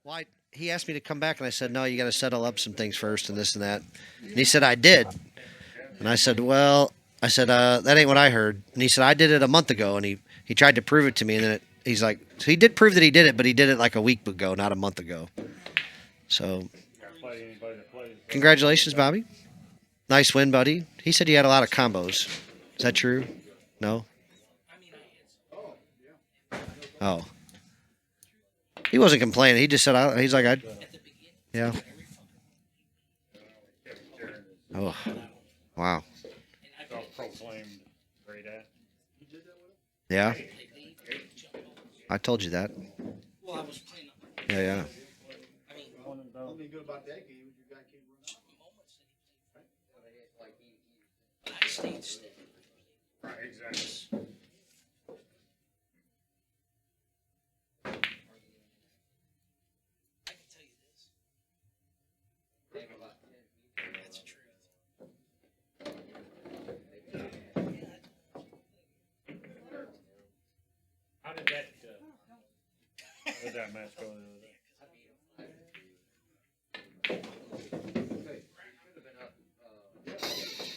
Well, he asked me to come back, and I said, no, you got to settle up some things first and this and that. And he said, I did. And I said, well, that ain't what I heard. And he said, I did it a month ago. And he tried to prove it to me. And then he's like, so he did prove that he did it, but he did it like a week ago, not a month ago. So, congratulations, Bobby. Nice win, buddy. He said you had a lot of combos. Is that true? No? Oh. He wasn't complaining. He just said, he's like, yeah. Oh, wow. Yeah. I told you that. Yeah, yeah. Right, exactly. How did that match go the other day?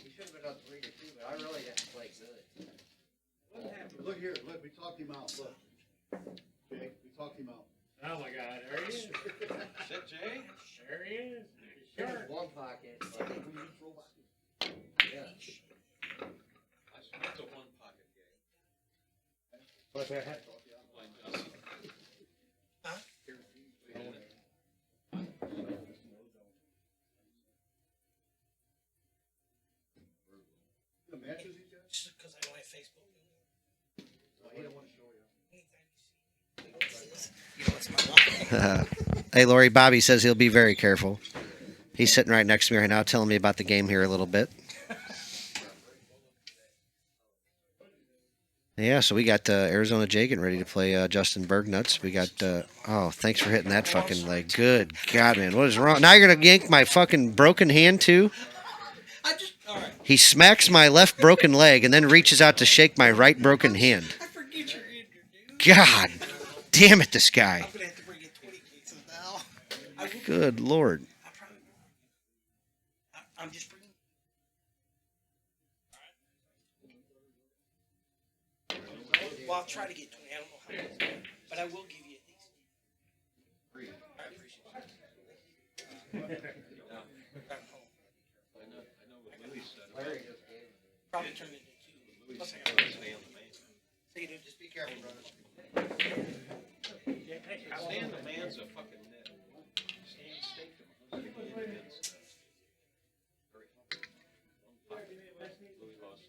He should have been up 3-2, but I really didn't play good. Look here, look, we talked him out, look. Jay, we talked him out. Oh my God, there he is. Shit, Jay? There he is. Sure. One pocket. Yeah. That's a one pocket game. What's that? The matches he got? Just because I don't have Facebook. Well, he don't want to show you. You know, it's my life. Hey, Lori, Bobby says he'll be very careful. He's sitting right next to me right now telling me about the game here a little bit. Yeah, so we got AZJay getting ready to play Justin Bergnuts. We got, oh, thanks for hitting that fucking leg. Good God, man. What is wrong? Now you're going to yank my fucking broken hand, too? All right. He smacks my left broken leg and then reaches out to shake my right broken hand. I forget you're injured, dude. God damn it, this guy. I'm gonna have to bring in 20 cases now. I will, Good Lord. I'm just bringing. Well, I'll try to get 20. I don't know how much, but I will give you at least 3. I appreciate it. Larry just gave him. Probably turn it into 2. Plus, I got so you just be careful, brother. Stan the man's a fucking net. Stan staked him. Very humble. One pocket. Louis lost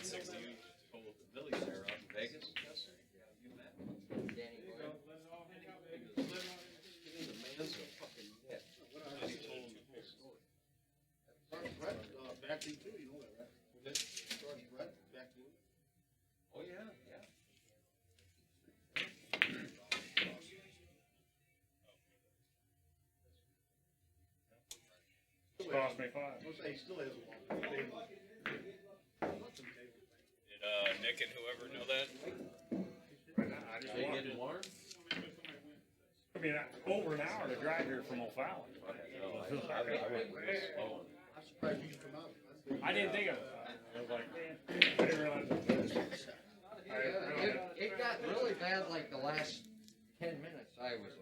60 you told Billy there out in Vegas. Yes, sir. You met. Danny Boy. The man's a fucking net. And he told him the whole story. Sergeant Brett, back to you too, you know that, right? Sergeant Brett, back to you. Oh, yeah, yeah. Cost me 5. I'll say he still has a long table. Did Nick and whoever know that? I just They walked getting in. warm? I mean, over an hour to drive here from O'Fallon. I went real slow. I'm surprised you come out. I didn't think of it. I was like, man, I didn't realize it. It got really bad like the last 10 minutes. It was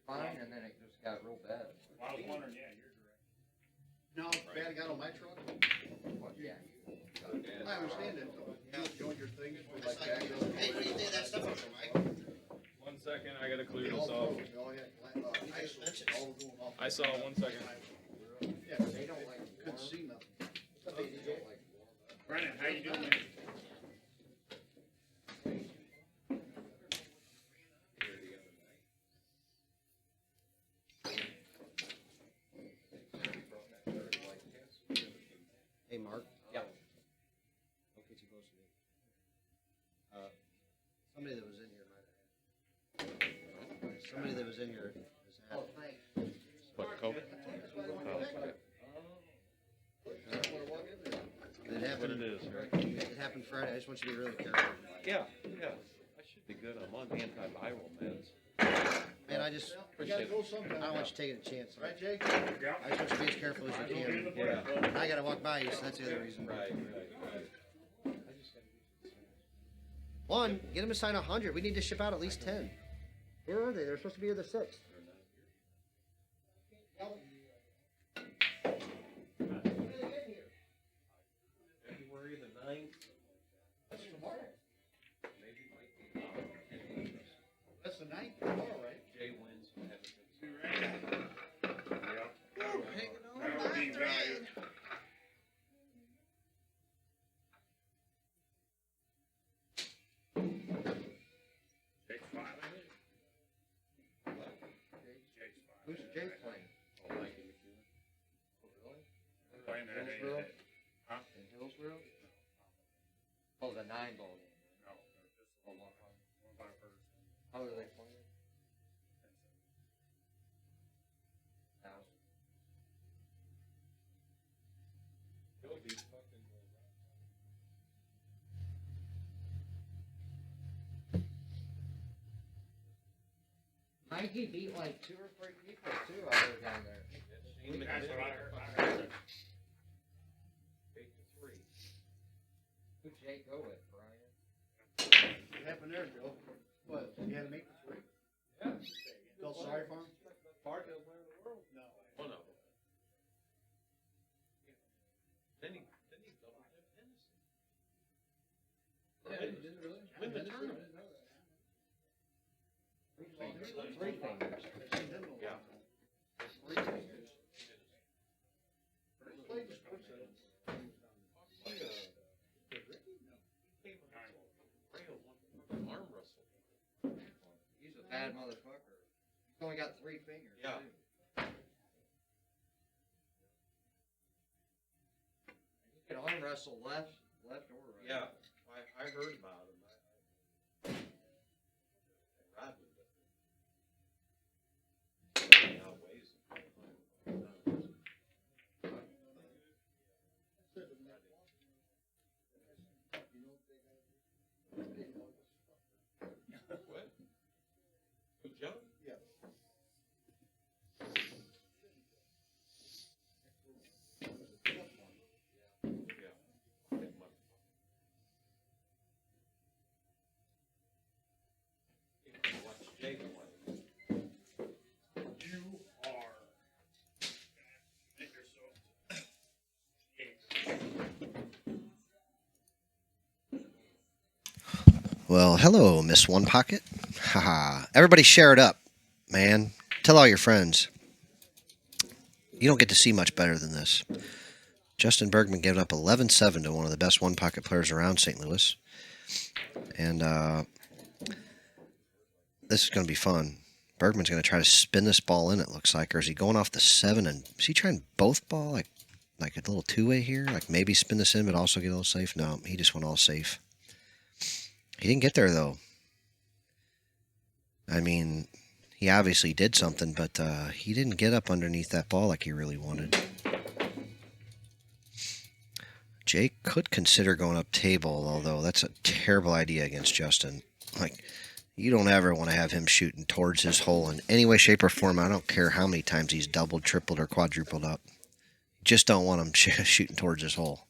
fine, and then it just got real bad. I was wondering, yeah, you're correct. Now, bad got on my truck? Yeah. I understand it. You join your things with like back up. Hey, what do you think of that stuff over, Mike? 1 second, I gotta clear this off. I saw it, 1 second. Yeah, they don't like, couldn't see nothing. They don't like warm. Brennan, how you doing? Hey, Mark. Yeah. Don't get too close to me. Somebody that was in here might have. Somebody that was in here has had. Oh, thanks. What, Coke? It happened. What it is, right? It happened Friday. I just want you to be really careful. Yeah, yeah. I should be good. I'm on antiviral meds. Man, I just, You gotta go sometime. I don't want you taking a chance. Right, Jake? Yeah. I just want you to be as careful as you Go get in the can. Yeah. plate, bud. I gotta walk by you, so that's the other reason. Right. One, get them to sign 100. We need to ship out at least 10. Where are they? They're supposed to be here the 6th. February the 9th. That's tomorrow. Maybe might be tomorrow. That's the ninth tomorrow, right? Jay wins. That'll be valued. Jake's fine. Jake's fine. Who's Jake playing? Oh, Mike and McEwen. Playing that ain't Hillsborough? it. Huh? In Hillsborough? Oh, the 9 ball game. No, just a one by first. How are they playing? He'll be fucking. Mikey beat like 2 or 3 people too out there down there. Shane That's what McMillan. I heard. 8-3. Who'd Jake go with, Brian? What happened there, Joe? What, you had to make the 3? Yeah. Felt sorry for him? Bartable around the world. No. One of them. Then he double dipped Hennessy. Yeah, he didn't really. Win the I didn't tournament. know that. 3 fingers. I've seen him in a Yeah. long time. 3 fingers. He played the sports center. Arm wrestle. He's a bad motherfucker. He's only got 3 fingers. Yeah. Too. He can arm wrestle left or right. Yeah, I heard about him. Rod was with him. He outweighs him. What? Who, John? Yeah. Yeah. Big money. Watch Jay play. You are. Make yourself. Well, hello, Miss One Pocket. Haha. Everybody share it up, man. Tell all your friends. You don't get to see much better than this. Justin Bergman gave up 11-7 to one of the best One Pocket players around St. Louis. And this is going to be fun. Bergman's going to try to spin this ball in, it looks like. Or is he going off the 7? And is he trying both ball? Like a little two-way here? Like maybe spin this in but also get a little safe? No, he just went all safe. He didn't get there, though. I mean, he obviously did something, but he didn't get up underneath that ball like he really wanted. Jay could consider going up table, although that's a terrible idea against Justin. Like, you don't ever want to have him shooting towards his hole in any way, shape, or form. I don't care how many times he's doubled, tripled, or quadrupled up. You just don't want him shooting towards his hole.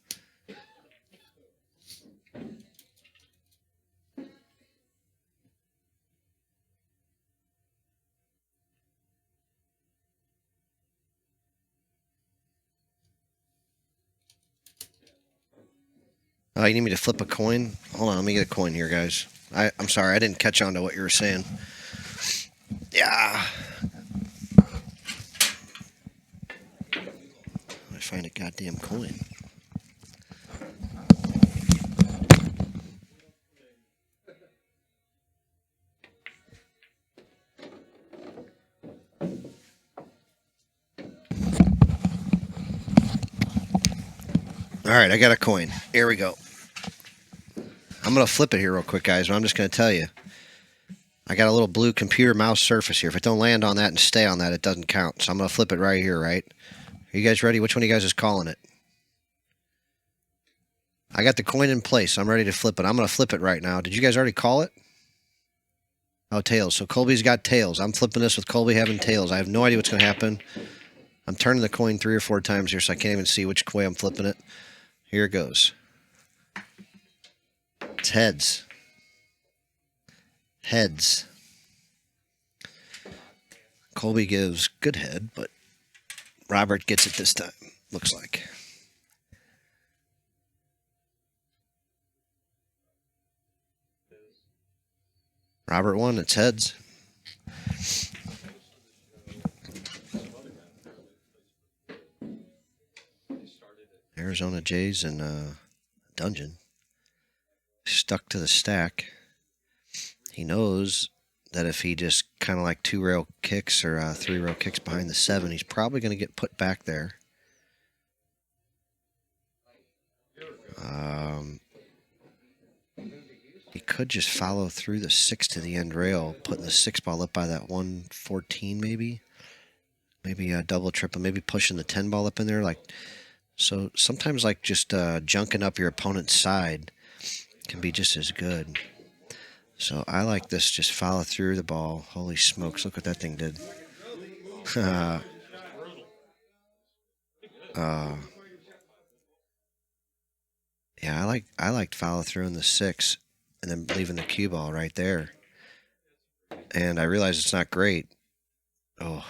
Oh, you need me to flip a coin? Hold on, let me get a coin here, guys. I'm sorry, I didn't catch on to what you were saying. Yeah. I find a goddamn coin. All right, I got a coin. Here we go. I'm going to flip it here real quick, guys, but I'm just going to tell you. I got a little blue computer mouse surface here. If it don't land on that and stay on that, it doesn't count. So I'm going to flip it right here, right? Are you guys ready? Which one of you guys is calling it? I got the coin in place. I'm ready to flip it. I'm going to flip it right now. Did you guys already call it? Oh, tails. So Colby's got tails. I'm flipping this with Colby having tails. I have no idea what's going to happen. I'm turning the coin 3 or 4 times here, so I can't even see which way I'm flipping it. Here it goes. It's heads. Heads. Colby gives good head, but Robert gets it this time, looks like. Robert won. It's heads. Arizona Jays in a dungeon. Stuck to the stack. He knows that if he just kind of like 2-rail kicks or 3-rail kicks behind the 7, he's probably going to get put back there. He could just follow through the 6 to the end rail, putting the 6 ball up by that 114 maybe. Maybe a double, triple, maybe pushing the 10 ball up in there. So sometimes like just junking up your opponent's side can be just as good. So I like this, just follow through the ball. Holy smokes, look what that thing did. Yeah, I liked follow through in the 6 and then leaving the cue ball right there. And I realize it's not great. Oh,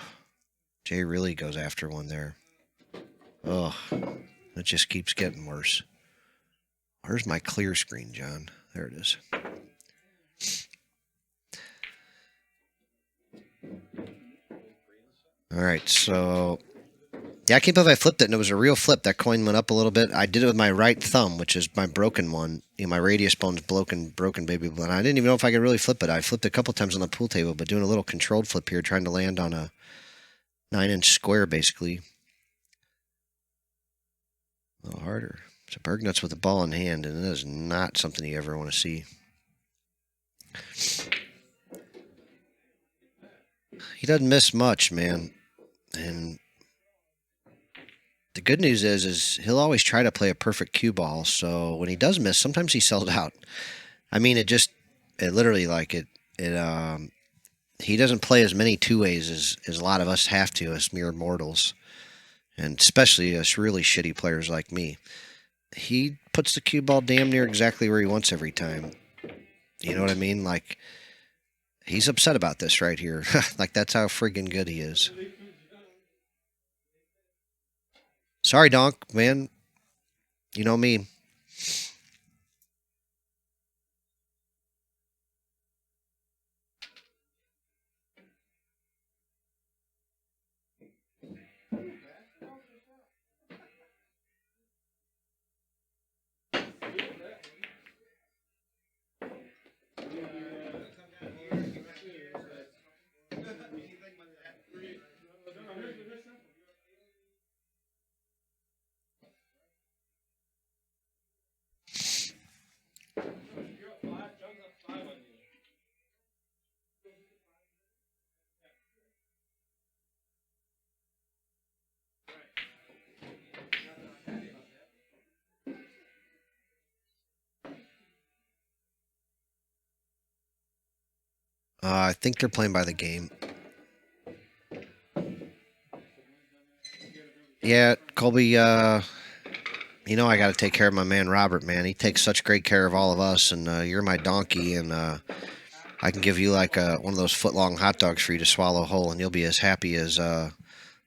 Jay really goes after one there. Oh, it just keeps getting worse. Where's my clear screen, John? There it is. All right, so yeah, I can't believe I flipped it, and it was a real flip. That coin went up a little bit. I did it with my right thumb, which is my broken one. You know, my radius bone's broken, baby. And I didn't even know if I could really flip it. I flipped it a couple times on the pool table, but doing a little controlled flip here, trying to land on a 9-inch square, basically. A little harder. So Bergnut's with the ball in hand, and it is not something you ever want to see. He doesn't miss much, man. And the good news is he'll always try to play a perfect cue ball. So when he does miss, sometimes he sells out. I mean, it literally he doesn't play as many 2-ways as a lot of us have to as mere mortals. And especially us really shitty players like me. He puts the cue ball damn near exactly where he wants every time. You know what I mean? Like, he's upset about this right here. Like, that's how friggin' good he is. Sorry, Donk, man. You know me. I think they're playing by the game. Yeah, Colby, you know I got to take care of my man Robert, man. He takes such great care of all of us, and you're my donkey, and I can give you like one of those foot-long hot dogs for you to swallow whole, and you'll be as happy as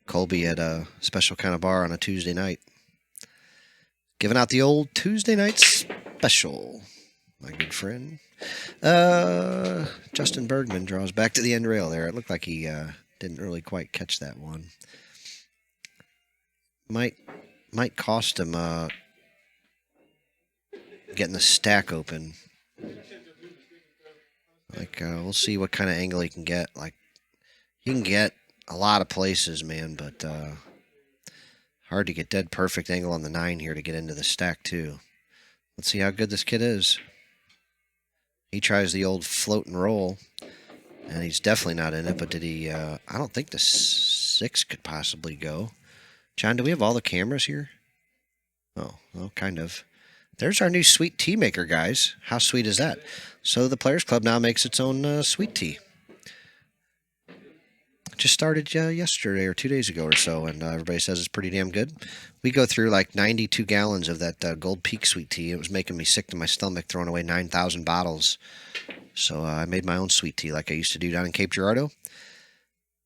Colby at a special kind of bar on a Tuesday night. Giving out the old Tuesday night special, my good friend. Justin Bergman draws back to the end rail there. It looked like he didn't really quite catch that one. Might cost him getting the stack open. Like, we'll see what kind of angle he can get. Like, he can get a lot of places, man, but hard to get dead perfect angle on the 9 here to get into the stack, too. Let's see how good this kid is. He tries the old float and roll, and he's definitely not in it, but did he... I don't think the 6 could possibly go. John, do we have all the cameras here? Oh, well, kind of. There's our new sweet tea maker, guys. How sweet is that? So the Players Club now makes its own sweet tea. just started yesterday or 2 days ago or so, and everybody says it's pretty damn good. We go through like 92 gallons of that Gold Peak sweet tea. It was making me sick to my stomach, throwing away 9,000 bottles. So I made my own sweet tea like I used to do down in Cape Girardeau.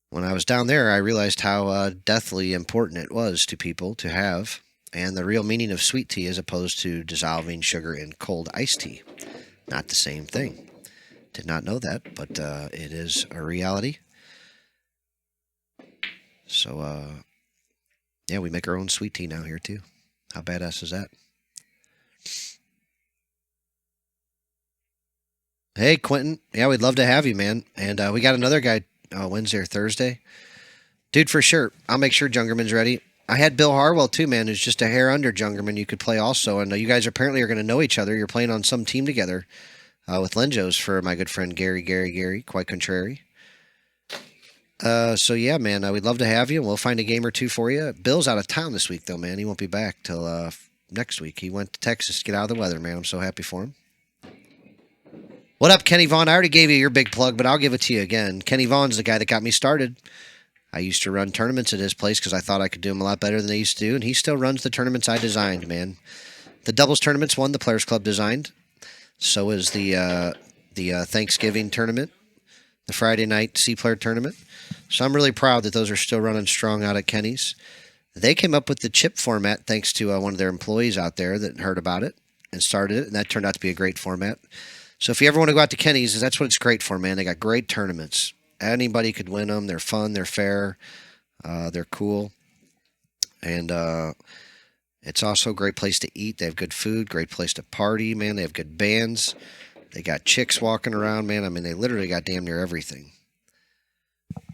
When I was down there, I realized how deathly important it was to people to have, and the real meaning of sweet tea as opposed to dissolving sugar in cold iced tea. Not the same thing. Did not know that, but it is a reality. So, yeah, we make our own sweet tea now here, too. How badass is that? Hey, Quentin. Yeah, we'd love to have you, man. And we got another guy Wednesday or Thursday. Dude, for sure. I'll make sure Jungerman's ready. I had Bill Harwell, too, man, who's just a hair under Jungerman. You could play also. And you guys apparently are going to know each other. You're playing on some team together with Lenjo's for my good friend Gary, quite contrary. So, yeah, man, we'd love to have you, and we'll find a game or two for you. Bill's out of town this week, though, man. He won't be back till next week. He went to Texas to get out of the weather, man. I'm so happy for him. What up, Kenny Vaughn? I already gave you your big plug, but I'll give it to you again. Kenny Vaughn's the guy that got me started. I used to run tournaments at his place because I thought I could do them a lot better than they used to do, and he still runs the tournaments I designed, man. The doubles tournaments, one the Players Club designed. So is the Thanksgiving tournament, the Friday night C-Player tournament. So I'm really proud that those are still running strong out at Kenny's. They came up with the chip format thanks to one of their employees out there that heard about it and started it, and that turned out to be a great format. So if you ever want to go out to Kenny's, that's what it's great for, man. They got great tournaments. Anybody could win them. They're fun. They're fair. They're cool. And it's also a great place to eat. They have good food, great place to party, man. They have good bands. They got chicks walking around, man. I mean, they literally got damn near everything.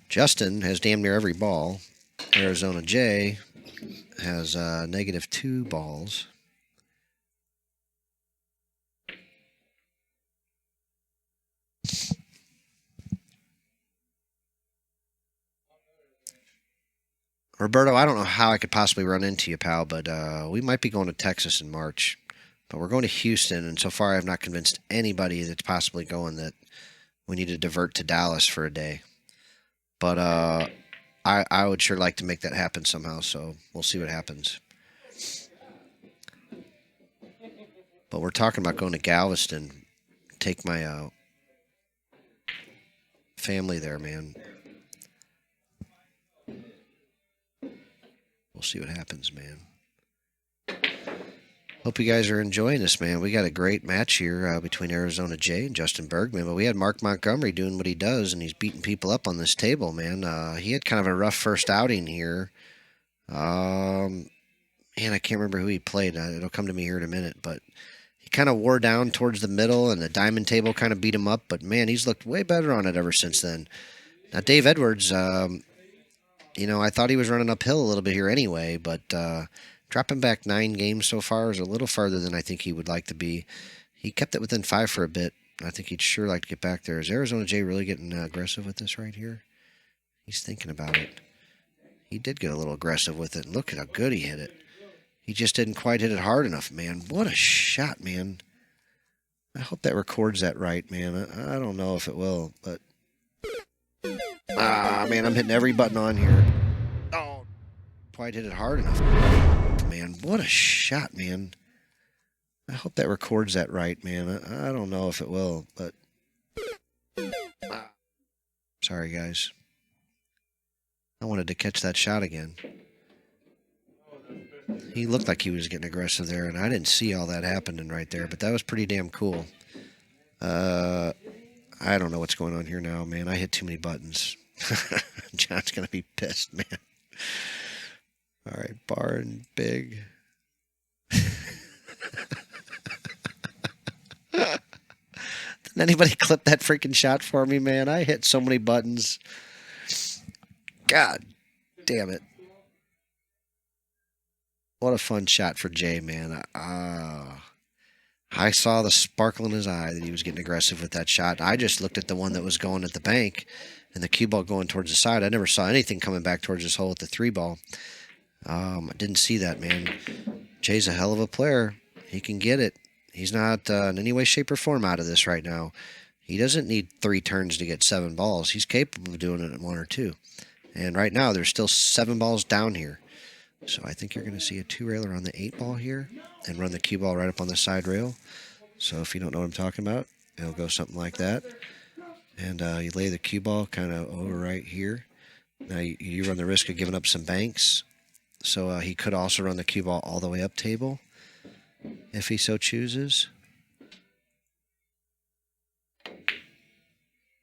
Justin has damn near every ball. AZJay has -2 balls. Roberto, I don't know how I could possibly run into you, pal, but we might be going to Texas in March. But we're going to Houston, and so far I have not convinced anybody that's possibly going that we need to divert to Dallas for a day. But I would sure like to make that happen somehow, so we'll see what happens. But we're talking about going to Galveston, take my family there, man. We'll see what happens, man. Hope you guys are enjoying this, man. We got a great match here between AZJay and Justin Bergman, but we had Mark Montgomery doing what he does, and he's beating people up on this table, man. He had kind of a rough first outing here. Man, I can't remember who he played. It'll come to me here in a minute, but he kind of wore down towards the middle, and the diamond table kind of beat him up, but man, he's looked way better on it ever since then. Now, Dave Edwards, you know, I thought he was running uphill a little bit here anyway, but dropping back 9 games so far is a little farther than I think he would like to be. He kept it within 5 for a bit. I think he'd sure like to get back there. Is AZJay really getting aggressive with this right here? He's thinking about it. He did get a little aggressive with it. Look at how good he hit it. He just didn't quite hit it hard enough, man. What a shot, man. I hope that records that right, man. I don't know if it will, but... man, I'm hitting every button on here. Oh, quite hit it hard enough. Man, what a shot, man. I hope that records that right, man. I don't know if it will, but... sorry, guys. I wanted to catch that shot again. He looked like he was getting aggressive there, and I didn't see all that happening right there, but that was pretty damn cool. I don't know what's going on here now, man. I hit too many buttons. John's going to be pissed, man. All right, bar and big. Did anybody clip that freaking shot for me, man? I hit so many buttons. God damn it. What a fun shot for Jay, man. I saw the sparkle in his eye that he was getting aggressive with that shot. I just looked at the one that was going at the bank and the cue ball going towards the side. I never saw anything coming back towards this hole at the 3 ball. I didn't see that, man. Jay's a hell of a player. He can get it. He's not in any way, shape, or form out of this right now. He doesn't need 3 turns to get 7 balls. He's capable of doing it at 1 or 2. And right now, there's still 7 balls down here. So I think you're going to see a 2-railer on the 8 ball here and run the cue ball right up on the side rail. So if you don't know what I'm talking about, it'll go something like that. And you lay the cue ball kind of over right here. Now you run the risk of giving up some banks. So he could also run the cue ball all the way up table if he so chooses.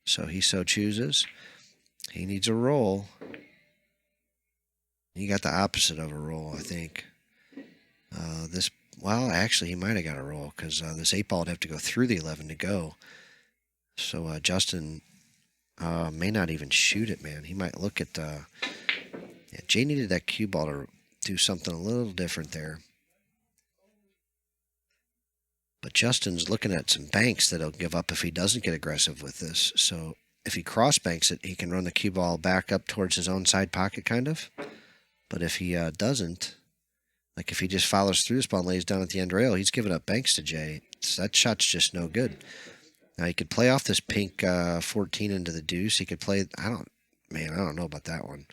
So he so chooses. He needs a roll. He got the opposite of a roll, I think. Well, actually, he might have got a roll because this 8 ball would have to go through the 11 to go. So Justin may not even shoot it, man. He might look at... yeah, Jay needed that cue ball to do something a little different there. But Justin's looking at some banks that he'll give up if he doesn't get aggressive with this. So if he cross banks it, he can run the cue ball back up towards his own side pocket, kind of. But if he doesn't, like if he just follows through this ball and lays down at the end rail, he's giving up banks to Jay. So that shot's just no good. Now he could play off this pink 14 into the deuce. He could play, I don't know about that one.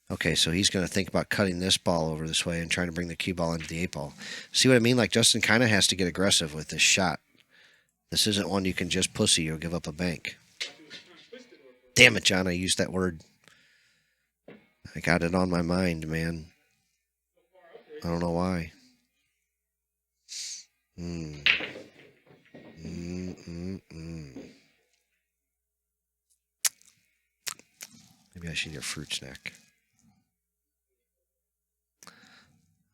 Okay, so he's going to think about cutting this ball over this way and trying to bring the cue ball into the 8 ball. See what I mean? Like Justin kind of has to get aggressive with this shot. This isn't one you can just pussy or give up a bank. Damn it, John, I used that word. I got it on my mind, man. I don't know why. Maybe I should get a fruit snack.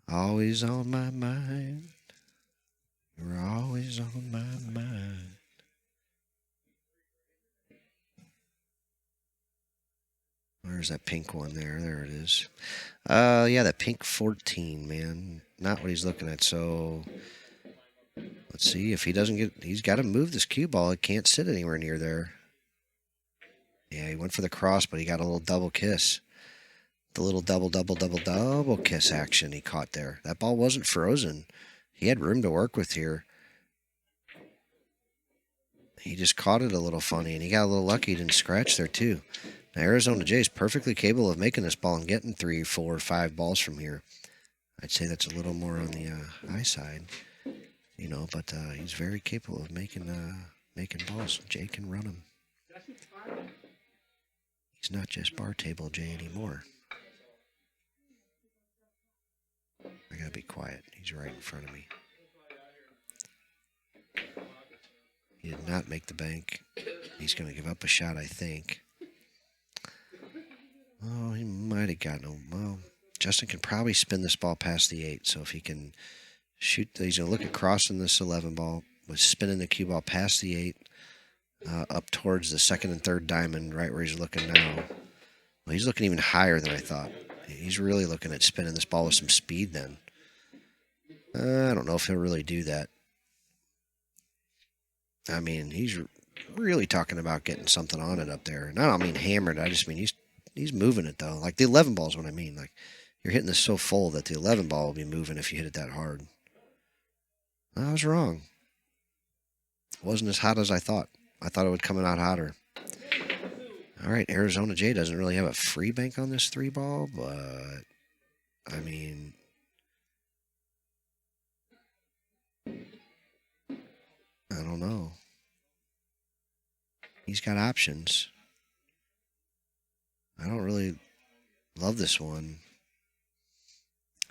Always on my mind. You're always on my mind. Where's that pink one there? There it is. Yeah, that pink 14, man. Not what he's looking at. So let's see if he doesn't get. He's got to move this cue ball. It can't sit anywhere near there. Yeah, he went for the cross, but he got a little double kiss. The little double kiss action he caught there. That ball wasn't frozen. He had room to work with here. He just caught it a little funny, and he got a little lucky. He didn't scratch there, too. Now, AZJay is perfectly capable of making this ball and getting 3, 4, 5 balls from here. I'd say that's a little more on the high side, you know, but he's very capable of making balls. Jay can run them. He's not just bartable Jay anymore. I gotta be quiet. He's right in front of me. He did not make the bank. He's gonna give up a shot, I think. Oh, he might have gotten him. Well, Justin can probably spin this ball past the 8. So if he can shoot, he's gonna look at crossing this 11 ball with spinning the cue ball past the 8, up towards the 2nd and 3rd diamond, right where he's looking now. Well, he's looking even higher than I thought. He's really looking at spinning this ball with some speed then. I don't know if he'll really do that. I mean, he's really talking about getting something on it up there. And I don't mean hammered. I just mean he's moving it, though. Like the 11 ball is what I mean. Like you're hitting this so full that the 11 ball will be moving if you hit it that hard. I was wrong. It wasn't as hot as I thought. I thought it would come out hotter. All right, AZJay doesn't really have a free bank on this 3 ball, but I mean, I don't know. He's got options. I don't really love this one.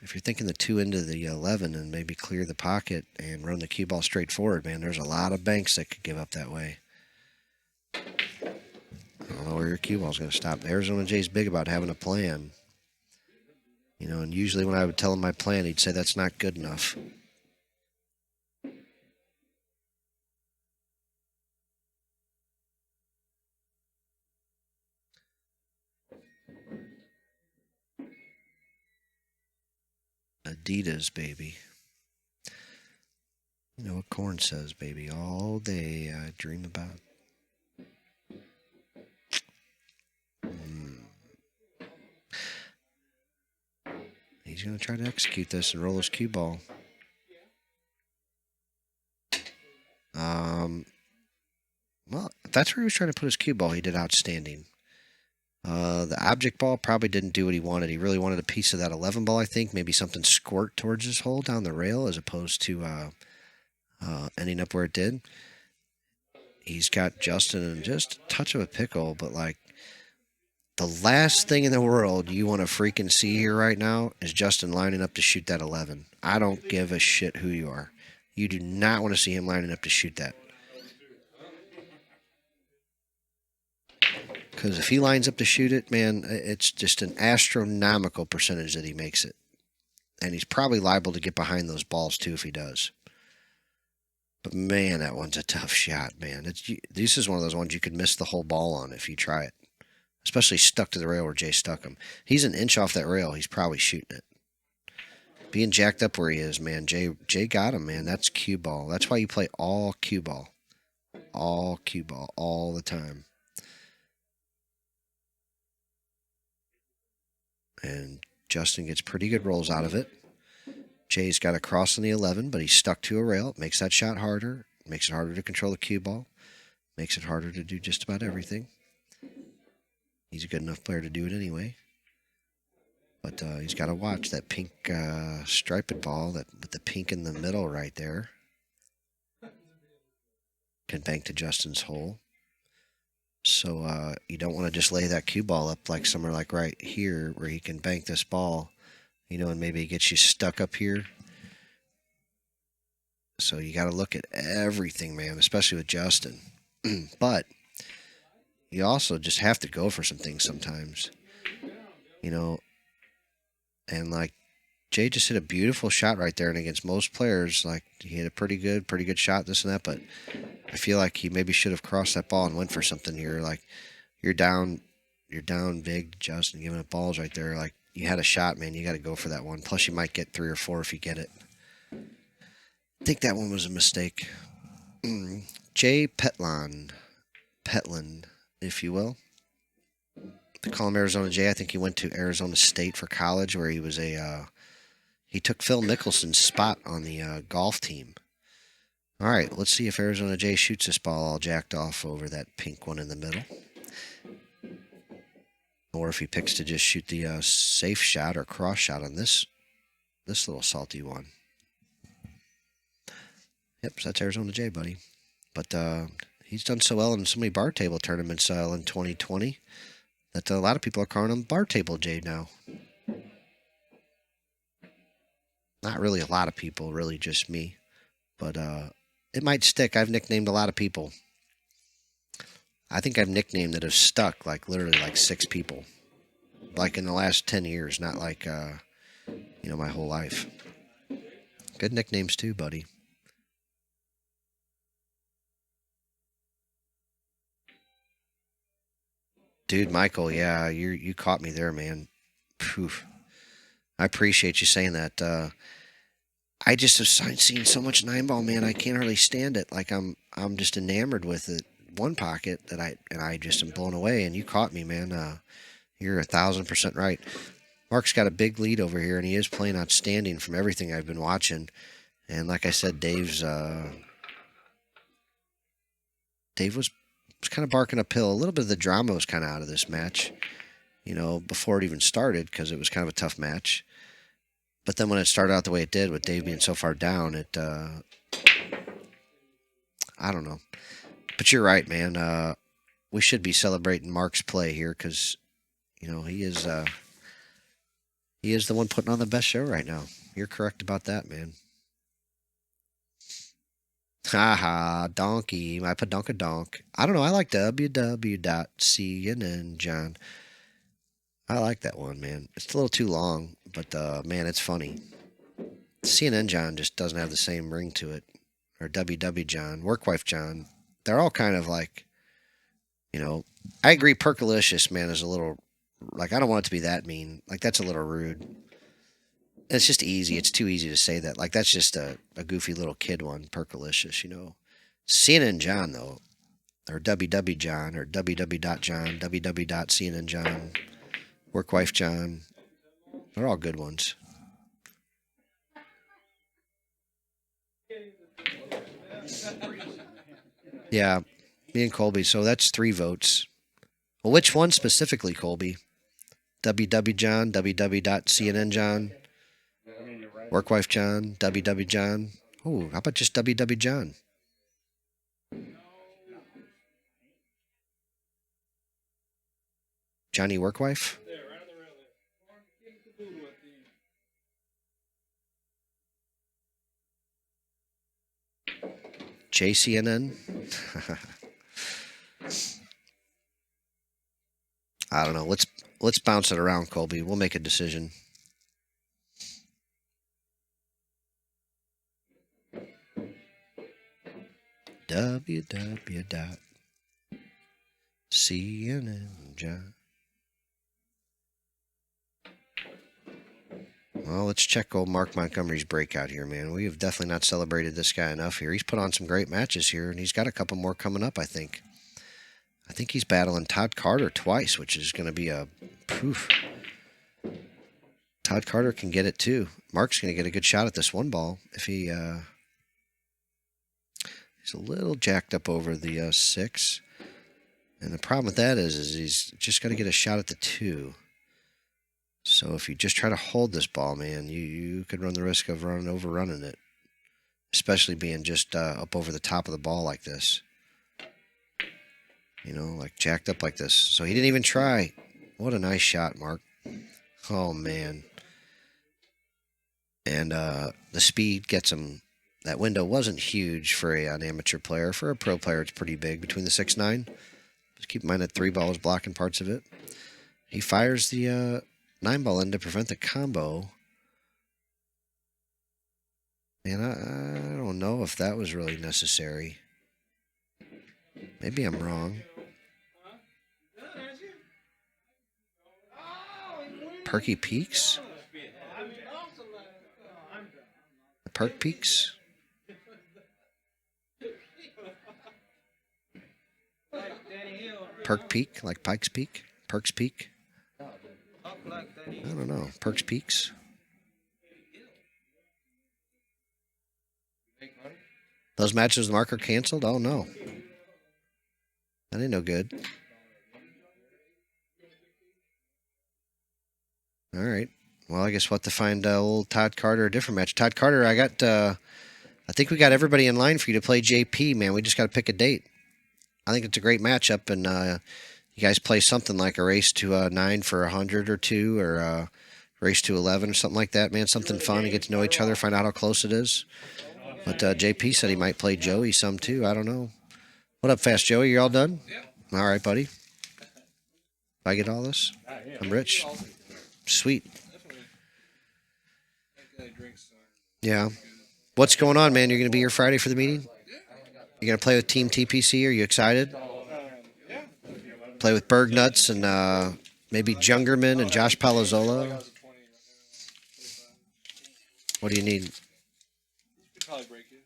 If you're thinking the 2 into the 11 and maybe clear the pocket and run the cue ball straight forward, man, there's a lot of banks that could give up that way. I don't know where your cue ball's going to stop. AZJay's big about having a plan. You know, and usually when I would tell him my plan, he'd say that's not good enough. Adidas, baby. You know what Korn says, baby. All day I dream about. He's going to try to execute this and roll his cue ball. Well, if that's where he was trying to put his cue ball, he did outstanding. The object ball probably didn't do what he wanted. He really wanted a piece of that 11 ball, I think. Maybe something squirt towards his hole down the rail as opposed to ending up where it did. He's got Justin in just a touch of a pickle, but like the last thing in the world you want to freaking see here right now is Justin lining up to shoot that 11. I don't give a shit who you are. You do not want to see him lining up to shoot that. Because if he lines up to shoot it, man, it's just an astronomical percentage that he makes it. And he's probably liable to get behind those balls, too, if he does. But, man, that one's a tough shot, man. This is one of those ones you could miss the whole ball on if you try it. Especially stuck to the rail where Jay stuck him. He's an inch off that rail. He's probably shooting it. Being jacked up where he is, man, Jay got him, man. That's cue ball. That's why you play all cue ball. All cue ball, all the time. And Justin gets pretty good rolls out of it. Jay's got a cross on the 11, but he's stuck to a rail. It makes that shot harder. It makes it harder to control the cue ball. Makes it harder to do just about everything. He's a good enough player to do it anyway. But he's got to watch that pink striped ball with the pink in the middle right there. Can bank to Justin's hole. So you don't want to just lay that cue ball up like somewhere like right here where he can bank this ball, and maybe it gets you stuck up here. So you got to look at everything, man, especially with Justin. But you also just have to go for some things sometimes, and like Jay just hit a beautiful shot right there, and against most players, like he hit a pretty good shot, this and that, but I feel like he maybe should have crossed that ball and went for something here. Like you're down big, Justin, giving up balls right there. Like you had a shot, man. You got to go for that one. Plus, you might get 3 or 4 if you get it. I think that one was a mistake. Jay Petland, if you will. They call him Arizona Jay. I think he went to Arizona State for college, where he was he took Phil Mickelson's spot on the golf team. All right, let's see if Arizona Jay shoots this ball all jacked off over that pink one in the middle. Or if he picks to just shoot the safe shot or cross shot on this little salty one. Yep, so that's Arizona Jay, buddy. But he's done so well in so many bar table tournaments in 2020 that a lot of people are calling him Bartable Jay now. Not really a lot of people, really just me. But it might stick. I've nicknamed a lot of people. I think I've nicknamed that have stuck like literally like 6 people. Like in the last 10 years, not like, my whole life. Good nicknames too, buddy. Dude, Michael, yeah, you caught me there, man. Poof. I appreciate you saying that. I just have seen so much 9-ball, man. I can't hardly stand it. Like I'm just enamored with it. One pocket that I just am blown away. And you caught me, man. You're 1,000% right. Mark's got a big lead over here, and he is playing outstanding from everything I've been watching. And like I said, Dave was kind of barking uphill. A little bit of the drama was kind of out of this match, before it even started, because it was kind of a tough match. But then when it started out the way it did, with Dave being so far down, I don't know. But you're right, man. We should be celebrating Mark's play here because, he is the one putting on the best show right now. You're correct about that, man. Haha, donkey. I put donk. I don't know. I like www.cnn, John. I like that one, man. It's a little too long, but man, it's funny. CNN John just doesn't have the same ring to it. Or WW John, Workwife John. They're all kind of like, I agree Percolicious, man, is a little, like, I don't want it to be that mean. Like, that's a little rude. It's just easy. It's too easy to say that. Like, that's just a goofy little kid one, Percolicious, CNN John, though, or WW John, or www.john, www.cnn John, Workwife John. They're all good ones. Yeah, me and Colby. So that's 3 votes. Well, which one specifically, Colby? WW John, WW.CNN John, I mean, you're right. Workwife John, WW John. Oh, how about just WW John? Johnny Workwife? There, right on the rail there. Give the caboodle at the end. JCNN? I don't know. Let's bounce it around, Colby. We'll make a decision. www.CNN John. Well, let's check old Mark Montgomery's breakout here, man. We have definitely not celebrated this guy enough here. He's put on some great matches here, and he's got a couple more coming up, I think. I think he's battling Todd Carter twice, which is going to be a poof. Todd Carter can get it, too. Mark's going to get a good shot at this one ball if he... he's a little jacked up over the 6. And the problem with that is he's just got to get a shot at the 2. So if you just try to hold this ball, man, you could run the risk of overrunning it. Especially being just up over the top of the ball like this. You know, like jacked up like this. So he didn't even try. What a nice shot, Mark. Oh, man. And the speed gets him. That window wasn't huge for an amateur player. For a pro player, it's pretty big between the 6-9. Just keep in mind that 3 ball is blocking parts of it. He fires the 9 ball in to prevent the combo. And I don't know if that was really necessary. Maybe I'm wrong. Perky Peaks? The Perk Peaks? Perk Peak, like Pikes Peak? Perks Peak? I don't know. Perks Peaks? Those matches with Mark are canceled? Oh, no. That ain't no good. All right. Well, I guess we'll have to find old Todd Carter a different match. Todd Carter, I think we got everybody in line for you to play JP, man. We just got to pick a date. I think it's a great matchup, and you guys play something like a race to 9 for 100 or 2, or a race to 11 or something like that, man. Something fun to get to know each other, find out how close it is. But JP said he might play Joey some too. I don't know. What up, Fast Joey? You all done? Yeah. All right, buddy. If I get all this, I'm rich. Sweet. Yeah. What's going on, man? You're going to be here Friday for the meeting? You going to play with Team TPC? Are you excited? Play with Berg Nuts and maybe Jungerman and Josh Palazzola? What do you need? Probably break it.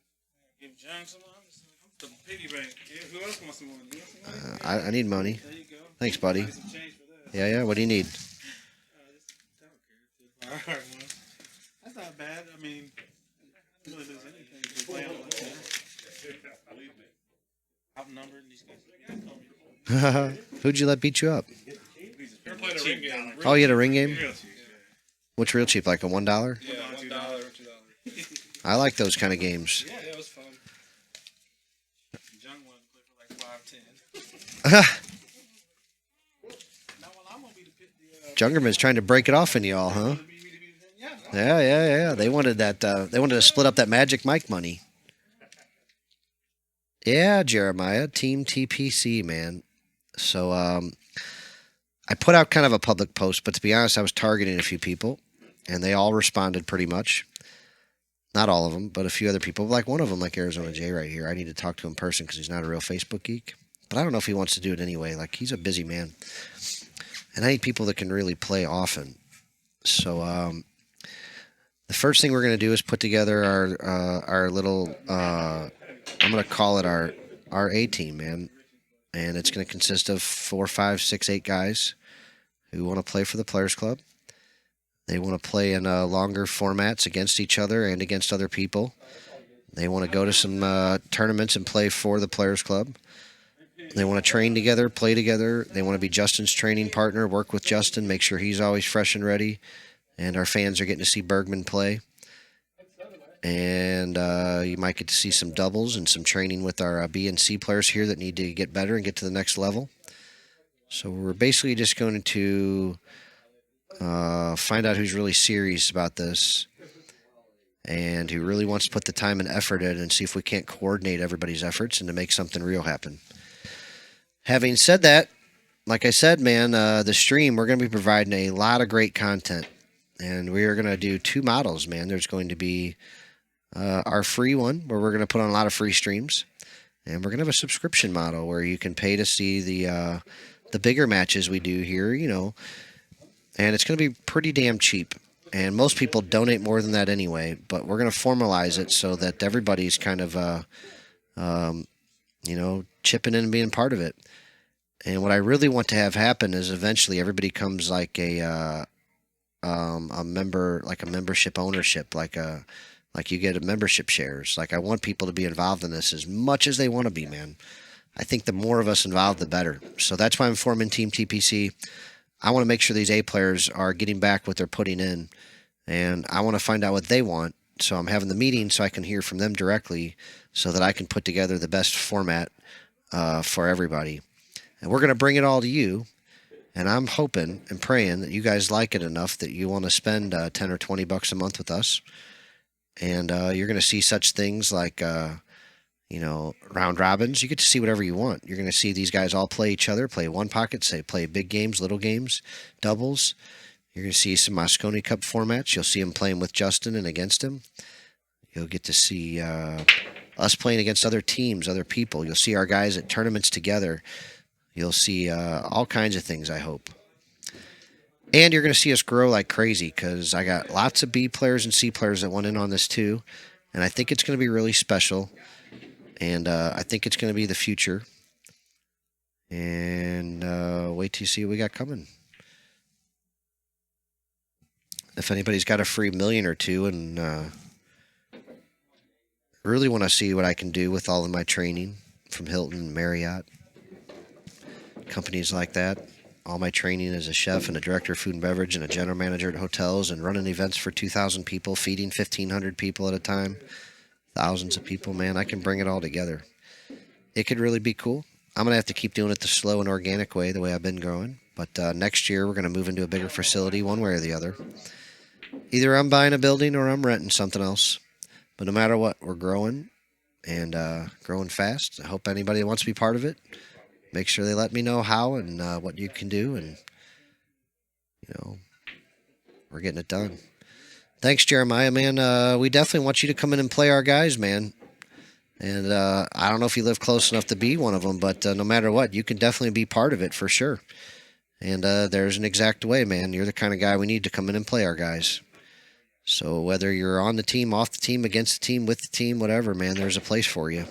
Give John some the piggy bank. Yeah, who else wants some money? You want some money? I need money. There you go. Thanks, buddy. Get some change for that. Yeah. What do you need? All right, well, that's not bad. I mean, I don't really lose anything if you're playing like that. Believe me. Outnumbered these guys. Who'd you let beat you up? You're playing a ring game. Oh, you had a ring game? Real cheap, What's real cheap? Like a $1? yeah. $1 or $2. I like those kind of games. Yeah, it was fun. Young one played for like 5-10. Now, well, I'm gonna be the Jungerman's trying to break it off in y'all, huh? Yeah. They wanted that. They wanted to split up that Magic Mike money. Yeah, Jeremiah, Team TPC, man. So I put out kind of a public post, but to be honest, I was targeting a few people, and they all responded pretty much. Not all of them, but a few other people. Like one of them, like AZJay right here. I need to talk to him in person because he's not a real Facebook geek. But I don't know if he wants to do it anyway. Like, he's a busy man. And I need people that can really play often. So the first thing we're going to do is put together our little, I'm going to call it our A team, man. And it's going to consist of 4, 5, 6, 8 guys who want to play for the Players Club. They want to play in longer formats against each other and against other people. They want to go to some tournaments and play for the Players Club. They want to train together, play together. They want to be Justin's training partner, work with Justin, make sure he's always fresh and ready. And our fans are getting to see Bergman play. And you might get to see some doubles and some training with our B and C players here that need to get better and get to the next level. So we're basically just going to find out who's really serious about this and who really wants to put the time and effort in, and see if we can't coordinate everybody's efforts and to make something real happen. Having said that, like I said, man, the stream, we're going to be providing a lot of great content. And we are going to do 2 models, man. There's going to be our free one, where we're going to put on a lot of free streams. And we're going to have a subscription model where you can pay to see the bigger matches we do here, you know. And it's going to be pretty damn cheap. And most people donate more than that anyway. But we're going to formalize it so that everybody's kind of, you know, chipping in and being part of it. And what I really want to have happen is eventually everybody comes like a member, like a membership ownership, like you get a membership shares. Like, I want people to be involved in this as much as they want to be, man. I think the more of us involved, the better. So that's why I'm forming Team TPC. I want to make sure these A players are getting back what they're putting in, and I want to find out what they want. So I'm having the meeting so I can hear from them directly, so that I can put together the best format for everybody. And we're going to bring it all to you. And I'm hoping and praying that you guys like it enough that you want to spend 10 or 20 bucks a month with us. And you're going to see such things like, you know, round robins. You get to see whatever you want. You're going to see these guys all play each other, play one pocket, say play big games, little games, doubles. You're going to see some Mosconi Cup formats. You'll see them playing with Justin and against him. You'll get to see us playing against other teams, other people. You'll see our guys at tournaments together. You'll see all kinds of things, I hope. And you're going to see us grow like crazy, because I got lots of B players and C players that want in on this too. And I think it's going to be really special. And I think it's going to be the future. And wait till you see what we got coming. If anybody's got a free million or two and really want to see what I can do with all of my training from Hilton and Marriott, companies like that. All my training as a chef and a director of food and beverage and a general manager at hotels, and running events for 2,000 people, feeding 1,500 people at a time, thousands of people, man, I can bring it all together. It could really be cool. I'm going to have to keep doing it the slow and organic way, the way I've been growing. But next year, we're going to move into a bigger facility one way or the other. Either I'm buying a building or I'm renting something else. But no matter what, we're growing, and growing fast. I hope anybody that wants to be part of it, make sure they let me know how and what you can do, and, you know, we're getting it done. Thanks, Jeremiah, man. We definitely want you to come in and play our guys, man. And I don't know if you live close enough to be one of them, but no matter what, you can definitely be part of it for sure. And there's an exact way, man. You're the kind of guy we need to come in and play our guys. So whether you're on the team, off the team, against the team, with the team, whatever, man, there's a place for you.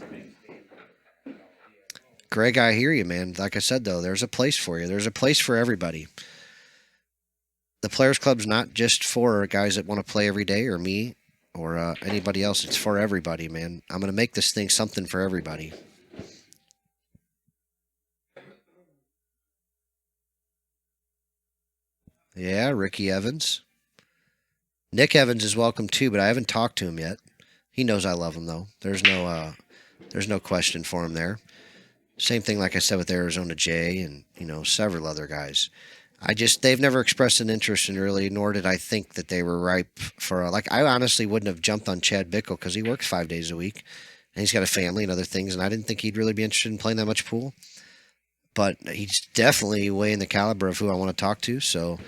Greg, I hear you, man. Like I said, though, there's a place for you. There's a place for everybody. The Players Club's not just for guys that want to play every day, or me, or anybody else. It's for everybody, man. I'm going to make this thing something for everybody. Yeah, Ricky Evans. Nick Evans is welcome too, but I haven't talked to him yet. He knows I love him, though. There's no question for him there. Same thing, like I said, with AZJay and, you know, several other guys. They've never expressed an interest in, really, nor did I think that they were ripe for, I honestly wouldn't have jumped on Chad Bickle, because he works 5 days a week, and he's got a family and other things, and I didn't think he'd really be interested in playing that much pool. But he's definitely way in the caliber of who I want to talk to, so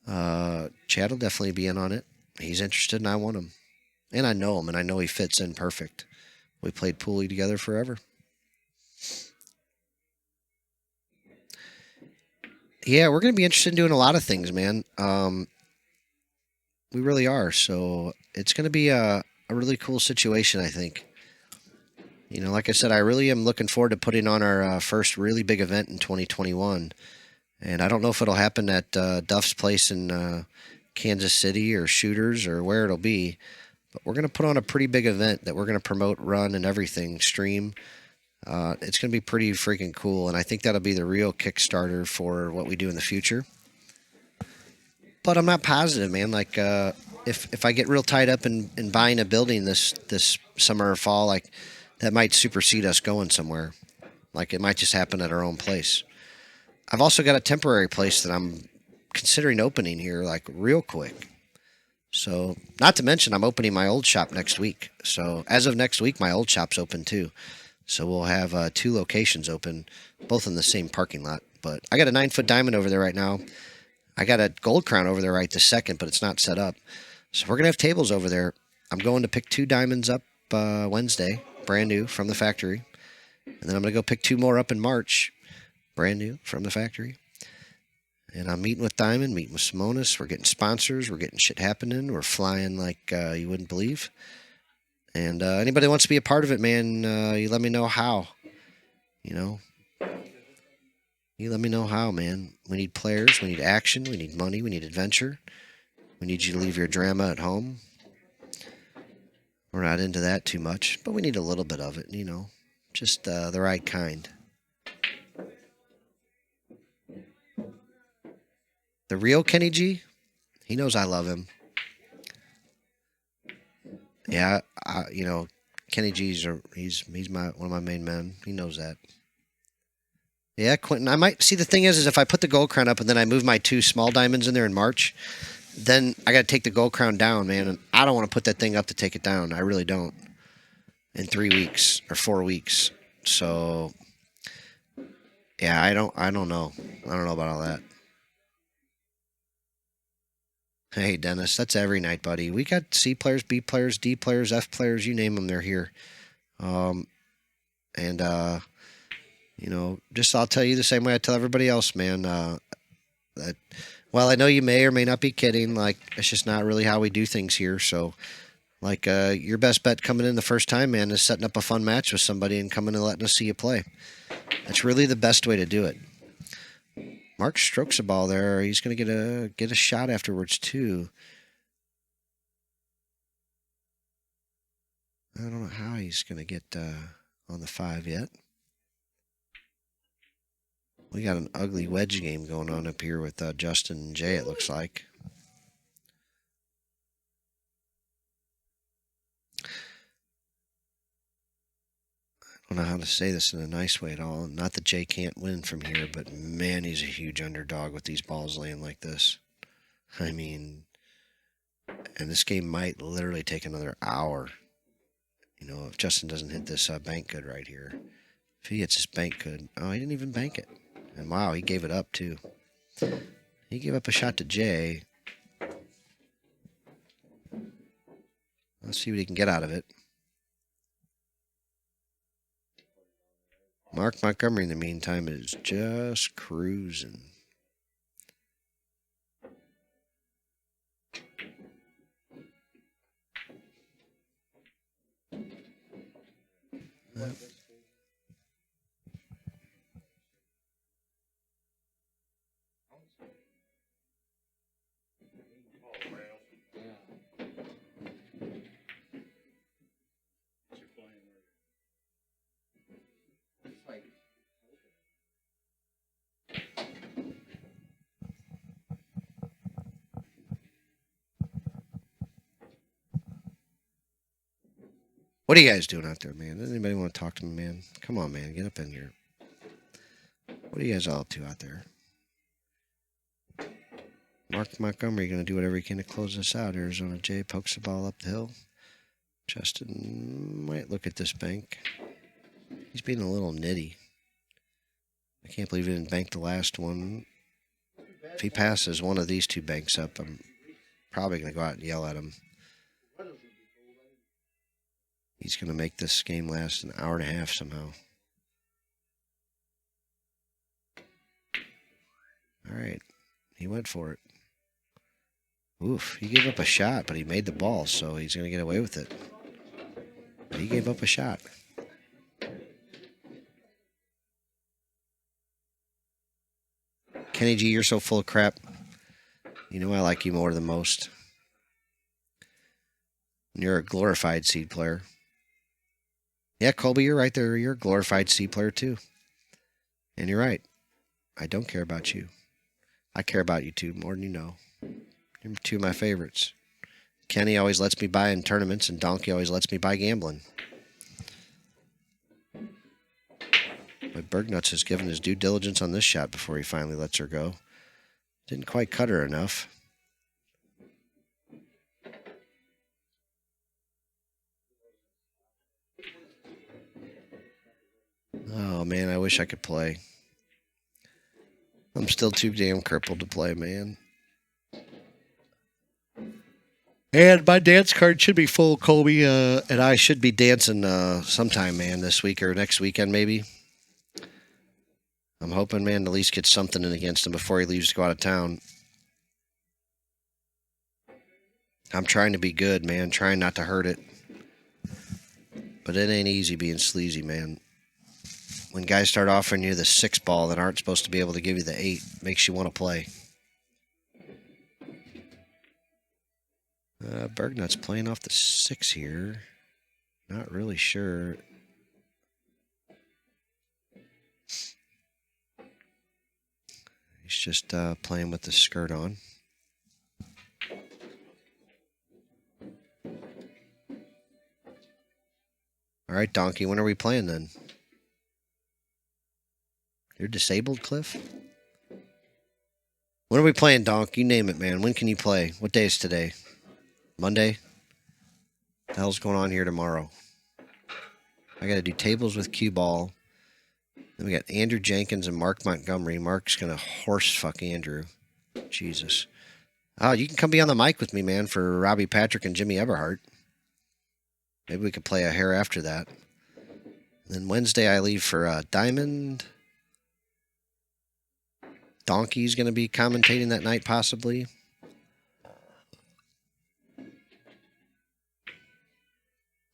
Chad will definitely be in on it. He's interested, and I want him. And I know him, and I know he fits in perfect. We played pool together forever. Yeah, we're going to be interested in doing a lot of things, man. We really are. So it's going to be a really cool situation, I think. You know, like I said, I really am looking forward to putting on our first really big event in 2021. And I don't know if it'll happen at Duff's place in Kansas City or Shooters or where it'll be. But we're going to put on a pretty big event that we're going to promote, run, and everything, stream. It's going to be pretty freaking cool, and I think that'll be the real Kickstarter for what we do in the future. But I'm not positive, man. Like, if I get real tied up in buying a building this summer or fall, like that might supersede us going somewhere. Like it might just happen at our own place. I've also got a temporary place that I'm considering opening here, like real quick. So, not to mention, I'm opening my old shop next week. So, as of next week, my old shop's open too. So we'll have 2 locations open, both in the same parking lot. But I got a 9-foot diamond over there right now. I got a gold crown over there right this second, but it's not set up. So we're going to have tables over there. I'm going to pick 2 diamonds up Wednesday, brand new from the factory. And then I'm going to go pick 2 more up in March, brand new from the factory. And I'm meeting with Diamond, meeting with Simonis. We're getting sponsors. We're getting shit happening. We're flying like you wouldn't believe. And anybody that wants to be a part of it, man, you let me know how. You know? You let me know how, man. We need players. We need action. We need money. We need adventure. We need you to leave your drama at home. We're not into that too much, but we need a little bit of it, you know. Just the right kind. The real Kenny G, he knows I love him. Yeah, you know, Kenny G's he's one of my main men. He knows that. Yeah, Quentin. I might see. The thing is if I put the gold crown up and then I move my 2 small diamonds in there in March, then I got to take the gold crown down, man. And I don't want to put that thing up to take it down. I really don't. In 3 weeks or 4 weeks. So, yeah, I don't know. I don't know about all that. Hey, Dennis, that's every night, buddy. We got C players, B players, D players, F players, you name them, they're here. You know, just I'll tell you the same way I tell everybody else, man. That, well, I know you may or may not be kidding. Like, it's just not really how we do things here. So, like, your best bet coming in the first time, man, is setting up a fun match with somebody and coming and letting us see you play. That's really the best way to do it. Mark strokes a ball there. He's going to get a shot afterwards, too. I don't know how he's going to get on the 5 yet. We got an ugly wedge game going on up here with Justin and Jay, it looks like. I don't know how to say this in a nice way at all. Not that Jay can't win from here, but man, he's a huge underdog with these balls laying like this. I mean, and this game might literally take another hour. You know, if Justin doesn't hit this bank good right here. If he hits his bank good. Oh, he didn't even bank it. And wow, he gave it up too. He gave up a shot to Jay. Let's see what he can get out of it. Mark Montgomery, in the meantime, is just cruising. What are you guys doing out there, man? Does anybody want to talk to me, man? Come on, man. Get up in here. What are you guys all up to out there? Mark Montgomery going to do whatever he can to close this out. Arizona Jay pokes the ball up the hill. Justin might look at this bank. He's being a little nitty. I can't believe he didn't bank the last one. If he passes one of these 2 banks up, I'm probably going to go out and yell at him. He's going to make this game last an hour and a half somehow. All right. He went for it. Oof. He gave up a shot, but he made the ball, so he's going to get away with it. But he gave up a shot. Kenny G, you're so full of crap. You know I like you more than most. You're a glorified seed player. Yeah, Colby, you're right there. You're a glorified C player too. And you're right. I don't care about you. I care about you two more than you know. You're two of my favorites. Kenny always lets me buy in tournaments, and Donkey always lets me buy gambling. But Bergnuts has given his due diligence on this shot before he finally lets her go. Didn't quite cut her enough. Oh, man, I wish I could play. I'm still too damn crippled to play, man. And my dance card should be full, Colby, and I should be dancing sometime, man, this week or next weekend, maybe. I'm hoping, man, to at least get something in against him before he leaves to go out of town. I'm trying to be good, man, trying not to hurt it. But it ain't easy being sleazy, man. When guys start offering you the 6 ball that aren't supposed to be able to give you the 8, makes you want to play. Bergnut's playing off the 6 here. Not really sure. He's just playing with the skirt on. All right, Donkey, when are we playing then? You're disabled, Cliff? When are we playing, Donk? You name it, man. When can you play? What day is today? Monday? What the hell's going on here tomorrow? I got to do tables with cue ball. Then we got Andrew Jenkins and Mark Montgomery. Mark's going to horse fuck Andrew. Jesus. Oh, you can come be on the mic with me, man, for Robbie Patrick and Jimmy Eberhardt. Maybe we could play a hair after that. Then Wednesday I leave for Diamond. Donkey's going to be commentating that night, possibly.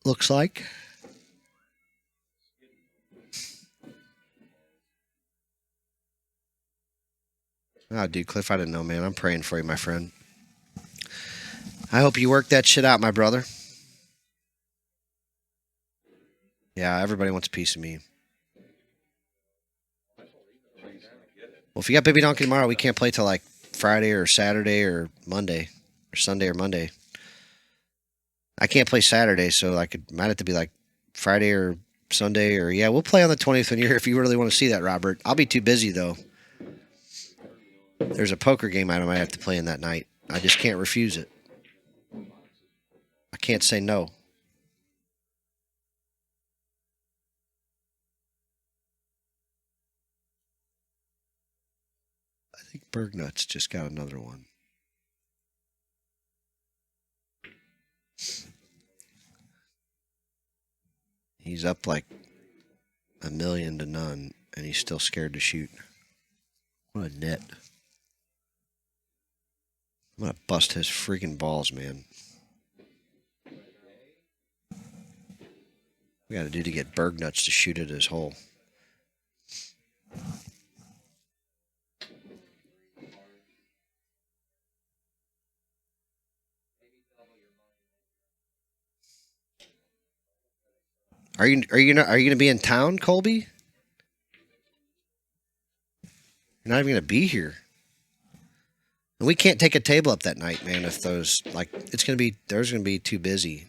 Looks like. Oh, dude, Cliff, I didn't know, man. I'm praying for you, my friend. I hope you work that shit out, my brother. Yeah, everybody wants a piece of me. Well, if you got Baby Donkey tomorrow, we can't play till like Friday or Saturday or Monday or Sunday or Monday. I can't play Saturday, so might have to be like Friday or Sunday or yeah, we'll play on the 20th when you're here if you really want to see that, Robert. I'll be too busy though. There's a poker game I might have to play in that night. I just can't refuse it. I can't say no. I think Bergnut's just got another one. He's up like 1,000,000 to none, and he's still scared to shoot. What a net. I'm going to bust his freaking balls, man. We got to do to get Bergnuts to shoot at his hole. Are you going to be in town, Colby? You're not even going to be here. And we can't take a table up that night, man, if those there's going to be too busy.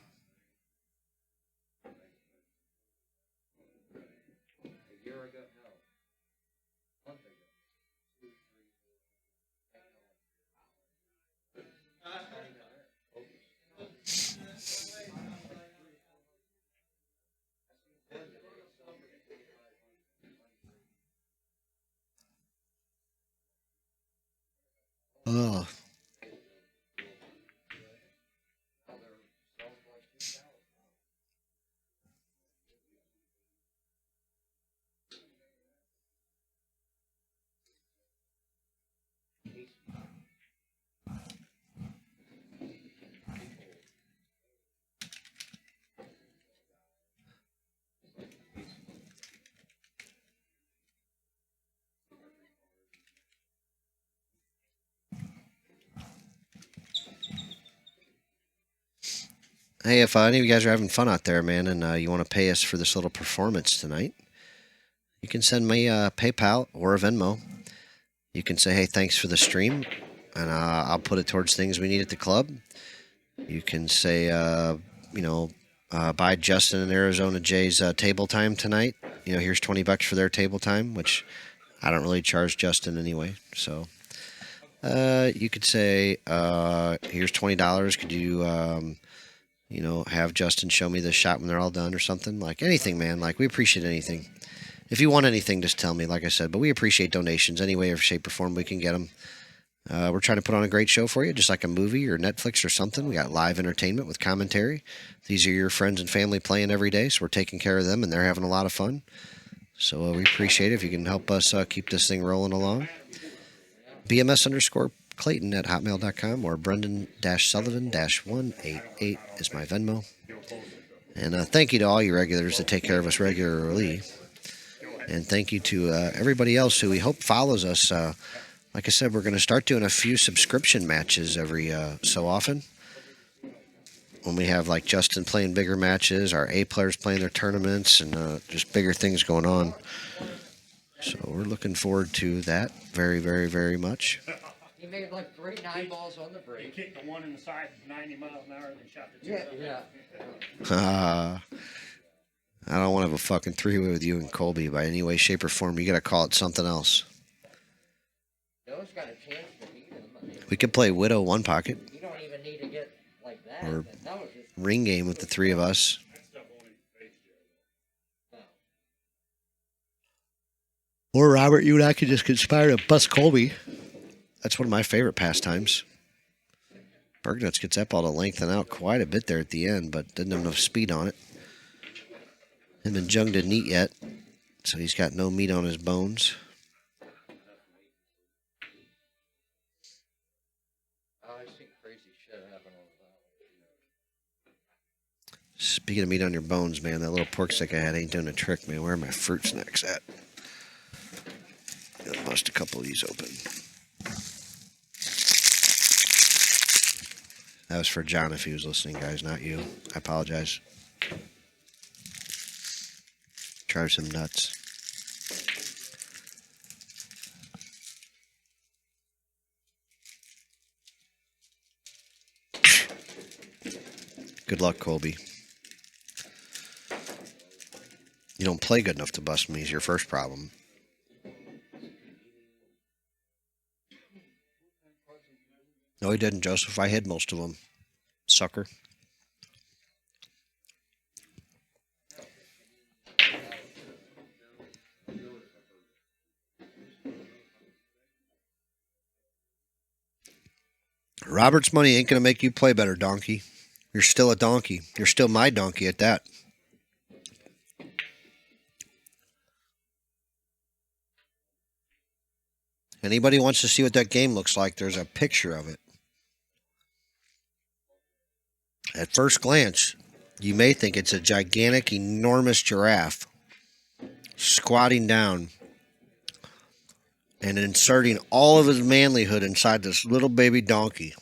Oh. Hey, if any of you guys are having fun out there, man, and you want to pay us for this little performance tonight, you can send me a PayPal or a Venmo. You can say, hey, thanks for the stream, and I'll put it towards things we need at the club. You can say, buy Justin and AZJay's table time tonight. Here's $20 for their table time, which I don't really charge Justin anyway. So you could say, here's $20. Could you, have Justin show me the shot when they're all done or something? Like anything, man. Like we appreciate anything. If you want anything, just tell me, like I said. But we appreciate donations any way or shape or form we can get them. We're trying to put on a great show for you, just like a movie or Netflix or something. We got live entertainment with commentary. These are your friends and family playing every day, so we're taking care of them, and they're having a lot of fun. So we appreciate it if you can help us keep this thing rolling along. BMS_Clayton at hotmail.com or Brendan-Sullivan-188 is my Venmo. And thank you to all you regulars that take care of us regularly. And thank you to everybody else who we hope follows us. Like I said, we're going to start doing a few subscription matches every so often. When we have like Justin playing bigger matches, our A players playing their tournaments, and just bigger things going on. So we're looking forward to that very, very, very much. He made like 3 9-balls on the He break. kicked the one in the side 90 miles an hour, then shot the two. Yeah. I don't want to have a fucking three-way with you and Colby by any way, shape, or form. You got to call it something else. Noah's got a chance to beat him. I mean, We could play Widow One Pocket you don't even need to get like that. Or- That was just ring game with the three of us. Or Robert, you and I could just conspire to bust Colby. That's one of my favorite pastimes. Bergnuts gets that ball to lengthen out quite a bit there at the end, but didn't have enough speed on it. Hasn't been jung to neat yet, so he's got no meat on his bones. I've seen crazy shit happen on that. Speaking of meat on your bones, man, that little pork stick I had ain't doing a trick, man. Where are my fruit snacks at? Gotta bust a couple of these open. That was for John if he was listening, guys, not you. I apologize. Drives him nuts. Good luck, Colby. You don't play good enough to bust me is your first problem. No, he didn't, Joseph. I hid most of them. Sucker. Robert's money ain't going to make you play better, donkey. You're still a donkey. You're still my donkey at that. Anybody wants to see what that game looks like, there's a picture of it. At first glance, you may think it's a gigantic, enormous giraffe squatting down and inserting all of his manlyhood inside this little baby donkey.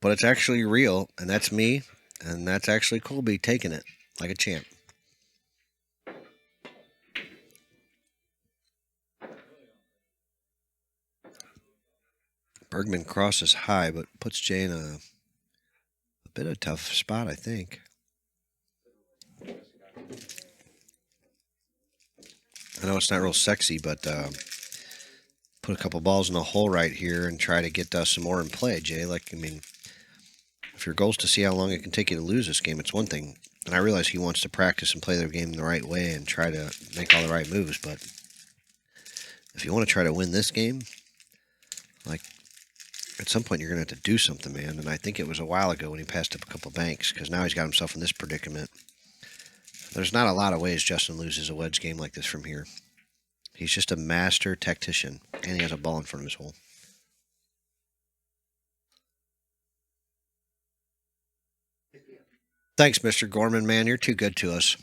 But it's actually real, and that's me, and that's actually Colby taking it like a champ. Bergman crosses high, but puts Jay in a bit of a tough spot, I think. I know it's not real sexy, but put a couple balls in the hole right here and try to get some more in play, Jay. If your goal is to see how long it can take you to lose this game, it's one thing. And I realize he wants to practice and play the game the right way and try to make all the right moves, but if you want to try to win this game, at some point you're going to have to do something, man. And I think it was a while ago when he passed up a couple banks, because now he's got himself in this predicament. There's not a lot of ways Justin loses a wedge game like this from here. He's just a master tactician, and he has a ball in front of his hole. Thanks, Mr. Gorman, man. You're too good to us.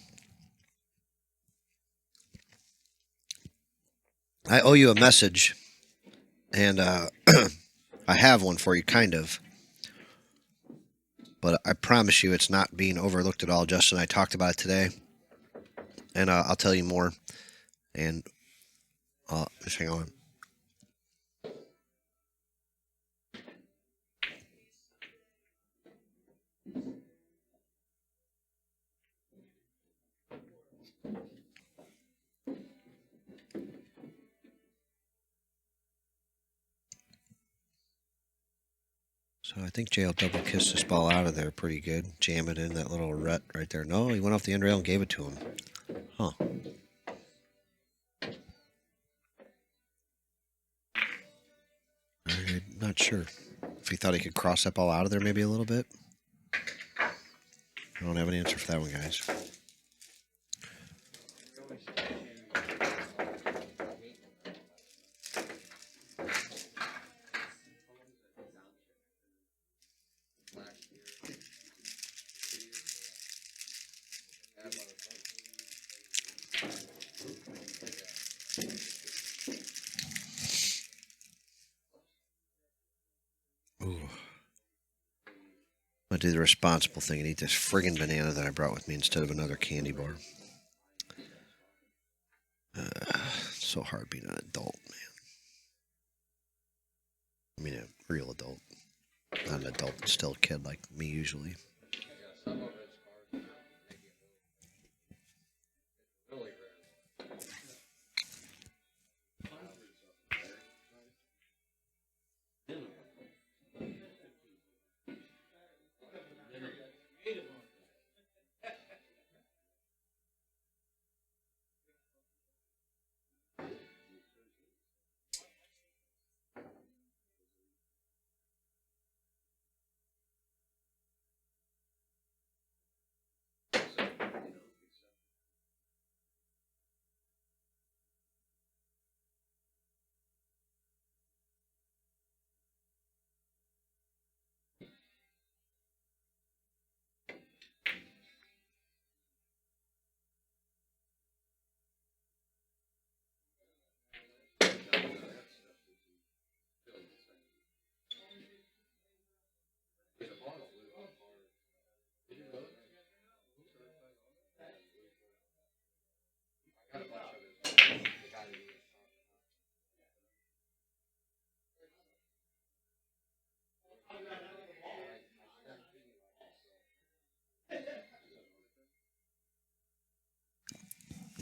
I owe you a message, and I have one for you, kind of. but I promise you it's not being overlooked at all. Justin and I talked about it today, and I'll tell you more. And just hang on. So I think Jay will double kiss this ball out of there pretty good. Jam it in that little rut right there. No, he went off the end rail and gave it to him. Huh. I'm not sure if he thought he could cross that ball out of there maybe a little bit. I don't have an answer for that one, guys. Ooh. I'm going to do the responsible thing and eat this friggin' banana that I brought with me instead of another candy bar. It's so hard being an adult, man. I mean, a real adult. Not an adult, but still a kid like me usually.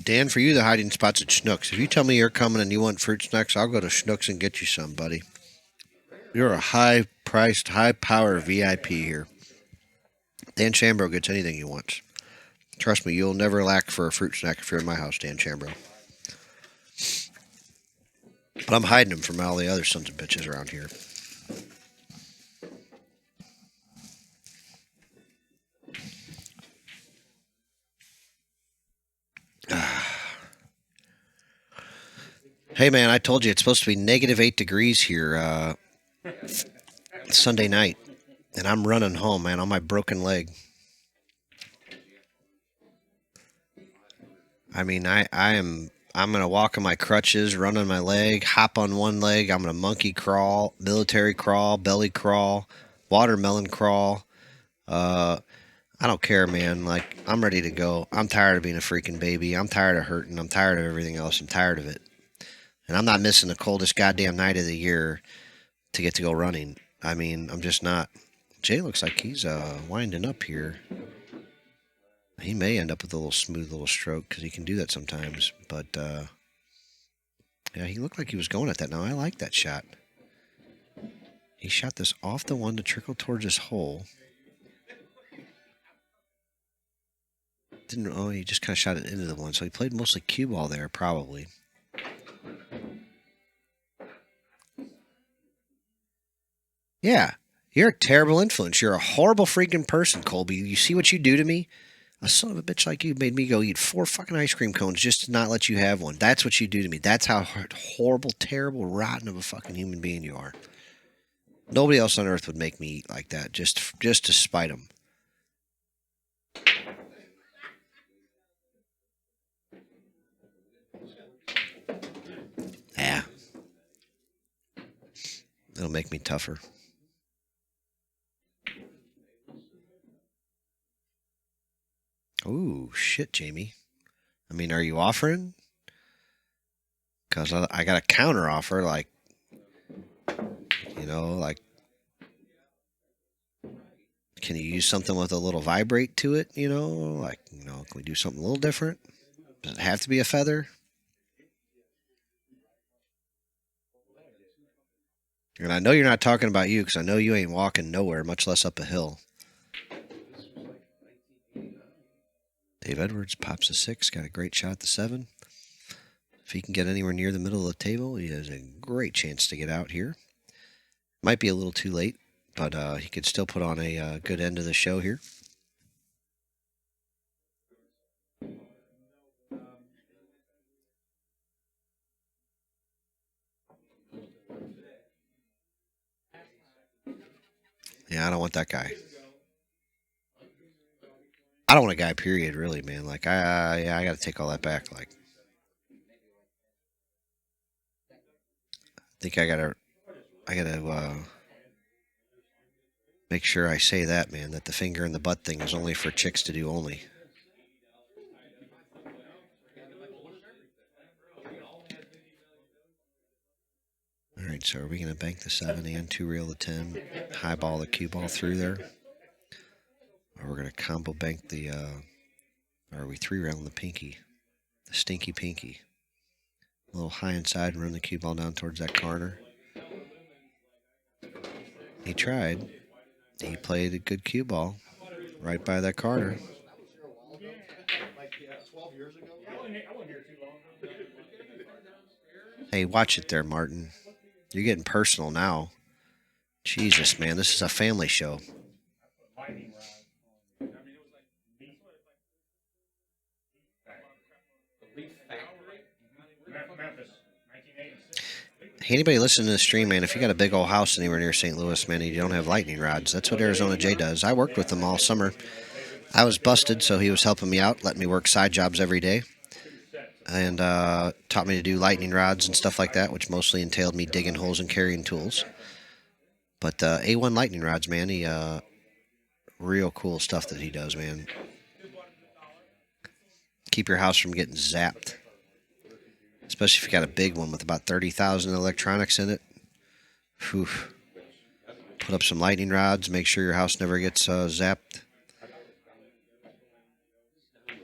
Dan, for you, the hiding spot's at Schnucks. If you tell me you're coming and you want fruit snacks, I'll go to Schnucks and get you some, buddy. You're a high-priced, high-power VIP here. Dan Chambro gets anything he wants. Trust me, you'll never lack for a fruit snack if you're in my house, Dan Chambro. But I'm hiding them from all the other sons of bitches around here. Hey, man, I told you it's supposed to be -8 degrees here Sunday night. And I'm running home, man, on my broken leg. I mean, I'm going to walk on my crutches, run on my leg, hop on one leg. I'm going to monkey crawl, military crawl, belly crawl, watermelon crawl. I don't care, man. Like, I'm ready to go. I'm tired of being a freaking baby. I'm tired of hurting. I'm tired of everything else. I'm tired of it. And I'm not missing the coldest goddamn night of the year to get to go running. I mean, I'm just not. Jay looks like he's winding up here. He may end up with a little smooth little stroke because he can do that sometimes. But, yeah, he looked like he was going at that. Now, I like that shot. He shot this off the one to trickle towards his hole. He just kind of shot it into the one. So he played mostly cue ball there, probably. Yeah, you're a terrible influence. You're a horrible freaking person, Colby. You see what you do to me? A son of a bitch like you made me go eat 4 fucking ice cream cones just to not let you have one. That's what you do to me. That's how horrible, terrible, rotten of a fucking human being you are. Nobody else on earth would make me eat like that just to spite them. Yeah. It'll make me tougher. Ooh, shit, Jamie. I mean, are you offering? Because I got a counter offer, like, like, can you use something with a little vibrate to it? Like, can we do something a little different? Does it have to be a feather? And I know you're not talking about you because I know you ain't walking nowhere, much less up a hill. Dave Edwards pops a 6, got a great shot at the 7. If he can get anywhere near the middle of the table, he has a great chance to get out here. Might be a little too late, but he could still put on a good end of the show here. Yeah, I don't want that guy. I don't want a guy, period, really, man. Like, I got to take all that back. Like, I think I gotta make sure I say that, man, that the finger in the butt thing is only for chicks to do only. All right, so are we going to bank the 7 and 2-reel the 10, highball the cue ball through there? Or we're going to combo bank the, or are we 3-railing the pinky? The stinky pinky. A little high inside and run the cue ball down towards that corner. He tried. He played a good cue ball right by that corner. Like 12 years ago. Hey, watch it there, Martin. You're getting personal now. Jesus, man, this is a family show. Lightning rod. Memphis, 1986. Hey, anybody listening to the stream, man, if you got a big old house anywhere near St. Louis, man, and you don't have lightning rods, that's what AZJay does. I worked with them all summer. I was busted, so he was helping me out, letting me work side jobs every day, and taught me to do lightning rods and stuff like that, which mostly entailed me digging holes and carrying tools. But A1 lightning rods, man, he real cool stuff that he does, man. Keep your house from getting zapped. Especially if you got a big one with about 30,000 electronics in it. Whew. Put up some lightning rods. Make sure your house never gets zapped.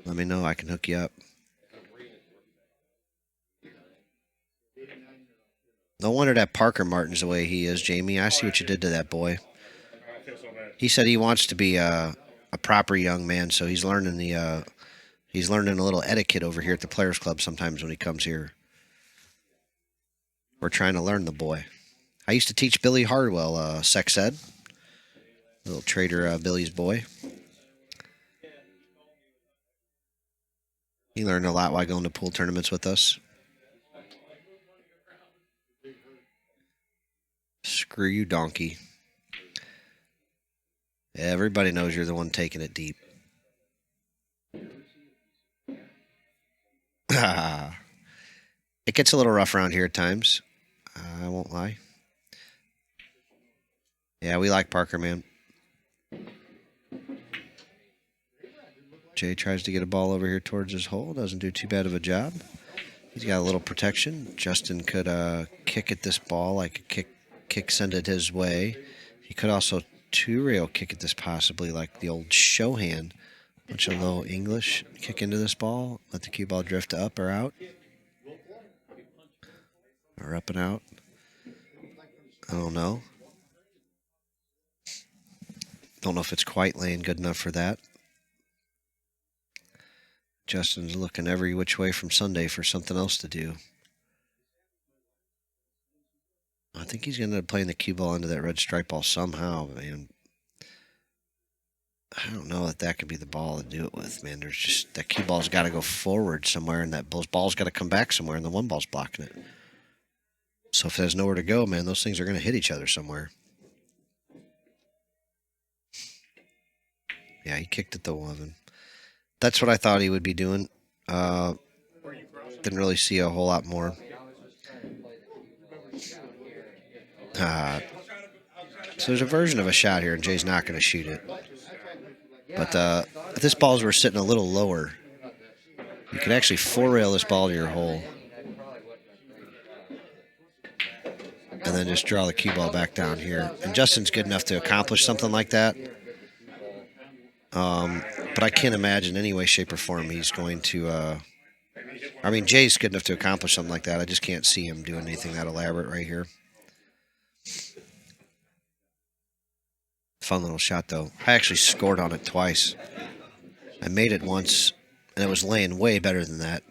Let me know. I can hook you up. No wonder that Parker Martin's the way he is, Jamie. I see what you did to that boy. I feel so bad. He said he wants to be a proper young man, so he's learning he's learning a little etiquette over here at the Players Club sometimes when he comes here. We're trying to learn the boy. I used to teach Billy Hardwell sex ed. Little trader Billy's boy. He learned a lot while going to pool tournaments with us. Screw you, donkey. Everybody knows you're the one taking it deep. It gets a little rough around here at times. I won't lie. Yeah, we like Parker, man. Jay tries to get a ball over here towards his hole. Doesn't do too bad of a job. He's got a little protection. Justin could kick at this ball, like a kick send it his way. He could also 2-rail kick at this possibly, like the old show hand. Bunch of low English. Kick into this ball. Let the cue ball drift up or out. Or up and out. I don't know. Don't know if it's quite laying good enough for that. Justin's looking every which way from Sunday for something else to do. I think he's going to end up playing the cue ball into that red stripe ball somehow, man. I don't know if that could be the ball to do it with, man. There's just, that cue ball's got to go forward somewhere, and that ball's got to come back somewhere, and the one ball's blocking it. So if there's nowhere to go, man, those things are going to hit each other somewhere. Yeah, he kicked at the 11. That's what I thought he would be doing. Didn't really see a whole lot more. So there's a version of a shot here, and Jay's not going to shoot it. But I this balls were sitting a little lower, you could actually four-rail this ball to your hole. And then just draw the cue ball back down here. And Justin's good enough to accomplish something like that. But I can't imagine any way, shape, or form he's going to... I mean, Jay's good enough to accomplish something like that. I just can't see him doing anything that elaborate right here. Fun little shot, though. I actually scored on it twice. I made it once, and it was laying way better than that.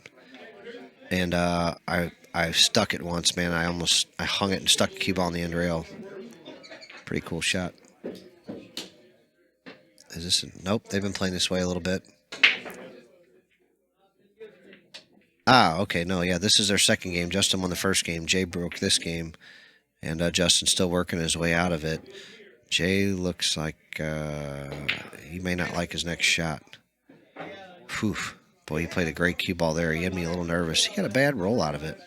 And I stuck it once, man. I hung it and stuck the cue ball on the end rail. Pretty cool shot. Is this? Nope, they've been playing this way a little bit. Ah, okay, no, yeah, this is their second game. Justin won the first game. Jay broke this game, and Justin's still working his way out of it. Jay looks like he may not like his next shot. Whew. Boy, he played a great cue ball there. He had me a little nervous. He got a bad roll out of it.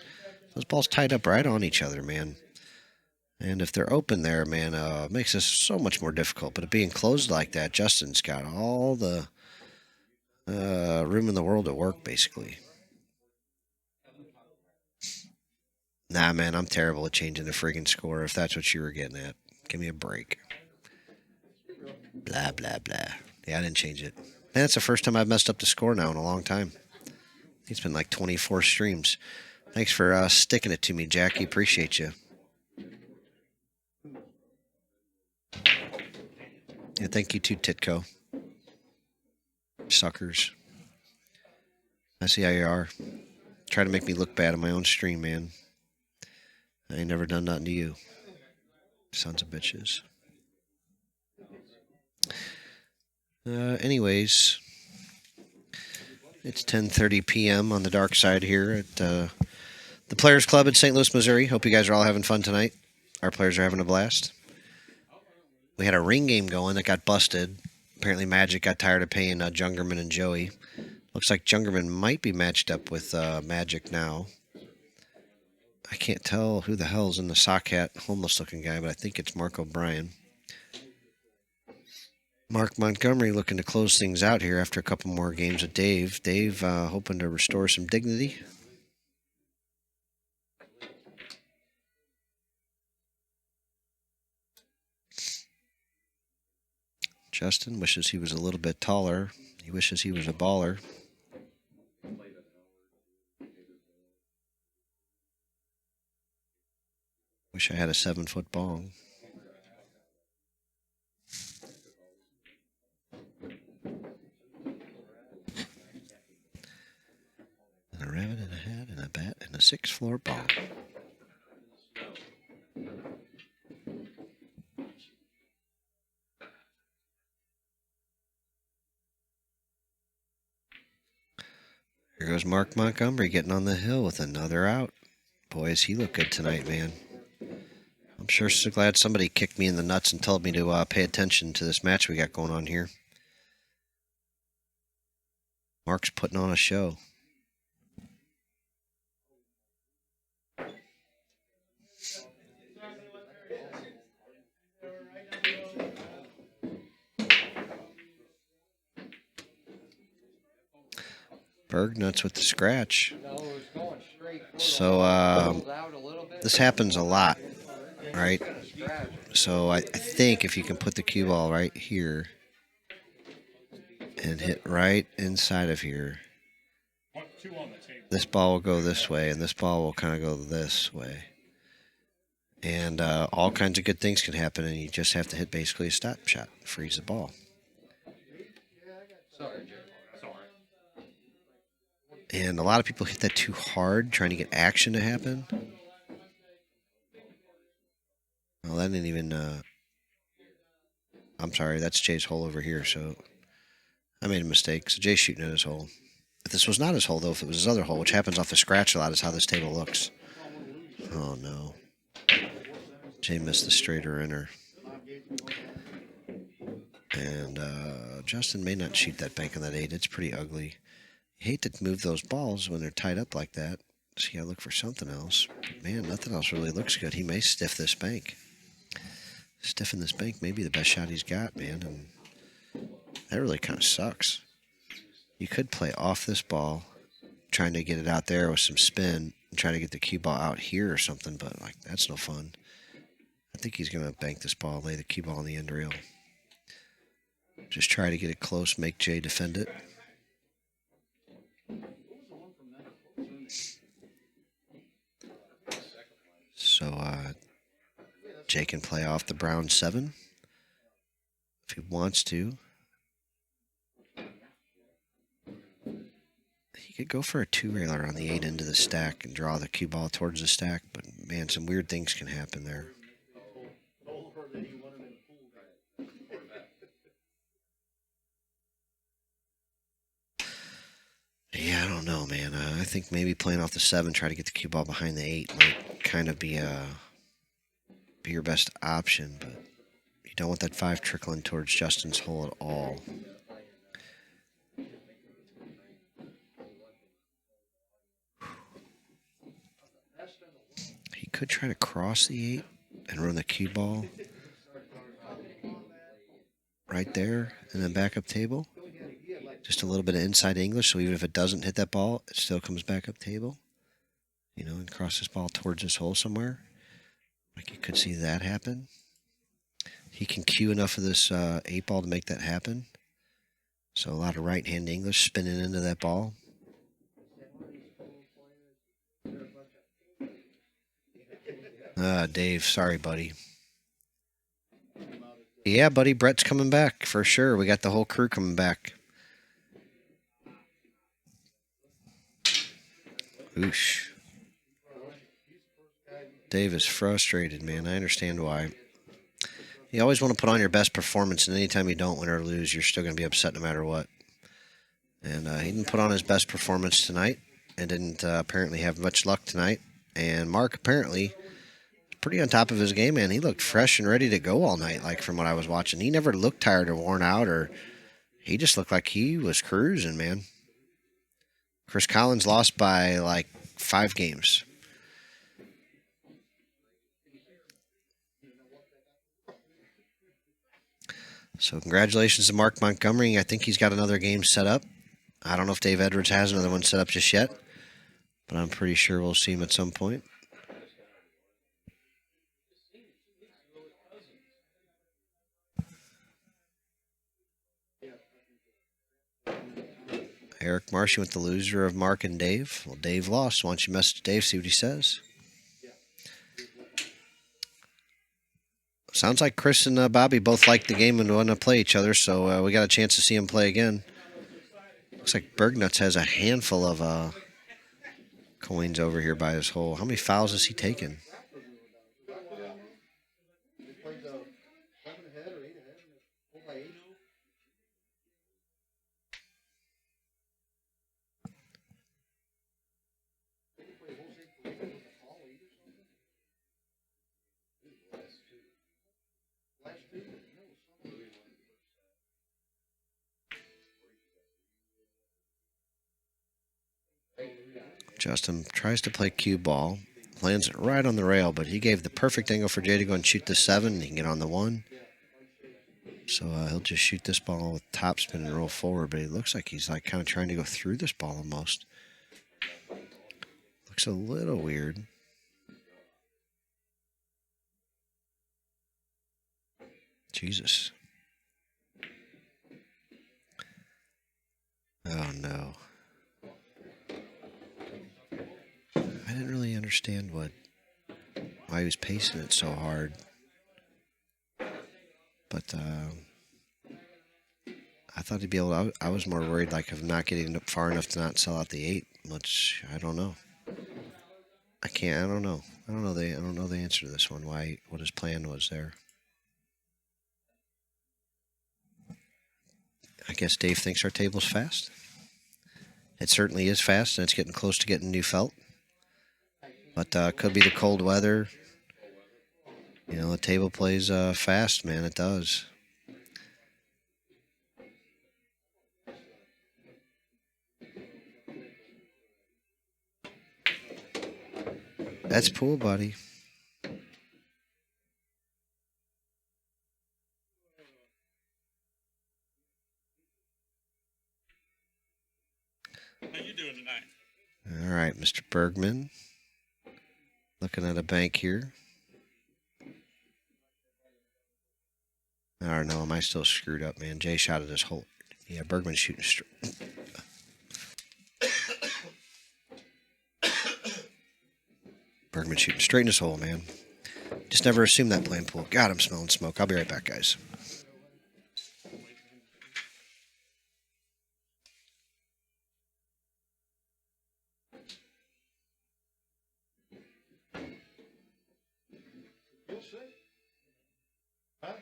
Those balls tied up right on each other, man. And if they're open there, man, it makes this so much more difficult. But it being closed like that, Justin's got all the room in the world to work, basically. Nah, man, I'm terrible at changing the friggin' score, if that's what you were getting at. Give me a break. Blah, blah, blah. Yeah, I didn't change it. Man, that's the first time I've messed up the score now in a long time. It's been like 24 streams. Thanks for sticking it to me, Jackie. Appreciate you. Yeah, thank you too, Titco. Suckers. I see how you are. Try to make me look bad on my own stream, man. I ain't never done nothing to you. Sons of bitches. Anyways, it's 10:30 p.m. on the dark side here at the Players Club in St. Louis, Missouri. Hope you guys are all having fun tonight. Our players are having a blast. We had a ring game going that got busted. Apparently Magic got tired of paying Jungerman and Joey. Looks like Jungerman might be matched up with Magic now. I can't tell who the hell's in the sock hat, homeless-looking guy, but I think it's Mark O'Brien. Mark Montgomery looking to close things out here after a couple more games with Dave. Dave hoping to restore some dignity. Justin wishes he was a little bit taller. He wishes he was a baller. Wish I had a 7-foot bong. And a rabbit and a hat and a bat and a 6th-floor bong. Here goes Mark Montgomery getting on the hill with another out. Boys, he looked good tonight, man. I'm sure so glad somebody kicked me in the nuts and told me to pay attention to this match we got going on here. Mark's putting on a show. Berg nuts with the scratch. So this happens a lot, right? So I think if you can put the cue ball right here and hit right inside of here, this ball will go this way and this ball will kind of go this way. And all kinds of good things can happen, and you just have to hit basically a stop shot, freeze the ball. And a lot of people hit that too hard, trying to get action to happen. Well, that didn't even... I'm sorry, that's Jay's hole over here, so... I made a mistake, so Jay's shooting at his hole. If this was not his hole, though, if it was his other hole, which happens off the scratch a lot, is how this table looks. Oh, no. Jay missed the straighter inner. And Justin may not shoot that bank on that 8. It's pretty ugly. You hate to move those balls when they're tied up like that. So you gotta look for something else. But man, nothing else really looks good. He may stiff this bank. Stiffing this bank may be the best shot he's got, man. And that really kind of sucks. You could play off this ball, trying to get it out there with some spin and try to get the cue ball out here or something, but like that's no fun. I think he's going to bank this ball, lay the cue ball on the end rail. Just try to get it close, make Jay defend it. So Jay can play off the brown 7 if he wants to. He could go for a 2-railer on the 8 into the stack and draw the cue ball towards the stack, but man, some weird things can happen there. Yeah, I don't know, man. I think maybe playing off the 7, try to get the cue ball behind the 8 might kind of be your best option, but you don't want that 5 trickling towards Justin's hole at all. He could try to cross the 8 and run the cue ball right there and then back up table. Just a little bit of inside English, so even if it doesn't hit that ball, it still comes back up table. You know, and cross this ball towards this hole somewhere. Like you could see that happen. He can cue enough of this 8 ball to make that happen. So a lot of right-hand English spinning into that ball. Dave, sorry, buddy. Yeah, buddy, Brett's coming back for sure. We got the whole crew coming back. Oosh. Dave is frustrated, man. I understand why. You always want to put on your best performance, and anytime you don't win or lose, you're still going to be upset no matter what. And he didn't put on his best performance tonight and didn't apparently have much luck tonight. And Mark apparently pretty on top of his game, man. He looked fresh and ready to go all night, like from what I was watching. He never looked tired or worn out, or he just looked like he was cruising, man. Chris Collins lost by like 5 games. So congratulations to Mark Montgomery. I think he's got another game set up. I don't know if Dave Edwards has another one set up just yet, but I'm pretty sure we'll see him at some point. Eric Marsh went the loser of Mark and Dave. Well, Dave lost. Why don't you message Dave, see what he says? Sounds like Chris and Bobby both liked the game and want to play each other, so we got a chance to see him play again. Looks like Bergnuts has a handful of coins over here by his hole. How many fouls has he taken? Justin tries to play cue ball. Lands it right on the rail, but he gave the perfect angle for Jay to go and shoot the 7. He can get on the 1. So he'll just shoot this ball with topspin and roll forward, but he looks like he's like kind of trying to go through this ball almost. Looks a little weird. Jesus. Oh no. I didn't really understand why he was pacing it so hard. But I thought he'd be able to, I was more worried like of not getting far enough to not sell out the 8, which I don't know. I don't know. I don't know the answer to this one, what his plan was there. I guess Dave thinks our table's fast. It certainly is fast, and it's getting close to getting new felt. But could be the cold weather. You know, the table plays fast, man. It does. That's pool, buddy. How you doing tonight? All right, Mr. Bergman. Looking at a bank here. I don't know. Am I still screwed up, man? Jay shot at his hole. Yeah, Bergman's shooting straight. Bergman's shooting straight in his hole, man. Just never assume that playing pool. God, I'm smelling smoke. I'll be right back, guys. You'll see. Huh?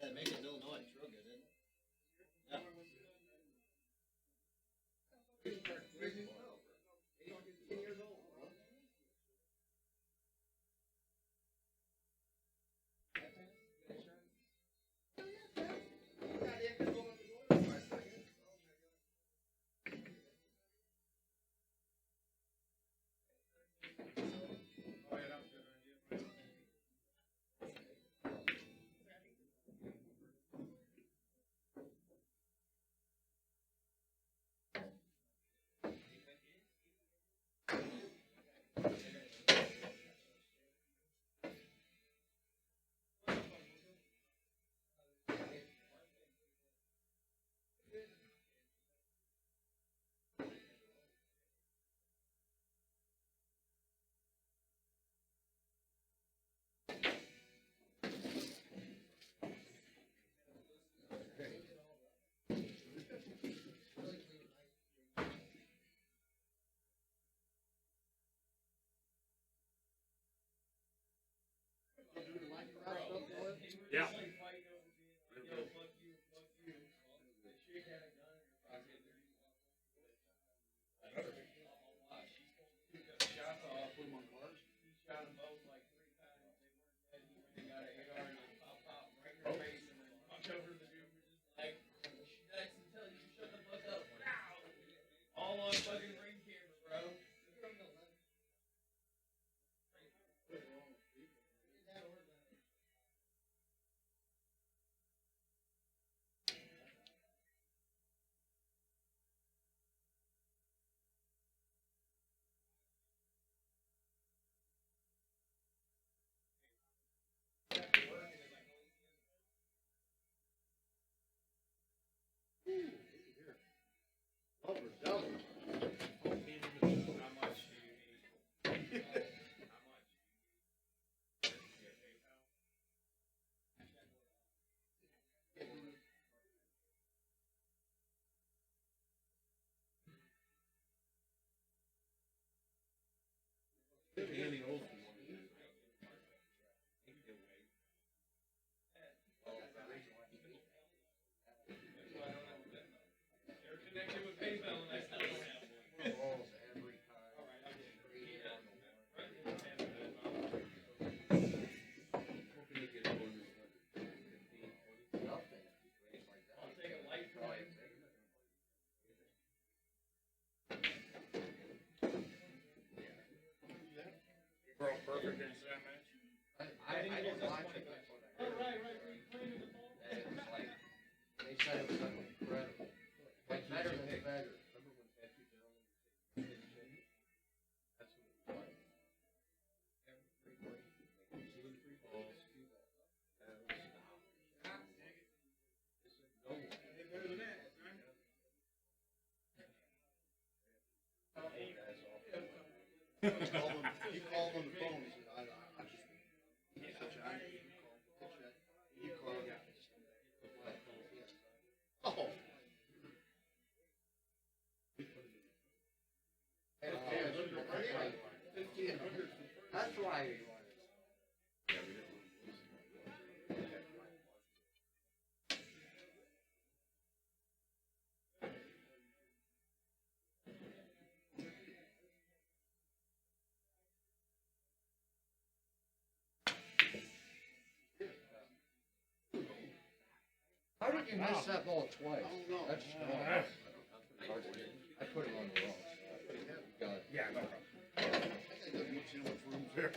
Yeah, make it Illinois. It's real good, isn't it? Yeah. Broke perfect into that match. I didn't watch it. Oh, right. They said it was incredible. Like better than better. He called on the phone, he said, I just, John, you call, yeah. Oh. That's why he wanted. How did you miss that ball twice? I don't know. That's strong. I put him on the wrong side. Got it. Yeah, no problem. I think that means too much room there.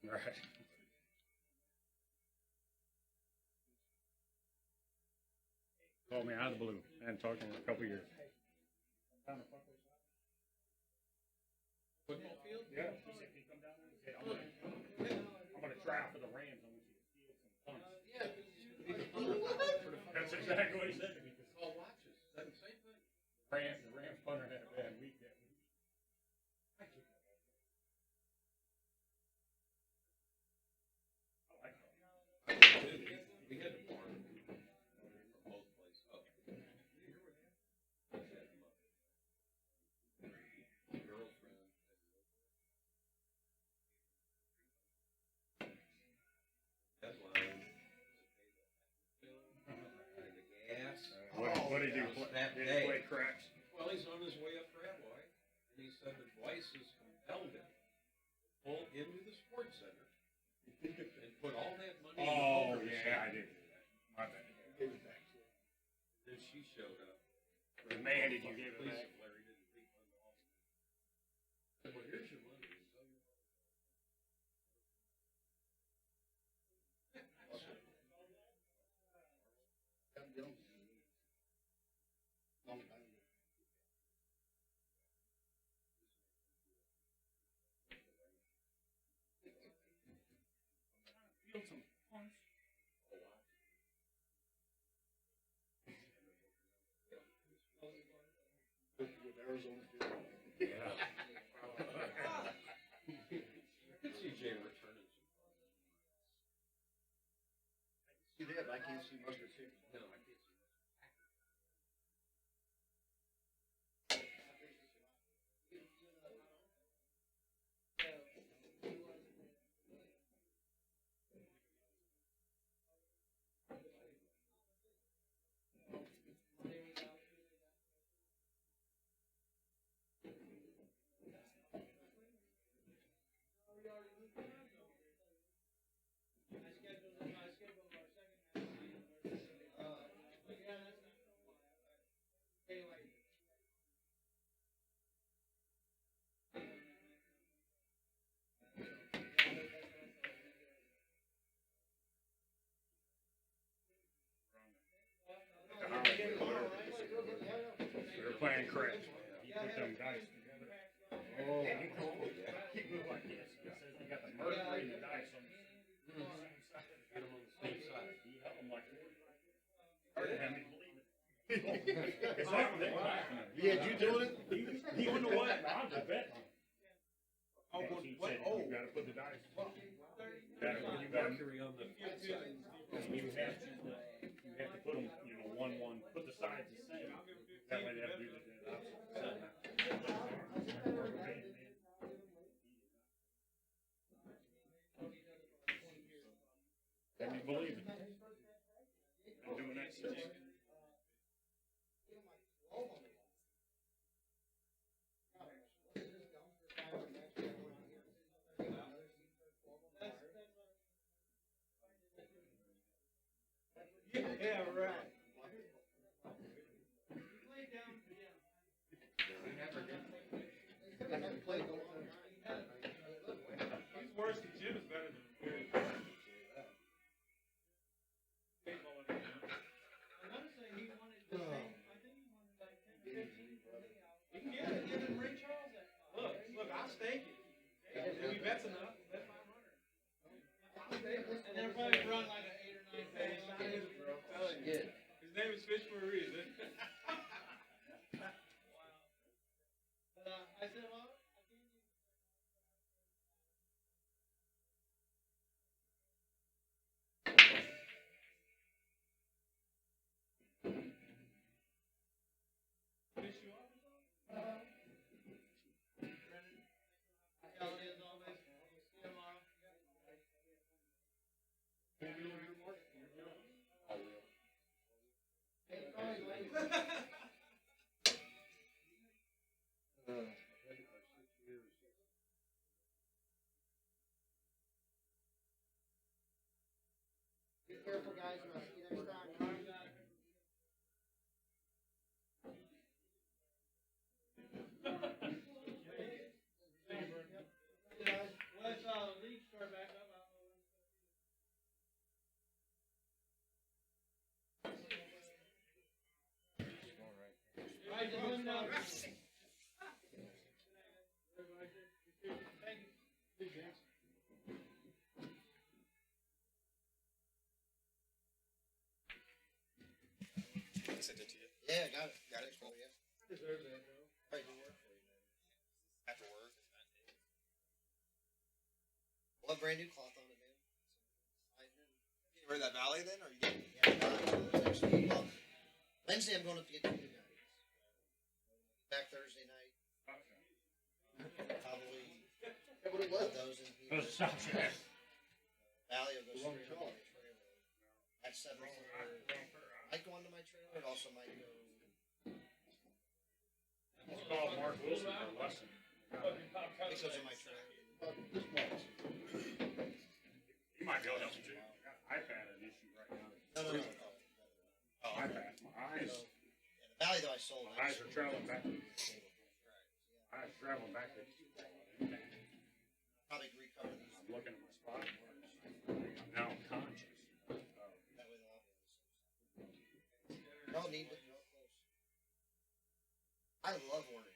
Right. Called me out of the blue. I hadn't talked to him in a couple years. Football field? Yeah. He said, "Can you come down there?" He said, I'm gonna try out for the Rams. I want you to steal some punts. That's exactly what he said to me. Call watches. That's the same thing. The Rams punter had a bad week that week. I like that. We had to farm from both places up. Girlfriend. Deadline. The gas. What did he do? That Did day. he play craps? Well, he's on his way up Gravois, and he said that Weiss has compelled him to pull into the sports center and put all that money in the Oh, poker yeah, machine. I did do that. My bad. Then she showed up. Demanded you give it Police back. and Larry didn't refund the officer. I said, well, here's your money. So you- Long time. Feel some punch. With Arizona too. Yeah. AZJay returning some funds. See that, I can't see mustard too. No, I can't see. We were playing craps. He put them dice together. Oh, he moved like this. He says he got the mercury and the dice on the same side. Get them on the same side. He held them like this. Hard to have me believe it. It's like they laughing at him. Yeah, you doing it? He wouldn't know what. I'm just betting. Oh, And he said, you gotta put the dice. You gotta, Mercury on the field side. you have to put them, you know, 1-1, put the sides the same. That way they have to do the opposite. Can you believe it? Been doing that since. Yeah, right. I never played golf. He's worse than Jim is better than Gary. You can get it. Give him Ray Charles that. Look, I'll stake it. If he bets enough, bet 500. And they'll probably run like an 8 or 9 page. His name is Fish for a reason. But I said, well, I can't do fish you up or something? Tell it is always. See you tomorrow. Be careful, guys, and I'll see you next time. Let's league start back up. Right, just let me know. Thank you. I sent it to you. Yeah, got it. Got it? Cool. Deserve that, though. Right, good work for you, man. After work. We'll have brand new cloth on it, man. You heard that Valley then, or you getting? Next week. Well, Wednesday I'm going up to get the new guys. Back Thursday night. Probably put those in here. Valley will go straight on my trailer. At 7 might go onto my trailer. It also might go. Let's call Mark Wilson for a lesson. It goes in my trailer. He might be able to help you too. I've had an issue right now. No. I've had my eyes. The Valley though I sold. My eyes are traveling back. I was traveling back to. Probably recover these. I'm looking at my spot. I'm now conscious. That way they'll all be on the same side. They're all neat, but they're all close. I love Warner.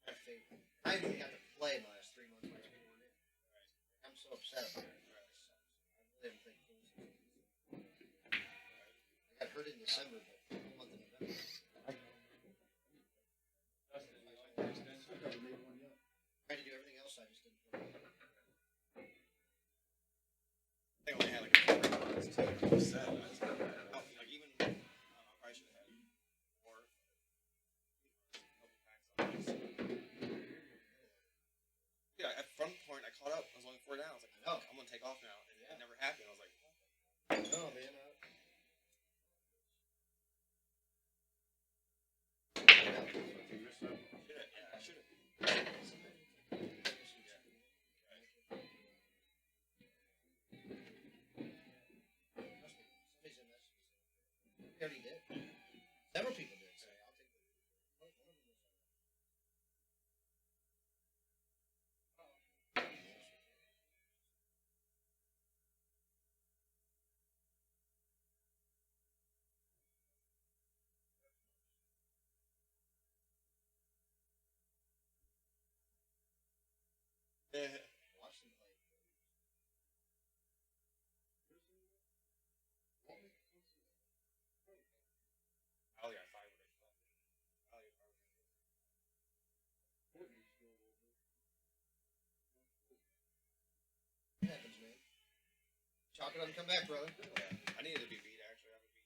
My favorite. I haven't even got to play in the last 3 months. I'm so upset about it. I really didn't think it was. I got hurt in December, but the month of November. Tried to do everything else, I just didn't play. I only had like a couple months too. Like you said, I just got that. Like even, I probably should have had more. Couple packs on this. Yeah, at front point, I caught up. I was only 4 down. I was like, I know. I'm gonna take off now, and it never happened. I was like, No, man. I should have. Somebody's in this. We already did. Several people did. So I'll take the. Yeah. Watch them play. Oh yeah, 5 would have fun. Oh yeah, 5 It happens, man. Chalk it up and come back, brother. Yeah. I needed to be beat actually. I haven't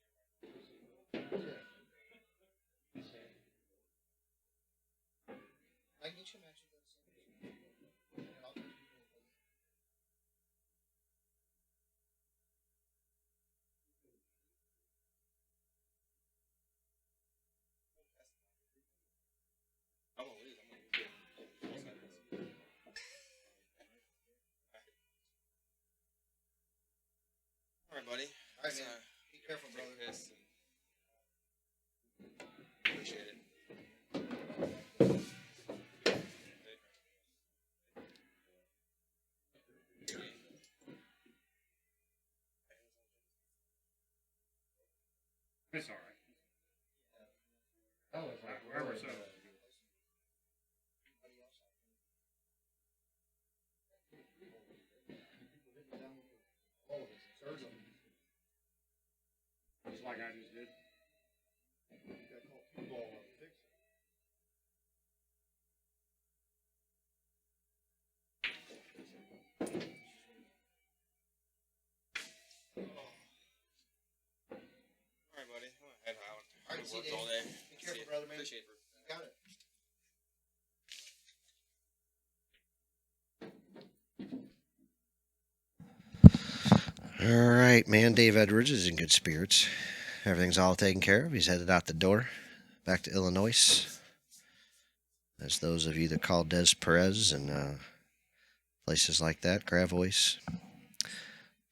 beat I can get you a match with that. And I'll get you a match. I'm gonna lose. All right, buddy. All right, man. Be careful, Take brother. this and appreciate it. It's all right. I was like, whoever's all of us, it's our number. Just like I just did. Got called T-ball on the fix. All right, buddy. I'm gonna head out. All right, see you, Worked Dave. all day. Be careful, See ya. brother, man. Appreciate it. Got it. All right, man. Dave Edwards is in good spirits. Everything's all taken care of. He's headed out the door, back to Illinois. As those of you that call Des Perez and places like that, Gravois.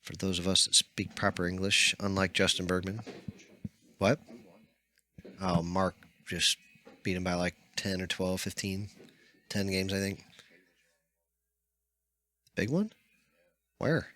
For those of us that speak proper English, unlike Justin Bergman. What? Oh, Mark just beat him by like 10 or 12, 15, 10 games, I think. Big one? Where?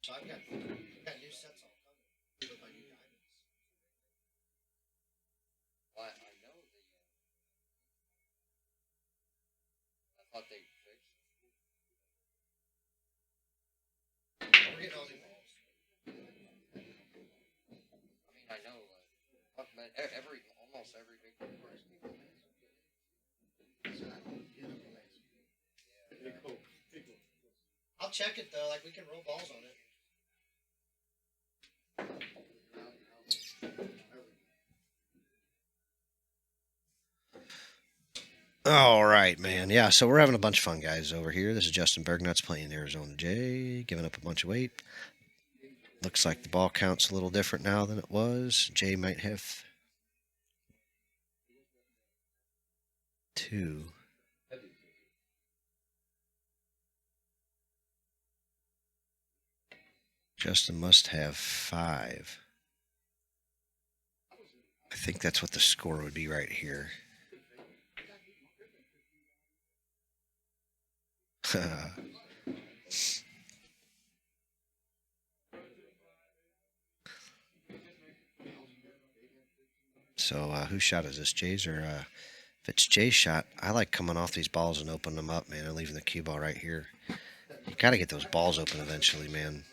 So I've got new sets all coming. They look like new diamonds. Well, I know I thought they fixed. We're getting all new balls. I mean, I know, but almost every big tourist people. I'll check it though. Like we can roll balls on it. All right, man. Yeah, so we're having a bunch of fun, guys, over here. This is Justin Bergnuts playing AZJay, giving up a bunch of weight. Looks like the ball count's a little different now than it was. Jay might have 2. Justin must have 5. I think that's what the score would be right here. So, whose shot is this? Jay's or if it's Jay's shot, I like coming off these balls and opening them up, man, and leaving the cue ball right here. You gotta get those balls open eventually, man.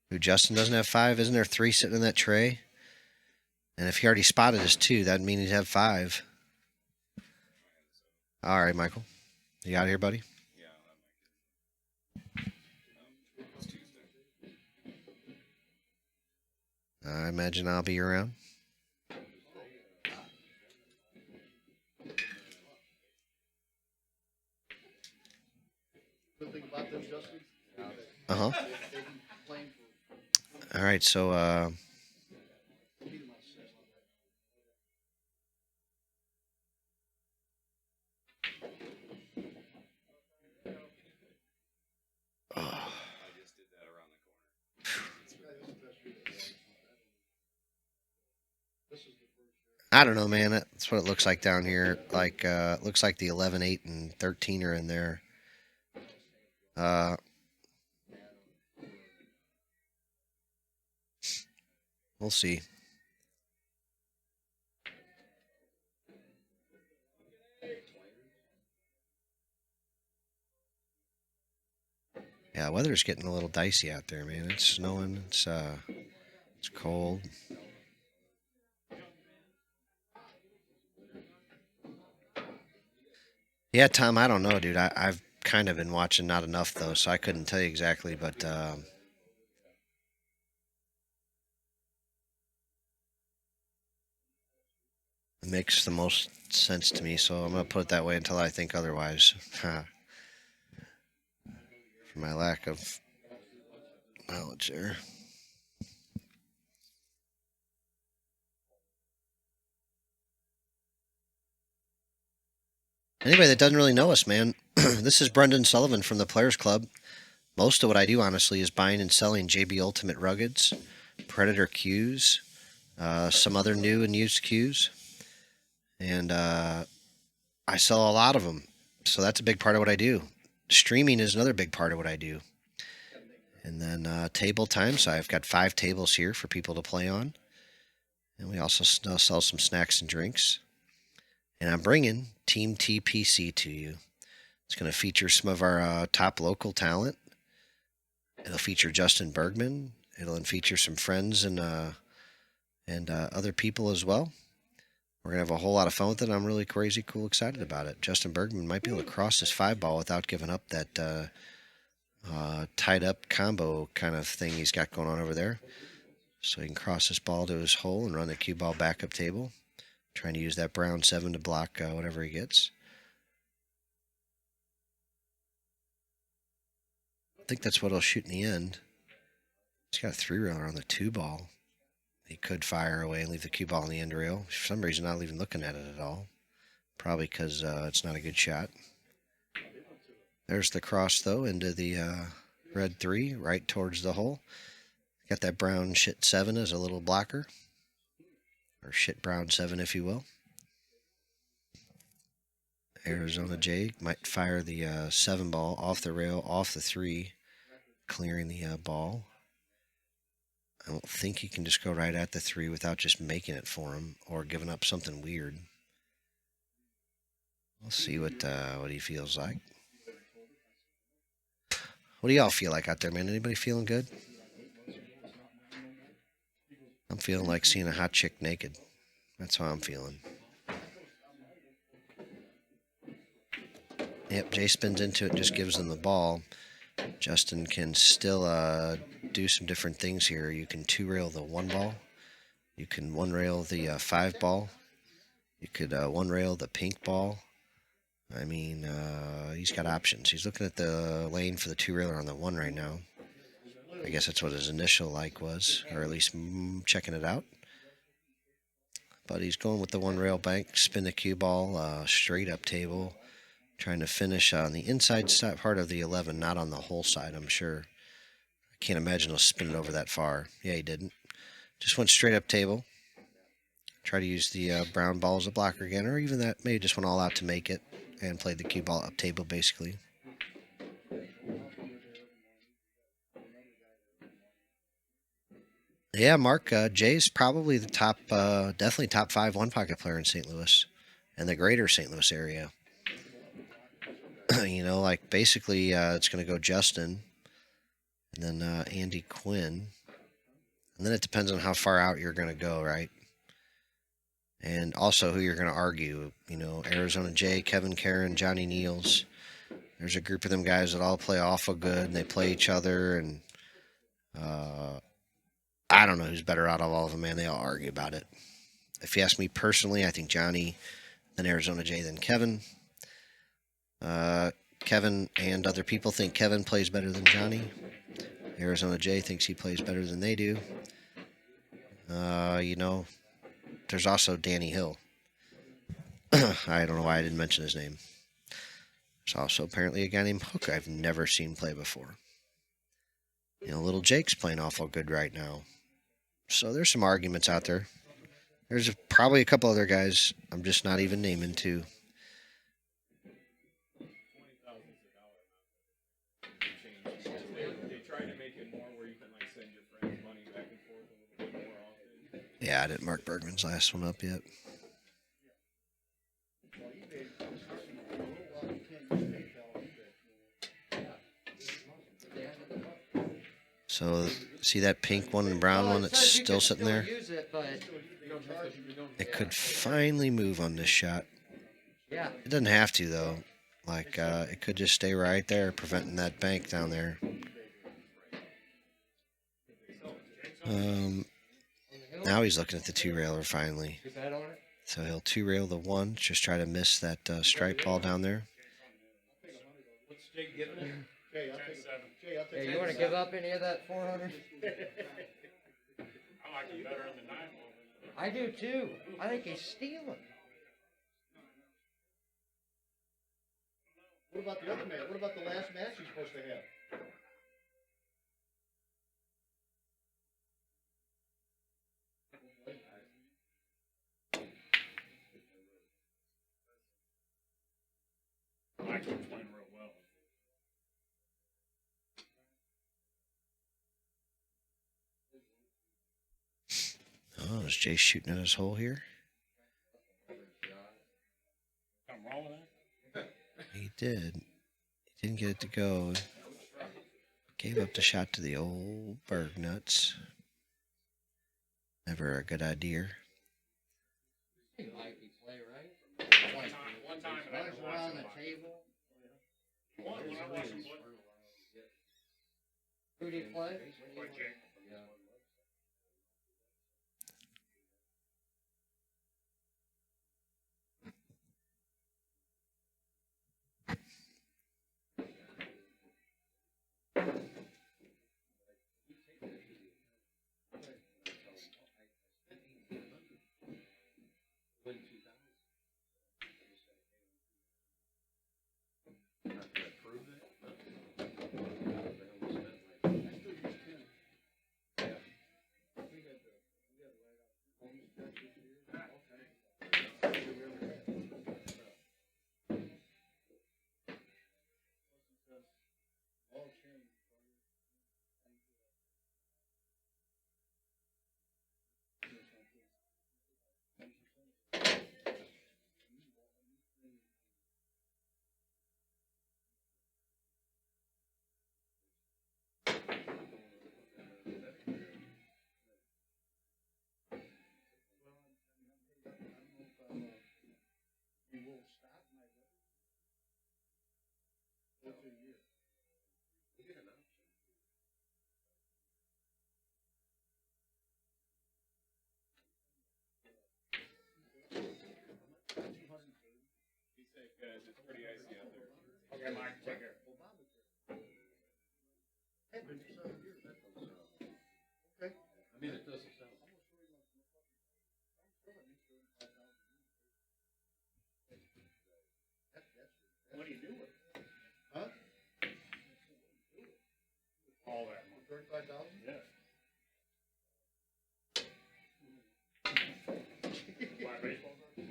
Who, Justin doesn't have 5? Isn't there 3 sitting in that tray? And if he already spotted his 2, that'd mean he'd have 5. All right, Michael. You out here, buddy? I imagine I'll be around. Good thing about them, Justin. Uh-huh. They've been playing for All right, so I don't know, man. That's what it looks like down here. Like, it looks like the 11, 8, and 13 are in there. We'll see. Yeah, weather's getting a little dicey out there, man. It's snowing. It's cold. Yeah, Tom, I don't know, dude. I've kind of been watching, not enough though, so I couldn't tell you exactly, but it makes the most sense to me, so I'm gonna put it that way until I think otherwise. For my lack of knowledge there. Anybody that doesn't really know us, man, this is Brendan Sullivan from the Players Club. Most of what I do, honestly, is buying and selling JB Ultimate Ruggeds, Predator Qs, some other new and used Qs, and I sell a lot of them. So that's a big part of what I do. Streaming is another big part of what I do. And then table time, so I've got 5 tables here for people to play on. And we also sell some snacks and drinks. And I'm bringing Team TPC to you. It's going to feature some of our top local talent. It'll feature Justin Bergman. It'll feature some friends and other people as well. We're going to have a whole lot of fun with it. I'm really crazy cool excited about it. Justin Bergman might be able to cross his 5-ball without giving up that tied up combo kind of thing he's got going on over there. So he can cross his ball to his hole and run the cue ball backup table. Trying to use that brown 7 to block whatever he gets. I think that's what he'll shoot in the end. He's got a 3-railer on the 2-ball. He could fire away and leave the cue ball in the end rail. For some reason, not even looking at it at all. Probably because it's not a good shot. There's the cross, though, into the red 3, right towards the hole. Got that brown shit 7 as a little blocker. Or shit brown 7, if you will. AZJay might fire the 7-ball off the rail, off the 3, clearing the ball. I don't think he can just go right at the 3 without just making it for him or giving up something weird. We'll see what he feels like. What do y'all feel like out there, man? Anybody feeling good? I'm feeling like seeing a hot chick naked. That's how I'm feeling. Yep, Jay spins into it and just gives him the ball. Justin can still do some different things here. You can 2-rail the 1-ball. You can 1-rail the 5-ball. You could 1-rail the pink ball. I mean, he's got options. He's looking at the lane for the 2-railer on the 1 right now. I guess that's what his initial like was, or at least checking it out. But he's going with the 1-rail bank, spin the cue ball, straight up table, trying to finish on the inside part of the 11, not on the whole side, I'm sure. I can't imagine he'll spin it over that far. Yeah, he didn't. Just went straight up table. Try to use the brown ball as a blocker again, or even that, maybe just went all out to make it and played the cue ball up table, basically. Yeah, Mark, Jay's probably the top, definitely top 5 one-pocket player in St. Louis and the greater St. Louis area. You know, like basically it's going to go Justin and then Andy Quinn. And then it depends on how far out you're going to go, right? And also who you're going to argue. You know, AZJay, Kevin Karen, Johnny Neals. There's a group of them guys that all play awful good and they play each other. And I don't know who's better out of all of them, man. They all argue about it. If you ask me personally, I think Johnny, then AZJay, then Kevin. Kevin and other people think Kevin plays better than Johnny. AZJay thinks he plays better than they do. You know, there's also Danny Hill. I don't know why I didn't mention his name. There's also apparently a guy named Hook I've never seen play before. You know, little Jake's playing awful good right now. So there's some arguments out there. There's probably a couple other guys I'm just not even naming too. They try to make it more where you can like send your friends money back and forth a little bit more often. Yeah, I didn't mark Bergman's last one up yet. So, see that pink one and brown one that's still sitting there? Use it, but It could finally move on this shot. yeah. It doesn't have to, though. Like, it could just stay right there, preventing that bank down there. Now he's looking at the 2-railer finally. You bet on it? So he'll 2-rail the 1, just try to miss that stripe ball down there. What's Jay giving him? Jay, I'll take Jay, I'll take Hey, you want to give up any of that 400? I like it better in the 9 ball. I do too. I think he's stealing. What about the other match? What about the last match he's supposed to have? Michael was playing real well. Oh, is Jay shooting at his hole here? Something wrong with that? He did. He didn't get it to go. Gave up the shot to the old Berg nuts. Never a good idea. Mikey play, right? One time, and I Guys can are watch on him the play. table. When I watch him play. Who did he play? Like Jake. Yeah. Be safe, guys. It's pretty icy out there. Okay, Mike, take care. Okay. I mean, it doesn't sound. What do you do with it? Huh? All that money. 35,000? Yeah. Buy a baseball card?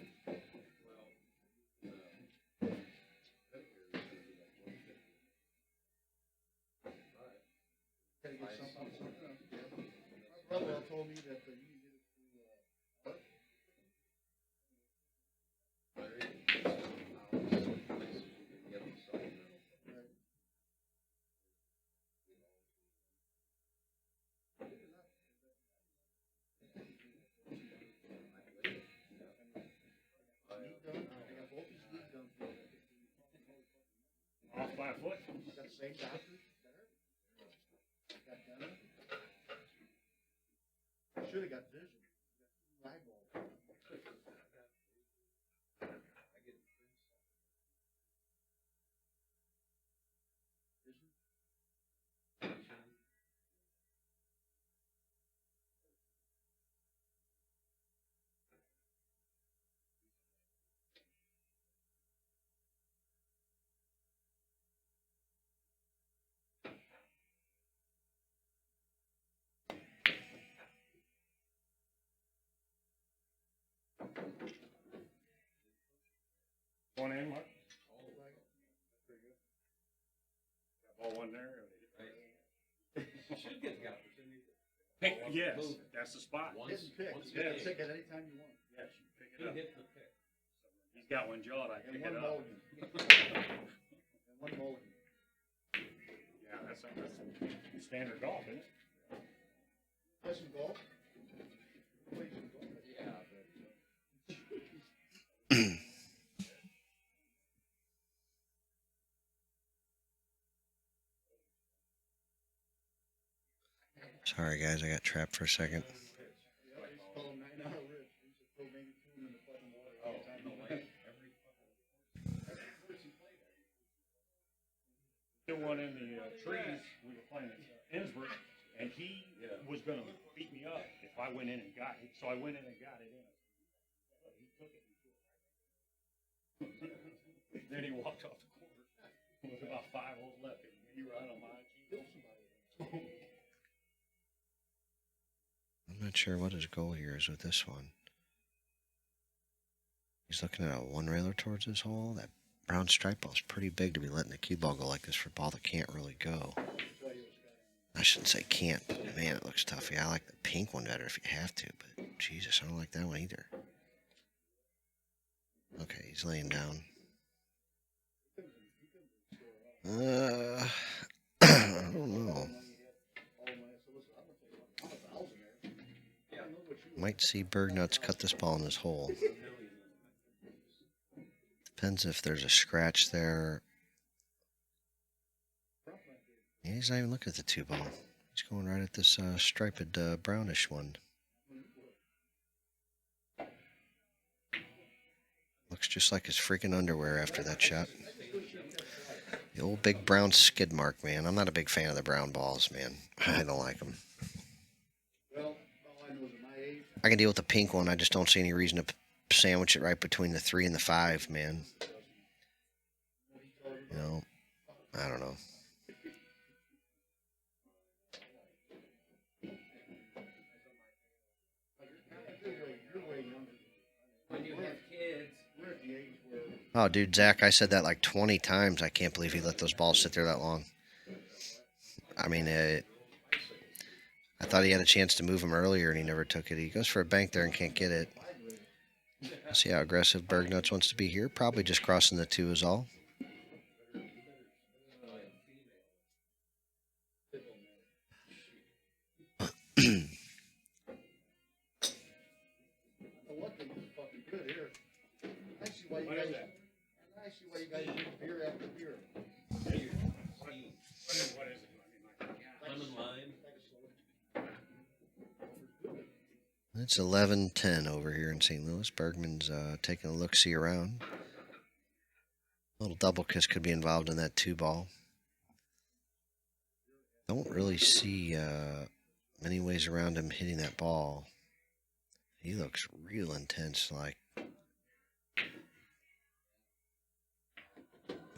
Gotta get something else. My brother told me that you can get it through, Art. Knee done. I got both his knees done. Off by a foot? Got the same doctors. Got done. Should have got vision. Got eyeball. Vision. One in, Mark? Pretty good. Got ball one there. Should get the opportunity to. Pick, yes, that's the spot. Hit and pick. Once You can Yes. pick it anytime you want. Yes, you pick He it up. hit the pick. He's got one jawed, I And pick one it up. mulligan. And one mulligan. Yeah, that's standard golf, isn't it? Play some golf? Play some golf. Yeah, Sorry, guys, I got trapped for a second. Yeah, they used to call him 9-hour Rich. They used to throw maybe 2 in the fucking water all the time. Still one in the trees, we were playing at Innsbruck, and he was gonna beat me up if I went in and got it, so I went in and got it in. But he took it and threw it right back. Then he walked off the course. With about 5 holes left, and you were out on mine, you kill somebody. I'm not sure what his goal here is with this one. He's looking at a one railer towards his hole. That brown stripe ball is pretty big to be letting the cue ball go like this for a ball that can't really go. I shouldn't say can't, but man, it looks tough. Yeah, I like the pink one better if you have to, but Jesus, I don't like that one either. Okay, he's laying down. I don't know. Might see Bergnuts cut this ball in his hole. Depends if there's a scratch there. Yeah, he's not even looking at the 2 ball. He's going right at this striped brownish one. Looks just like his freaking underwear after that shot. The old big brown skid mark, man. I'm not a big fan of the brown balls, man. I don't like them. I can deal with the pink one. I just don't see any reason to sandwich it right between the 3 and the 5, man. You know, I don't know. Oh, dude, Zach, I said that like 20 times. I can't believe he let those balls sit there that long. I mean, I thought he had a chance to move him earlier, and he never took it. He goes for a bank there and can't get it. See how aggressive Bergnuts wants to be here. Probably just crossing the 2 is all. It's 11-10 over here in St. Louis. Bergman's taking a look-see around. A little double kiss could be involved in that 2 ball. Don't really see many ways around him hitting that ball. He looks real intense, like.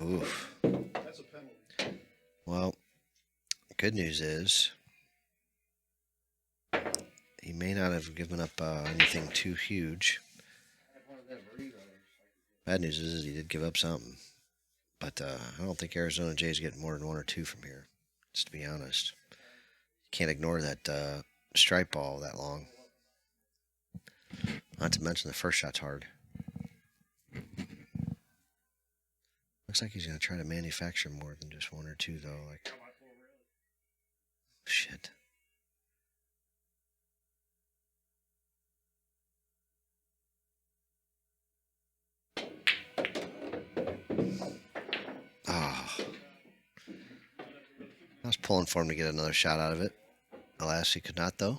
Oof. That's a penalty. Well, good news is he may not have given up anything too huge. Bad news is he did give up something. But I don't think AZJay's getting more than 1 or 2 from here, just to be honest. Can't ignore that stripe ball that long. Not to mention the first shot's hard. Looks like he's going to try to manufacture more than just 1 or 2, though. Like, shit. Ah. I was pulling for him to get another shot out of it. Alas, he could not, though.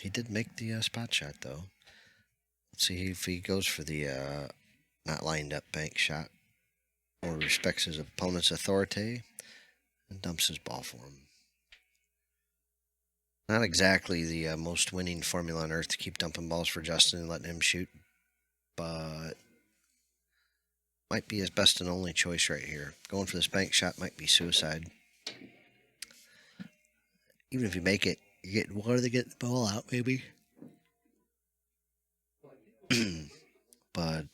He did make the spot shot, though. Let's see if he goes for the not lined up bank shot, or respects his opponent's authority and dumps his ball for him. Not exactly the most winning formula on earth to keep dumping balls for Justin and letting him shoot, but might be his best and only choice right here. Going for this bank shot might be suicide. Even if you make it, you're getting water to get the ball out, maybe. But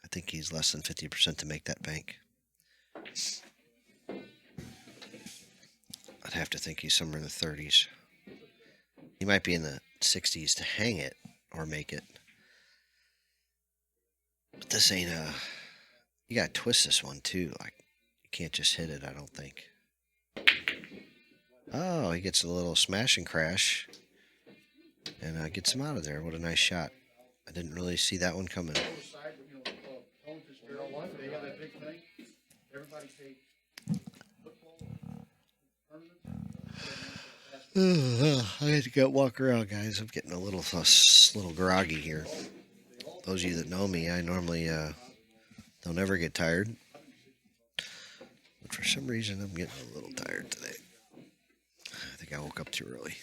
I think he's less than 50% to make that bank. I'd have to think he's somewhere in the 30s. He might be in the 60s to hang it or make it. But this ain't a... You gotta twist this one too. Like, you can't just hit it, I don't think. Oh, he gets a little smash and crash. And gets him out of there. What a nice shot. I didn't really see that one coming. They have that big thing. Everybody paid football tournaments. I had to go walk around, guys. I'm getting a little groggy here. Those of you that know me, I normally don't ever get tired. But for some reason, I'm getting a little tired today. I think I woke up too early.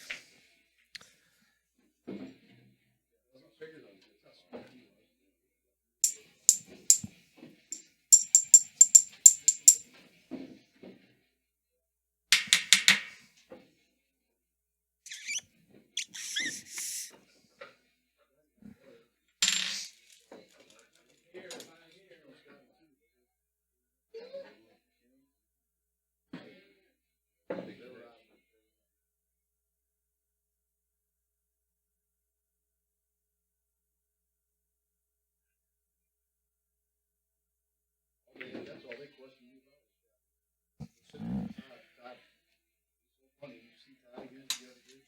Funny, you see Todd again the other day?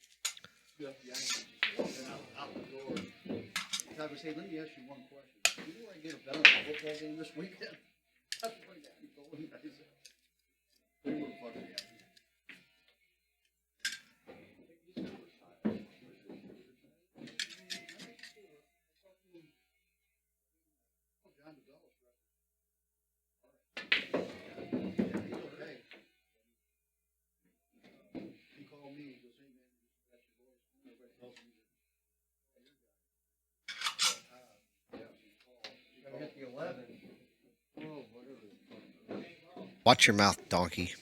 You left the ice, and out the door. Todd would say, let me ask you one question. You know where I get a bet on the football game this weekend? That's what he told me. I said, they were fucking happy. John DeBellis, yeah, he's okay. He called me, he goes, hey man, that's your voice. Everybody tells me that. Gotta hit the 11. Oh, whatever. Watch your mouth, donkey.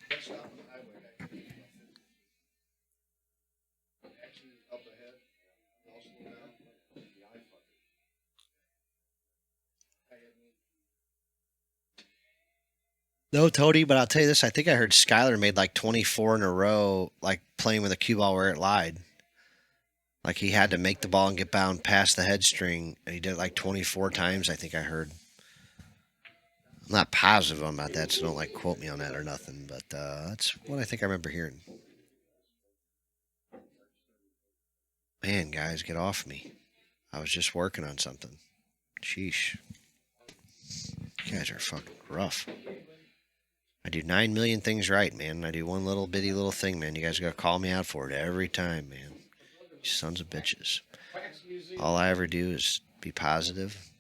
Got stopped on the highway, actually up ahead, all slowed down. No, Toady, but I'll tell you this. I think I heard Skyler made like 24 in a row, like playing with a cue ball where it lied. Like he had to make the ball and get bound past the head string, and he did it like 24 times, I think I heard. I'm not positive about that, so don't like quote me on that or nothing, but that's what I think I remember hearing. Man, guys, get off me. I was just working on something. Sheesh. You guys are fucking rough. I do 9 million things right, man. I do one little bitty little thing, man. You guys gotta call me out for it every time, man. You sons of bitches. All I ever do is be positive.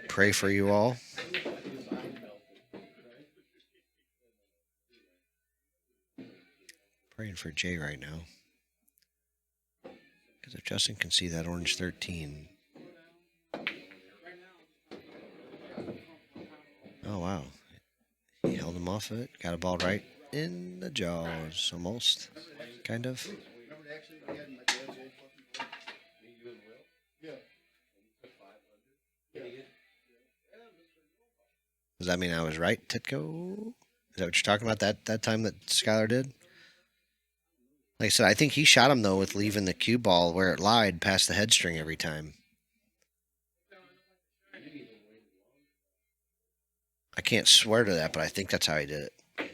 Pray for you all. Praying for Jay right now. Because if Justin can see that orange 13. Oh, wow. He held him off of it. Got a ball right in the jaws, almost. Kind of. Remember the accident we had in my dad's old fucking boat? Yeah. Does that mean I was right, Titko? Is that what you're talking about, that time that Skylar did? Like I said, I think he shot him, though, with leaving the cue ball where it lied past the head string every time. I can't swear to that, but I think that's how he did it.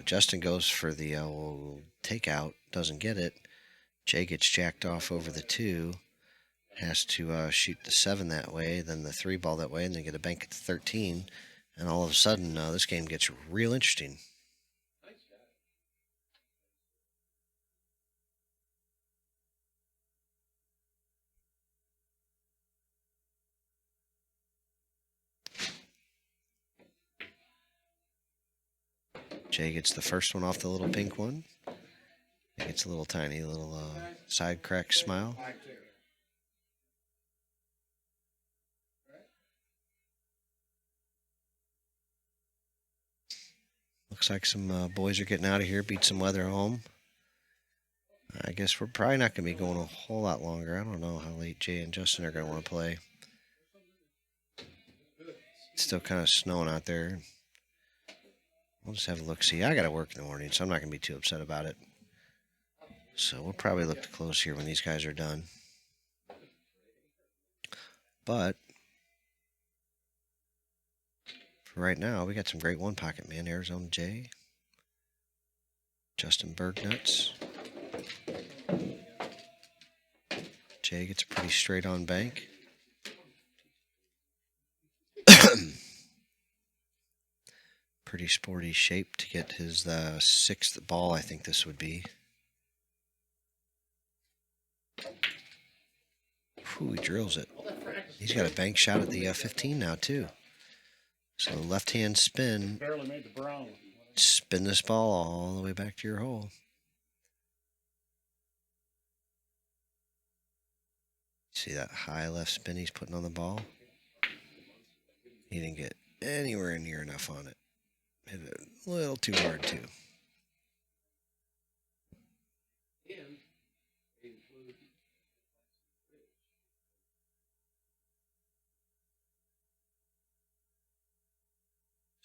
Justin goes for the takeout, doesn't get it. Jay gets jacked off over the 2. Has to shoot the 7 that way, then the 3 ball that way, and then get a bank at the 13. And all of a sudden, this game gets real interesting. Jay gets the first one off the little pink one. He gets a little tiny little side crack smile. Looks like some boys are getting out of here, beat some weather home. I guess we're probably not going to be going a whole lot longer. I don't know how late Jay and Justin are going to want to play. It's still kind of snowing out there. We'll just have a look-see. I got to work in the morning, so I'm not going to be too upset about it. So we'll probably look to close here when these guys are done. But for right now, we got some great one-pocket, man. Arizona Jay. Justin Bergnuts. Jay gets a pretty straight-on bank. Pretty sporty shape to get his 6th ball, I think this would be. Whew, he drills it. He's got a bank shot at the 15 now, too. So left-hand spin. Barely made the brown. Spin this ball all the way back to your hole. See that high left spin he's putting on the ball? He didn't get anywhere near enough on it. Hit it a little too hard, too.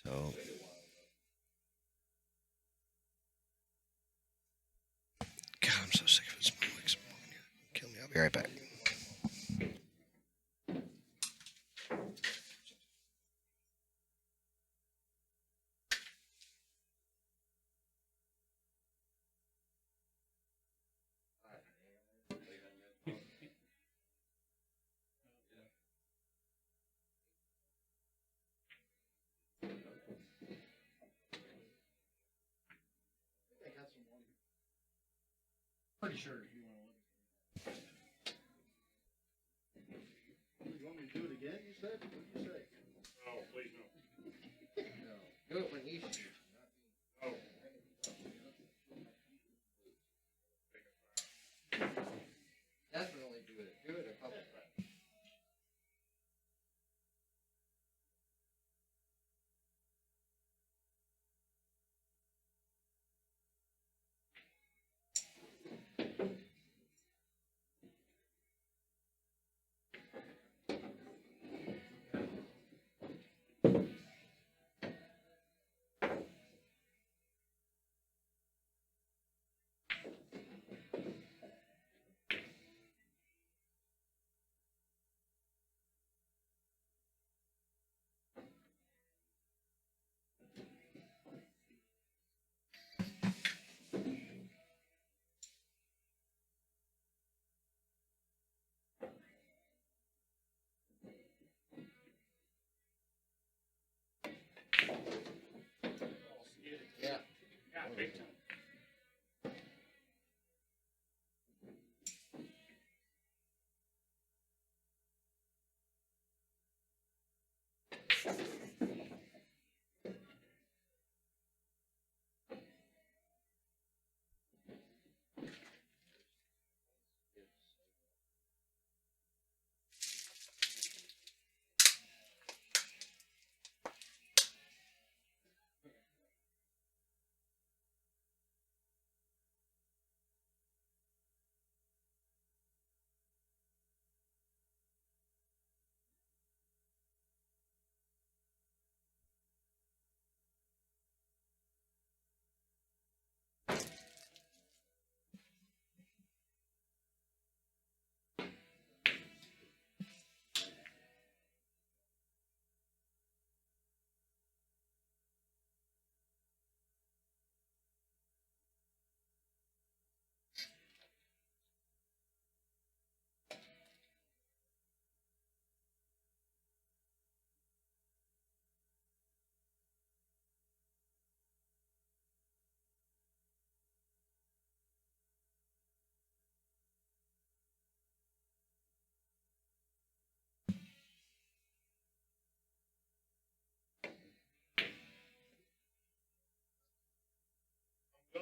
So. God, I'm so sick of it smelling like smoke. Kill me. I'll be right back. I got some more. Pretty sure you want to look. You want me to do it again, you said? What did you say? Oh, please no. No. Do it when he's shooting. Oh. Definitely do it. Do it a couple times. Yeah. Yeah, big time.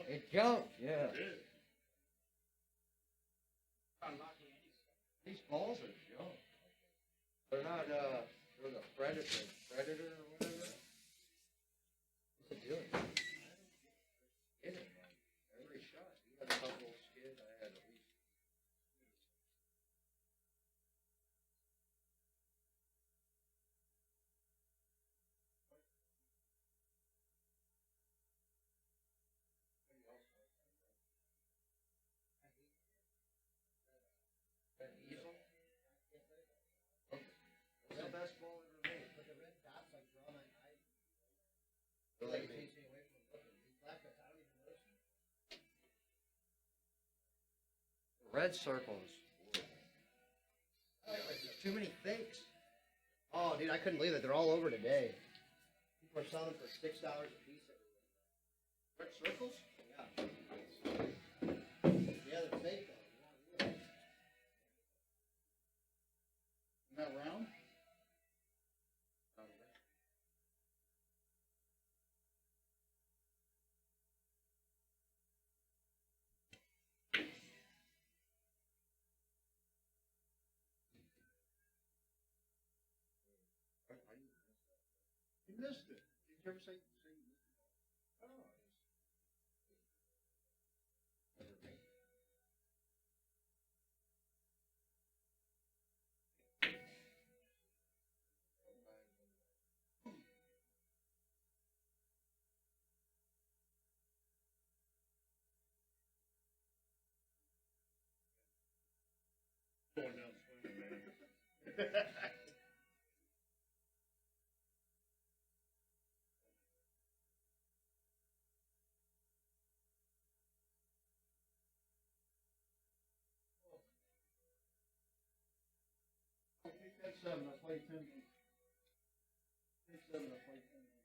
It jumped, yeah. These balls are junk. They're not, they're the predator or whatever. What's it doing? Hit it, man. Every shot. You had a couple skid, I had at least. That easel? What's the best ball ever made? But the red dots like draw my eye. Really? It takes me away from looking. These black dots, I don't even notice them. The red circles. There's too many fakes. Oh, dude, I couldn't believe it. They're all over today. People are selling for $6 a piece. Red circles? Yeah. Yeah, they're fake though. Isn't that round? You missed it. Did you ever say you missed it? Oh. Take that 7, I played 10 games. Take 7, I played 10 games.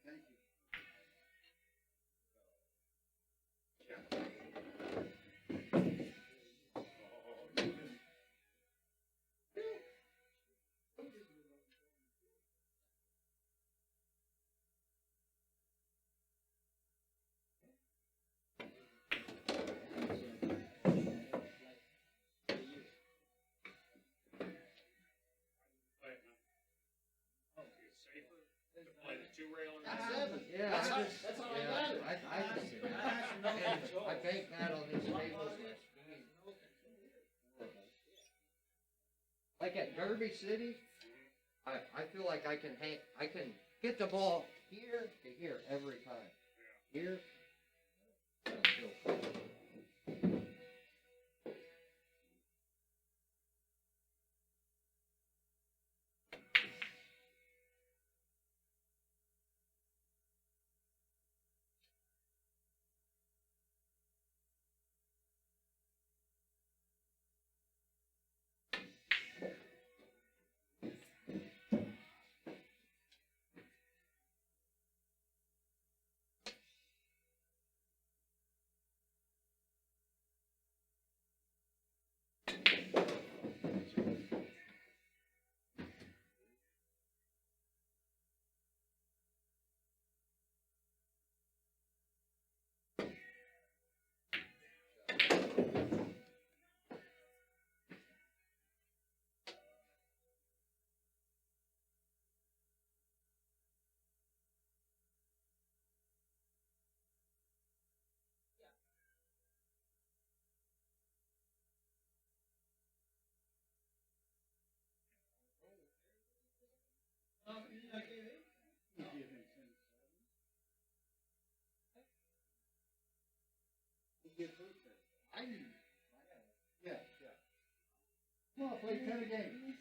Thank you. Play it now. Oh, it's safer to play the 2 rail or That's not? 7. Yeah, That's how- I just, that's how I yeah, got it. I can see that. I I bank that on these tables. Like at Derby City, I feel like I can get the ball here to here every time. Here. I don't feel Yeah. Come on, play 10 a game.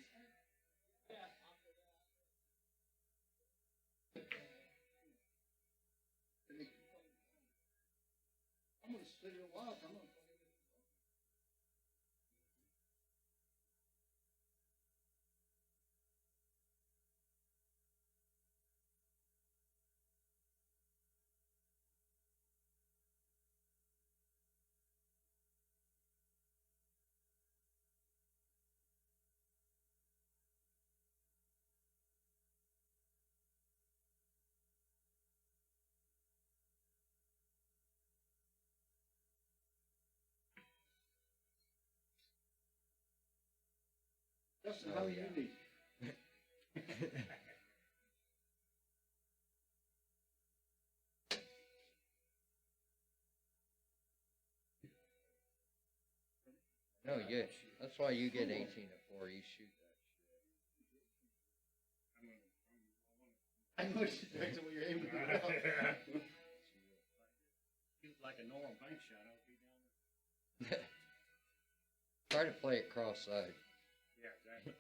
I'm gonna sit here a while. I'm gonna. Justin, how many you need? No, yeah, that's why you get 18 to 4. You shoot that I know exactly what you're aiming Yeah. at. He was like a normal bank shot. I would be down there. shit. Try to play it cross side. Yeah, exactly.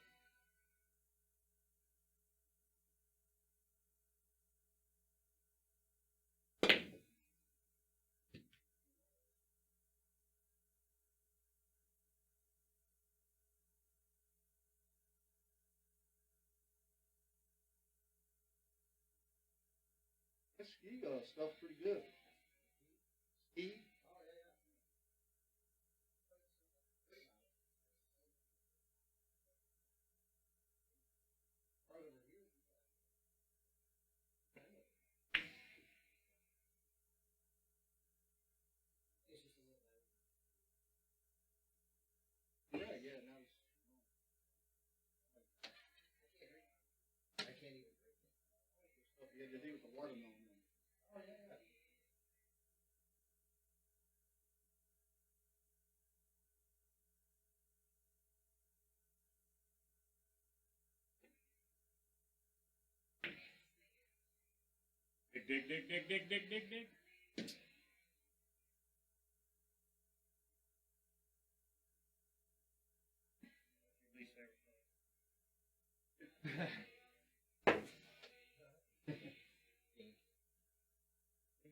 This ski stuff's pretty good. Ski? Yeah, now it's. I can't even break it. Stuff you had to do with the watermelon. Oh, yeah. Dig, dig, dig, dig, dig, dig, dig, dig. Least favorite.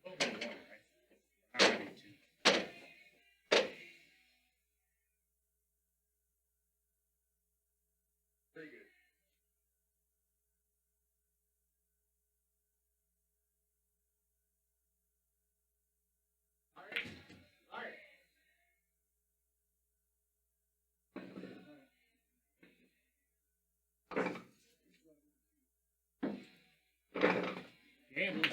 Both got water, right? I need two. Very good. All right. All right. Gambling.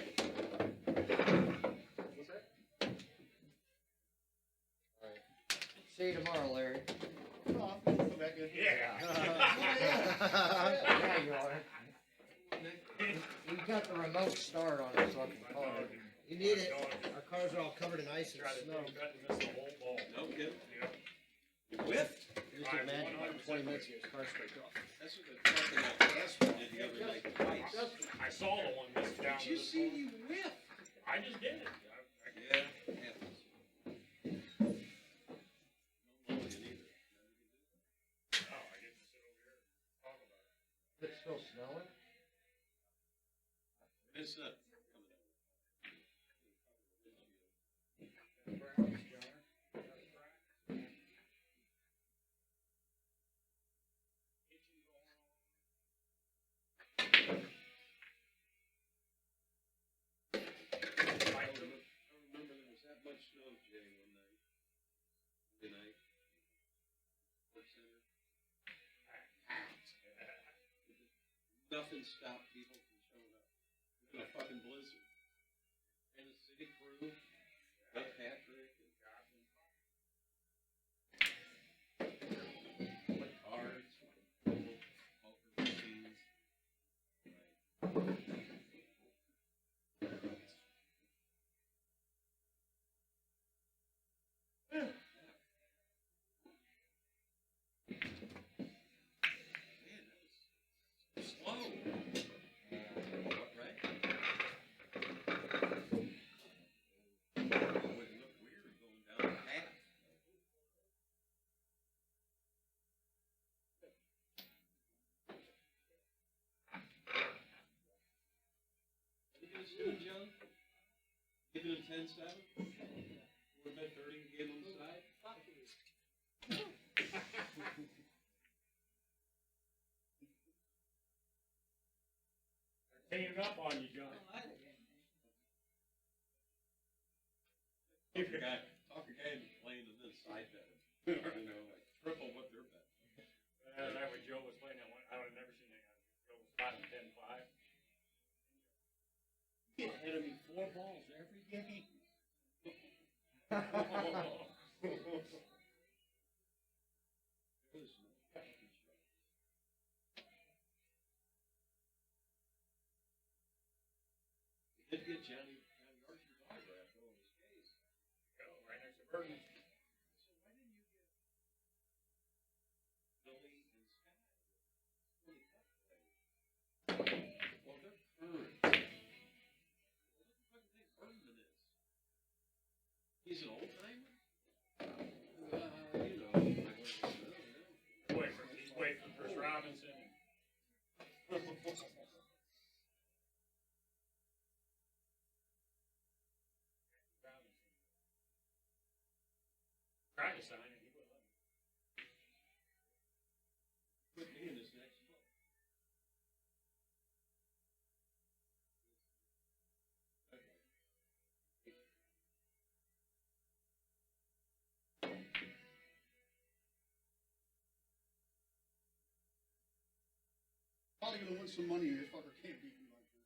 What's that? Alright. See you tomorrow, Larry. Oh, come back in. Yeah. Yeah, you are. You got the remote start on this fucking car. You need it. Our cars are all covered in ice and Try to snow. cut and miss the whole ball. No kidding. Yep. You whiffed? You just imagine, 20 minutes ago, his car scraped off. That's what the fucking asshole did the other night twice. I saw the one that's down Did to you this see corner. you whiff? I just did it. Yeah, happens. No moaning either. Oh, I get to sit over here and talk about it. Is it still snowing? It's coming down. I remember there was that much snow, Jay, one night. Good night. Sports Center. Nothing stopped people from showing up. It was a fucking blizzard. And the city crew, Doug Patrick, and Gotham. Cards, poker machines. Right. Man, that was slow. What, right? It would look weird going down the path. What are you guys doing, John? Giving him 10-7? 4-bet 30 game on the side? Hanging up on you, John. Talk a guy into playing to this side bet. You know, like triple what they're betting. That when Joe was playing that one, I would have never seen that guy. Joe was 5 and 10-5. Get ahead of me 4 balls every game. There was no fucking show. We did get Johnny Archer's autograph though in his case. Go right next to Bergman. So why didn't you get Billy and Scott? Billy Cup players. Well, they're current. What the fuck do you think Bergman is? He's an old timer? You know, He's waiting for Chris Robinson. Tried to sign it, he wouldn't let me. Put me in his next book. Okay. Probably gonna win some money, and this fucker can't beat me like this.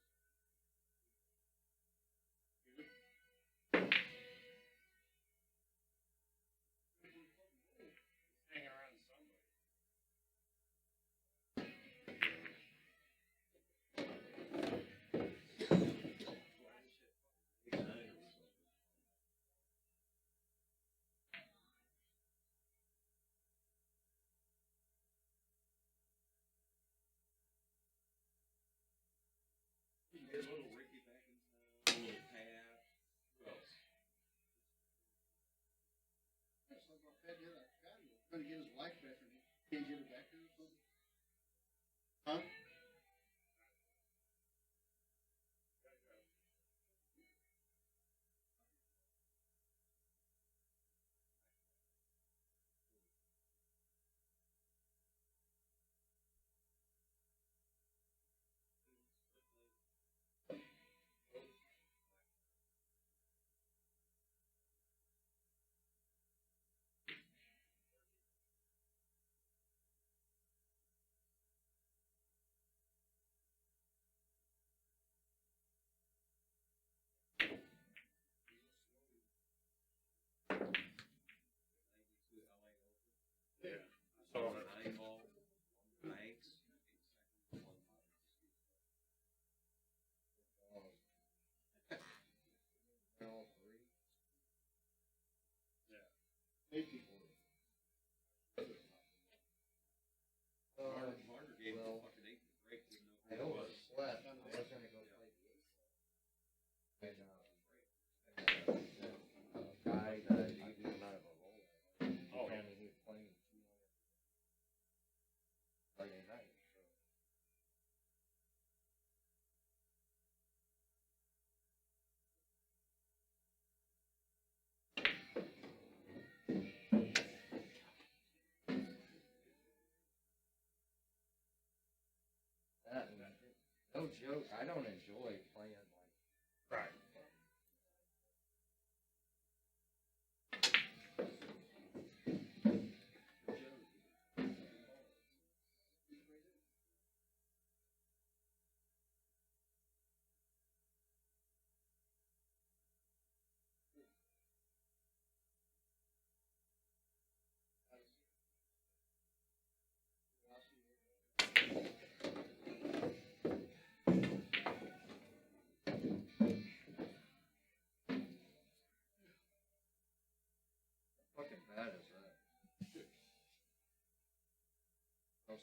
Hanging around somewhere. Fed the other guy, trying to get his wife back, and he can't get her back there or something. Huh? Yeah. I saw it. Eight people. Marner gave the fucking 8 break. I overslept. I was gonna go play the 8. And, guy that he was out of a roll. Oh, yeah. Told me he was playing 200 Friday night. So. That, no joke, I don't enjoy playing like. Right. Fucking bad is that? No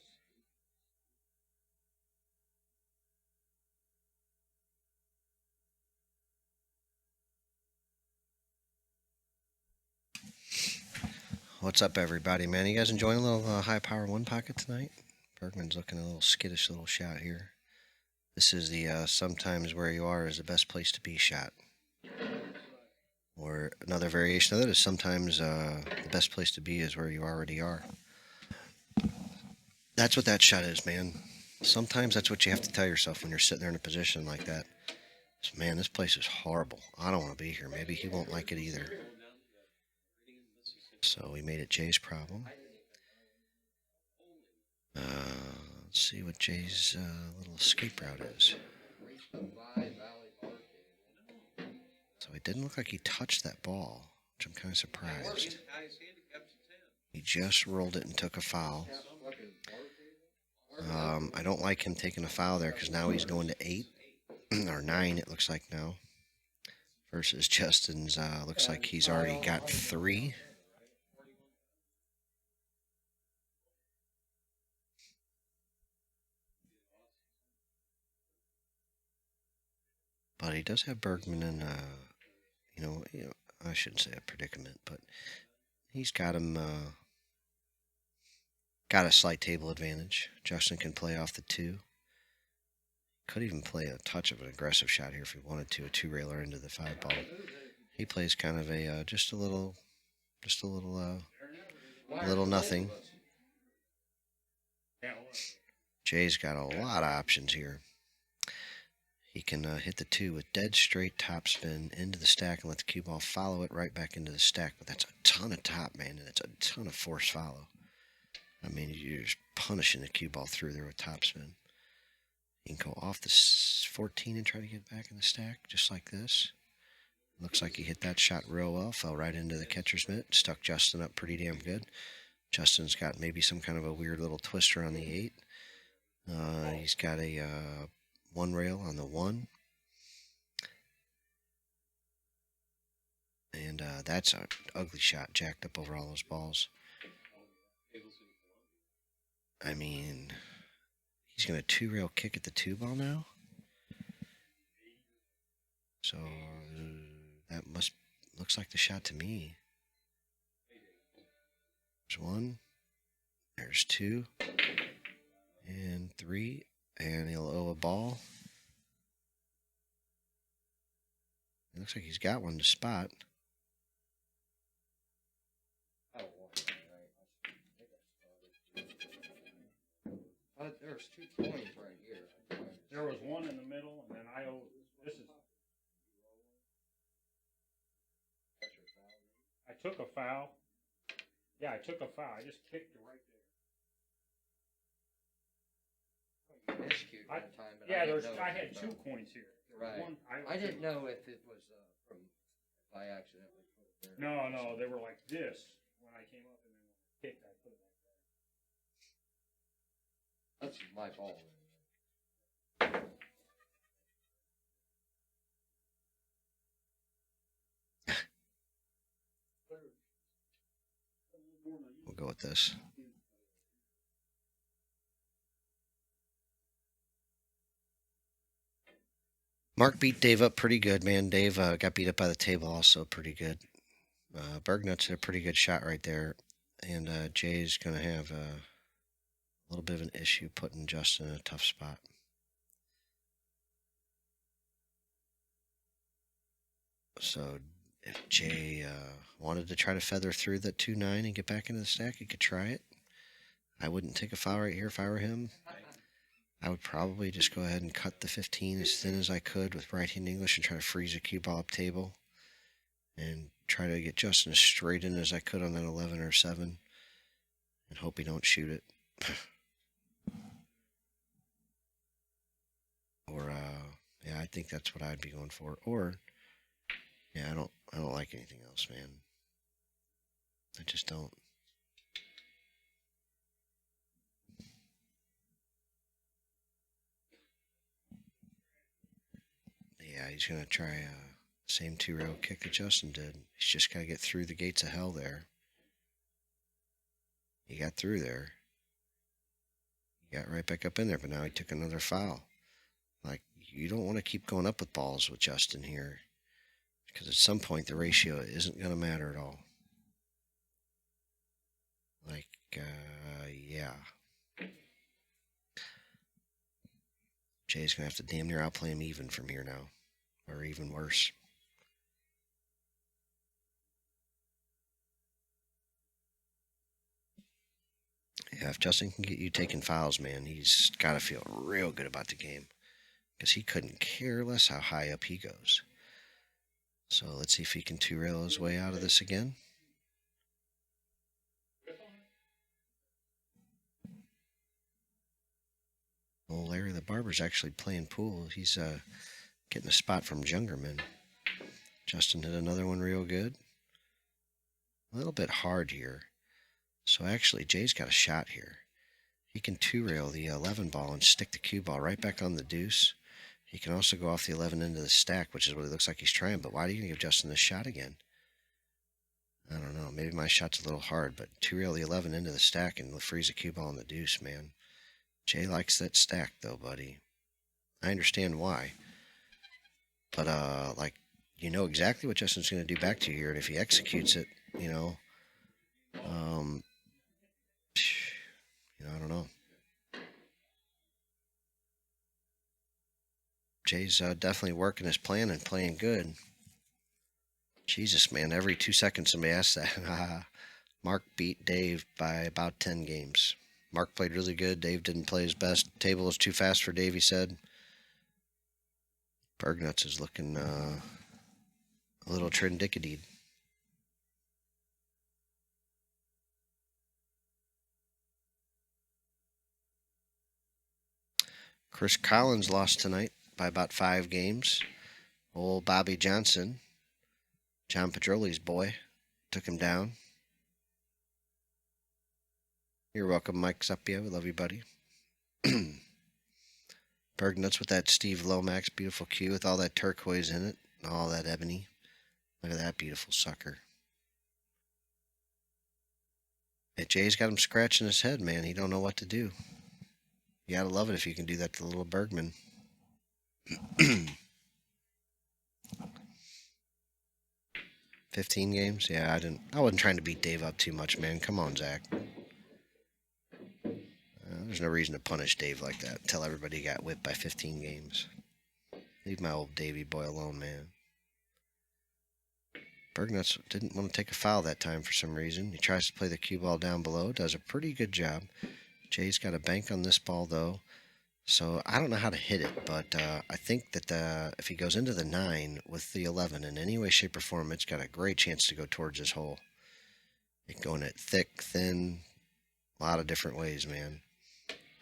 What's up, everybody, man? You guys enjoying a little high power one pocket tonight? Bergman's looking a little skittish little shot here. This is the sometimes where you are is the best place to be shot. Or another variation of it is sometimes the best place to be is where you already are. That's what that shot is, man. Sometimes that's what you have to tell yourself when you're sitting there in a position like that. Man, this place is horrible. I don't want to be here. Maybe he won't like it either. So we made it Jay's problem. Let's see what Jay's little escape route is. So it didn't look like he touched that ball, which I'm kind of surprised. He just rolled it and took a foul. I don't like him taking a foul there because now he's going to 8 or 9, it looks like now. Versus Justin's, looks like he's already got 3. But he does have Bergman in, you know, I shouldn't say a predicament, but he's got him, got a slight table advantage. Justin can play off the 2. Could even play a touch of an aggressive shot here if he wanted to, a 2-railer into the 5 ball. He plays kind of a, just a little nothing. Jay's got a lot of options here. He can hit the 2 with dead straight topspin into the stack and let the cue ball follow it right back into the stack. But that's a ton of top, man, and it's a ton of force follow. I mean, you're just punishing the cue ball through there with topspin. You can go off the 14 and try to get back in the stack, just like this. Looks like he hit that shot real well, fell right into the catcher's mitt, stuck Justin up pretty damn good. Justin's got maybe some kind of a weird little twister on the 8. He's got a 1 rail on the 1. And that's an ugly shot, jacked up over all those balls. I mean, he's going to 2-rail kick at the 2 ball now. So that looks like the shot to me. There's 1. There's 2. And 3. And he'll owe a ball. It looks like he's got one to spot. Oh, well, right. There's 2 coins right here. There was 1 in the middle, and then I owe. This is. I took a foul. Yeah, I took a foul. I just kicked it right there. You miscued one time, but Yeah, I didn't know I if had it was, 2 coins here. Right. One, I didn't know if it was from if I accidentally put it there. No, they were like this when I came up, and then when I kicked, I put it like that. That's my ball. We'll go with this. Mark beat Dave up pretty good, man. Dave got beat up by the table also pretty good. Bergnut's had a pretty good shot right there. And Jay's going to have a little bit of an issue putting Justin in a tough spot. So if Jay wanted to try to feather through that 2-9 and get back into the stack, he could try it. I wouldn't take a foul right here if I were him. I would probably just go ahead and cut the 15 as thin as I could with right-hand English and try to freeze a cue ball up table. And try to get Justin as straight in as I could on that 11 or 7. And hope he don't shoot it. Or, yeah, I think that's what I'd be going for. Or, yeah, I don't like anything else, man. I just don't. Yeah, he's going to try same 2-row kick that Justin did. He's just got to get through the gates of hell there. He got through there. He got right back up in there, but now he took another foul. Like, you don't want to keep going up with balls with Justin here. Because at some point, the ratio isn't going to matter at all. Like, yeah. Jay's going to have to damn near outplay him even from here now. Or even worse. Yeah, if Justin can get you taking fouls, man, he's got to feel real good about the game. Because he couldn't care less how high up he goes. So let's see if he can 2-rail his way out of this again. Well, Larry the Barber's actually playing pool. He's getting a spot from Jungerman. Justin hit another one real good. A little bit hard here. So actually, Jay's got a shot here. He can 2-rail the 11 ball and stick the cue ball right back on the deuce. He can also go off the 11 into the stack, which is what it looks like he's trying. But why are you going to give Justin this shot again? I don't know. Maybe my shot's a little hard, but 2-rail the 11 into the stack and freeze a cue ball on the deuce, man. Jay likes that stack, though, buddy. I understand why. But, like, you know exactly what Justin's going to do back to you here, and if he executes it, you know, I don't know. Jay's definitely working his plan and playing good. Jesus, man, every 2 seconds somebody asks that. Mark beat Dave by about 10 games. Mark played really good. Dave didn't play his best. Table was too fast for Dave, he said. Bergnuts is looking a little trindickety. Chris Collins lost tonight by about 5 games. Old Bobby Johnson, John Pedroli's boy, took him down. You're welcome, Mike Zappia. We love you, buddy. Bergnuts with that Steve Lomax beautiful cue with all that turquoise in it and all that ebony. Look at that beautiful sucker. Hey, Jay's got him scratching his head, man. He don't know what to do. You gotta love it if you can do that to little Bergman. 15 games? Yeah, I wasn't trying to beat Dave up too much, man. Come on, Zach. There's no reason to punish Dave like that. Tell everybody he got whipped by 15 games. Leave my old Davy boy alone, man. Bergnuts didn't want to take a foul that time for some reason. He tries to play the cue ball down below. Does a pretty good job. Jay's got a bank on this ball, though. So I don't know how to hit it, but I think that if he goes into the 9 with the 11 in any way, shape, or form, it's got a great chance to go towards this hole. It can go in it thick, thin, a lot of different ways, man.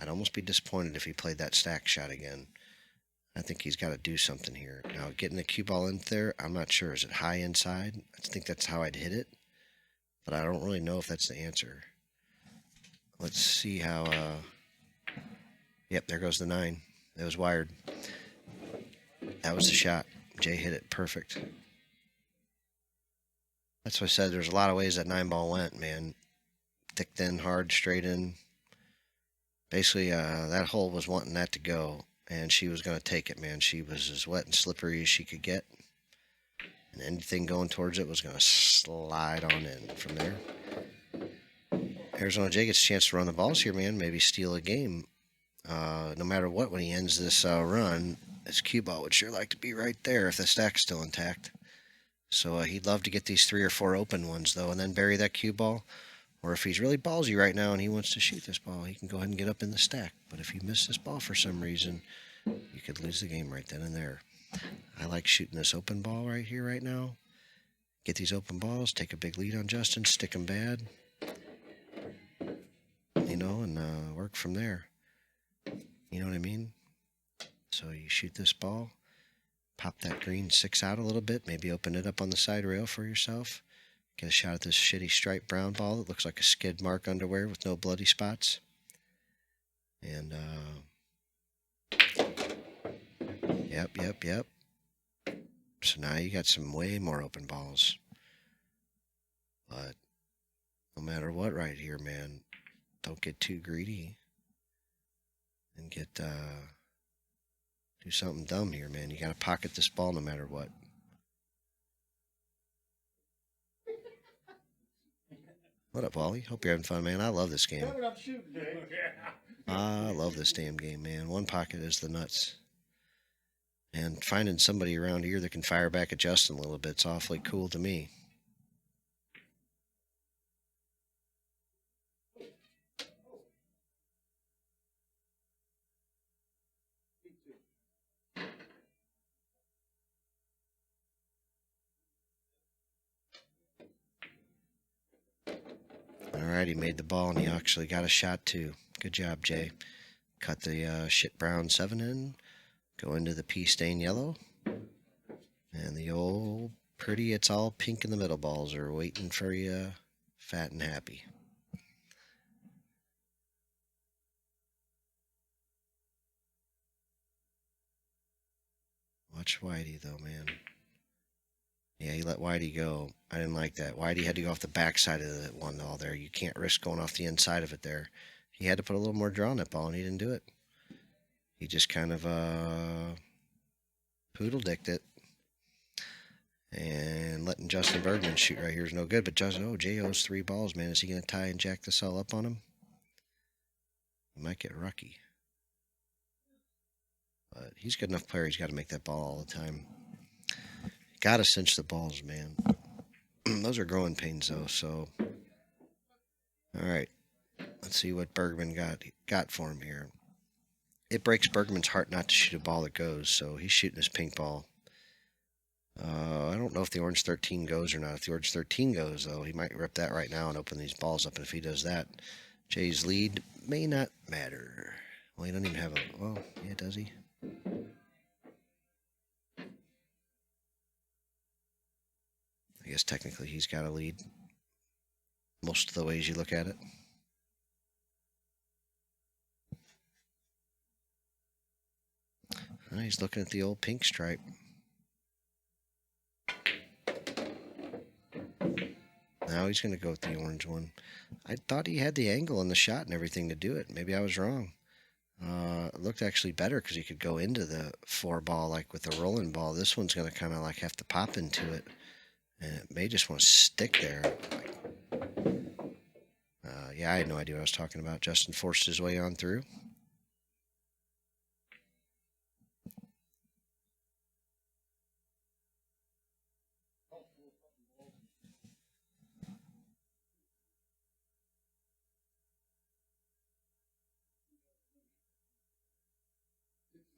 I'd almost be disappointed if he played that stack shot again. I think he's got to do something here. Now, getting the cue ball in there, I'm not sure. Is it high inside? I think that's how I'd hit it, but I don't really know if that's the answer. Let's see how... Yep, there goes the 9. It was wired. That was the shot. Jay hit it perfect. That's what I said. There's a lot of ways that 9 ball went, man. Thick, thin, hard, straight in. Basically, that hole was wanting that to go, and she was going to take it, man. She was as wet and slippery as she could get, and anything going towards it was going to slide on in from there. Arizona Jay gets a chance to run the balls here, man. Maybe steal a game. No matter what, when he ends this run, his cue ball would sure like to be right there if the stack's still intact. So he'd love to get these 3 or 4 open ones, though, and then bury that cue ball. Or if he's really ballsy right now and he wants to shoot this ball, he can go ahead and get up in the stack. But if you miss this ball for some reason, you could lose the game right then and there. I like shooting this open ball right here, right now. Get these open balls, take a big lead on Justin, stick him bad, and work from there. You know what I mean? So you shoot this ball, pop that green 6 out a little bit, maybe open it up on the side rail for yourself. Get a shot at this shitty striped brown ball that looks like a skid mark underwear with no bloody spots. And, yep. So now you got some way more open balls. But no matter what right here, man, don't get too greedy. And do something dumb here, man. You got to pocket this ball no matter what. What up, Wally? Hope you're having fun, man. I love this game. That's what I'm shooting, Dave. I love this damn game, man. One pocket is the nuts. And finding somebody around here that can fire back at Justin a little bit's awfully cool to me. Alright, he made the ball and he actually got a shot too. Good job, Jay. Cut the shit brown 7 in. Go into the pea stain yellow. And the old pretty, it's all pink in the middle balls are waiting for you, fat and happy. Watch Whitey though, man. Yeah, he let Whitey go. I didn't like that. Whitey had to go off the backside of the one all there. You can't risk going off the inside of it there. He had to put a little more draw on that ball, and he didn't do it. He just kind of poodle-dicked it. And letting Justin Bergman shoot right here is no good. But Jay owes 3 balls, man. Is he going to tie and jack this all up on him? He might get rucky. But he's a good enough player. He's got to make that ball all the time. Got to cinch the balls, man. Those are growing pains, though, so... All right. Let's see what Bergman got for him here. It breaks Bergman's heart not to shoot a ball that goes, so he's shooting his pink ball. I don't know if the orange 13 goes or not. If the orange 13 goes, though, he might rip that right now and open these balls up. And if he does that, Jay's lead may not matter. Well, he doesn't even have a... Well, yeah, does he? I guess technically he's got a lead. Most of the ways you look at it. Oh, he's looking at the old pink stripe. Now he's going to go with the orange one. I thought he had the angle and the shot and everything to do it. Maybe I was wrong. It looked actually better because he could go into the 4 ball like with a rolling ball. This one's going to kind of like have to pop into it And it may just want to stick there. Yeah, I had no idea what I was talking about. Justin forced his way on through.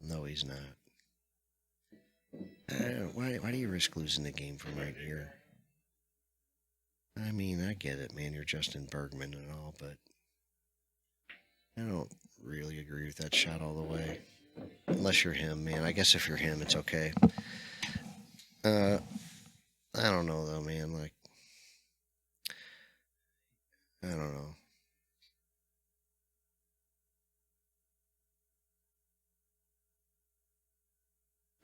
No, he's not. Why do you risk losing the game from right here? I mean, I get it, man. You're Justin Bergman and all, but I don't really agree with that shot all the way. Unless you're him, man. I guess if you're him, it's okay. I don't know, though, man. Like, I don't know.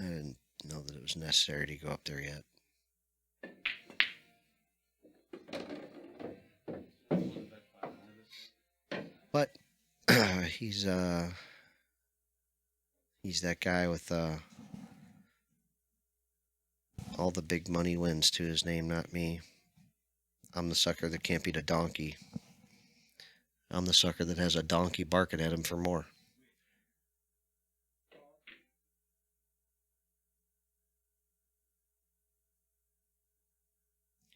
I didn't know that it was necessary to go up there yet. But he's that guy with all the big money wins to his name, not me. I'm the sucker that can't beat a donkey. I'm the sucker that has a donkey barking at him for more.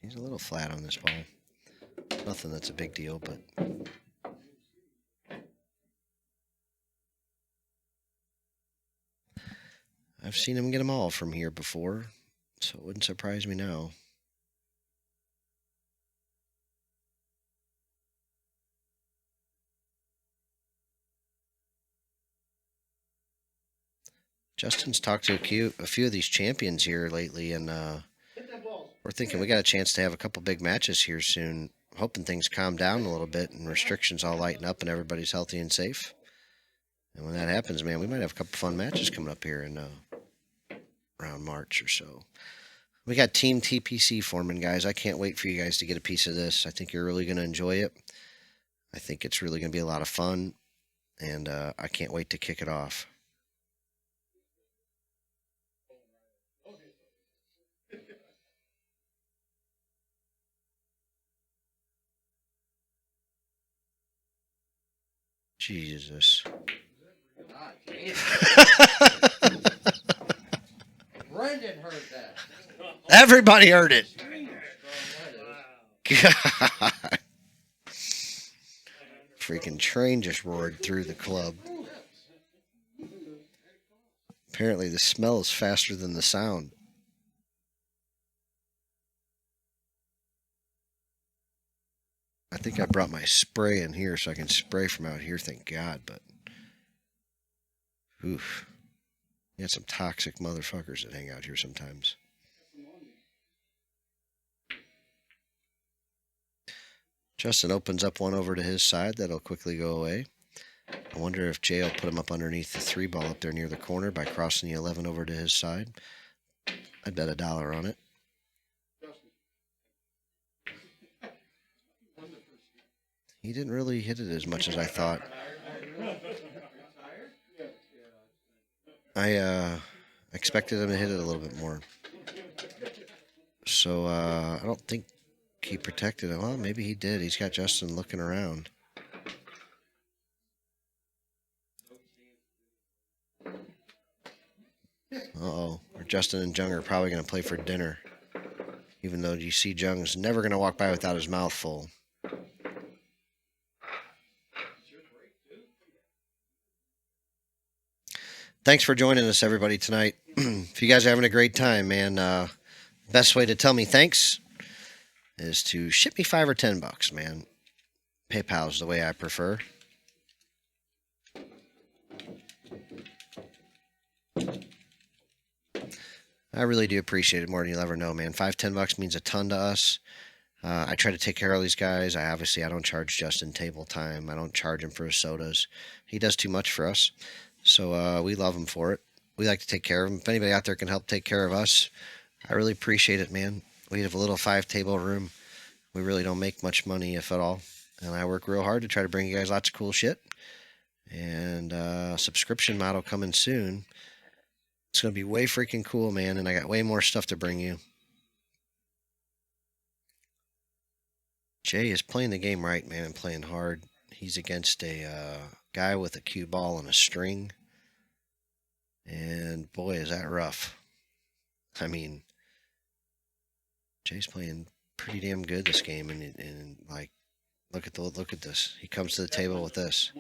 He's a little flat on this ball. Nothing that's a big deal, but I've seen him get them all from here before, so it wouldn't surprise me now. Justin's talked to a few of these champions here lately, and we're thinking we got a chance to have a couple big matches here soon. Hoping things calm down a little bit and restrictions all lighten up and everybody's healthy and safe. And when that happens, man, we might have a couple fun matches coming up here in around March or so. We got Team TPC forming, guys. I can't wait for you guys to get a piece of this. I think you're really going to enjoy it. I think it's really going to be a lot of fun, and I can't wait to kick it off. Jesus. Ah, damn. Brendan heard that. Everybody heard it. God. Freaking train just roared through the club. Apparently the smell is faster than the sound. I think I brought my spray in here so I can spray from out here, thank God, but oof. You got some toxic motherfuckers that hang out here sometimes. Justin opens up one over to his side. That'll quickly go away. I wonder if Jay will put him up underneath the 3 ball up there near the corner by crossing the 11 over to his side. I'd bet $1 on it. He didn't really hit it as much as I thought. I expected him to hit it a little bit more. So I don't think he protected it. Well, maybe he did. He's got Justin looking around. Uh-oh. Or Justin and Jung are probably going to play for dinner. Even though you see Jung's never going to walk by without his mouth full. Thanks for joining us, everybody, tonight. If you guys are having a great time, man, best way to tell me thanks is to ship me $5 or $10, man. PayPal's the way I prefer. I really do appreciate it more than you'll ever know, man. $5, $10 means a ton to us. I try to take care of these guys. I don't charge Justin table time. I don't charge him for his sodas. He does too much for us. So we love him for it. We like to take care of him. If anybody out there can help take care of us, I really appreciate it, man. We have a little 5-table room. We really don't make much money, if at all. And I work real hard to try to bring you guys lots of cool shit. And subscription model coming soon. It's going to be way freaking cool, man. And I got way more stuff to bring you. Jay is playing the game right, man, and playing hard. He's against a guy with a cue ball and a string. And boy, is that rough. I mean, Jay's playing pretty damn good this game, and like, look at this. He comes to the table with this.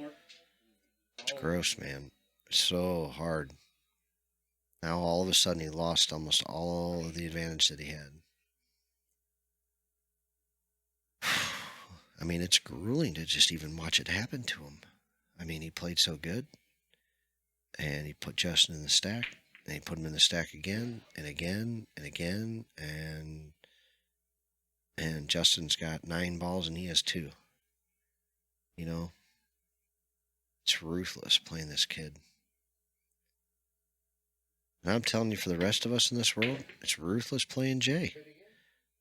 It's gross, man. It's so hard. Now all of a sudden he lost almost all of the advantage that he had. I mean, it's grueling to just even watch it happen to him. I mean, he played so good, and he put Justin in the stack, and he put him in the stack again and again and again, and Justin's got 9 balls and he has 2. You know, it's ruthless playing this kid. And I'm telling you, for the rest of us in this world, it's ruthless playing Jay.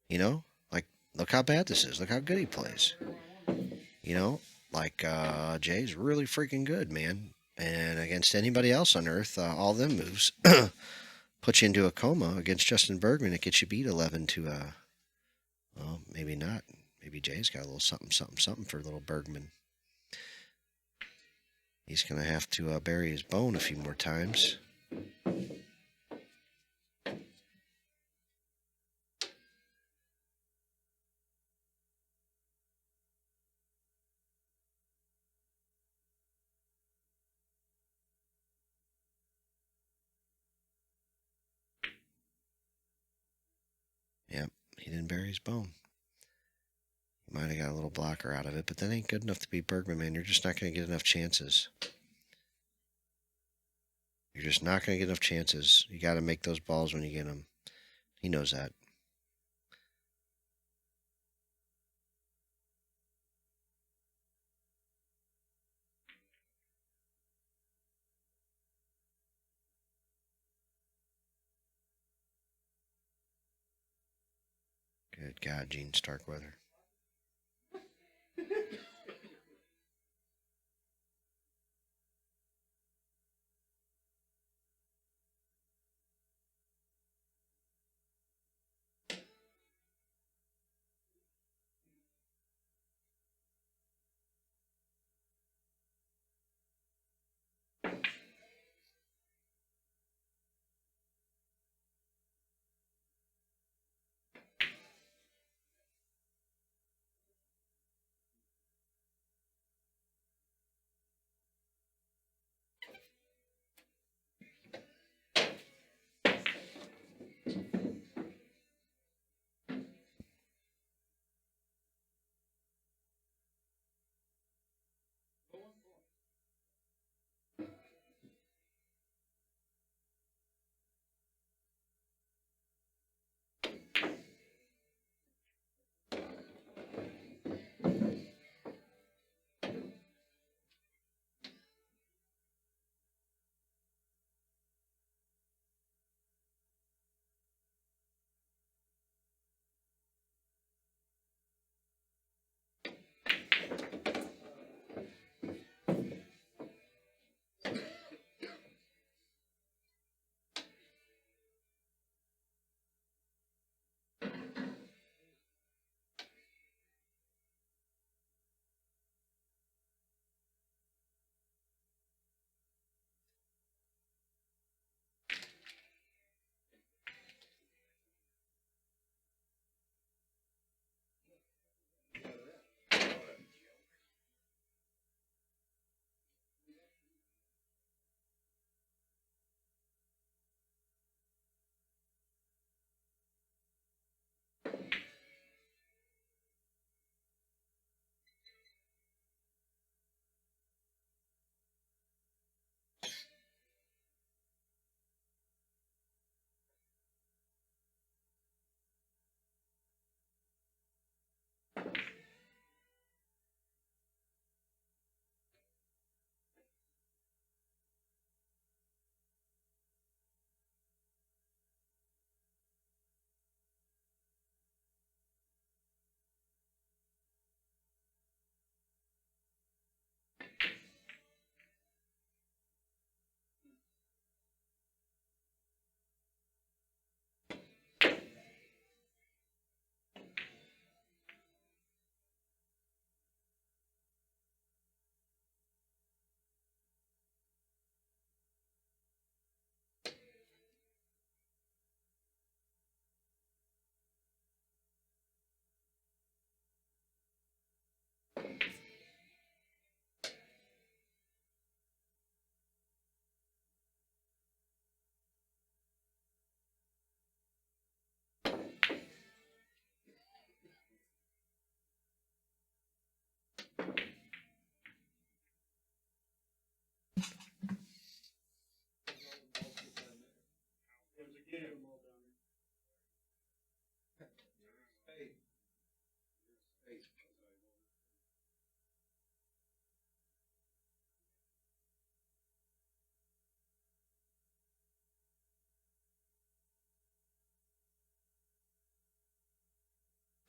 You know, like, look how bad this is. Look how good he plays. You know, like, Jay's really freaking good, man. And against anybody else on earth, all them moves put you into a coma. Against Justin Bergman, it gets you beat 11 to, well, maybe not. Maybe Jay's got a little something for little Bergman. He's going to have to bury his bone a few more times. Yep, he didn't bury his bone. He might have got a little blocker out of it, but that ain't good enough to beat Bergman, man. You're just not going to get enough chances. You're just not going to get enough chances. You got to make those balls when you get them. He knows that. Good God, Gene Starkweather.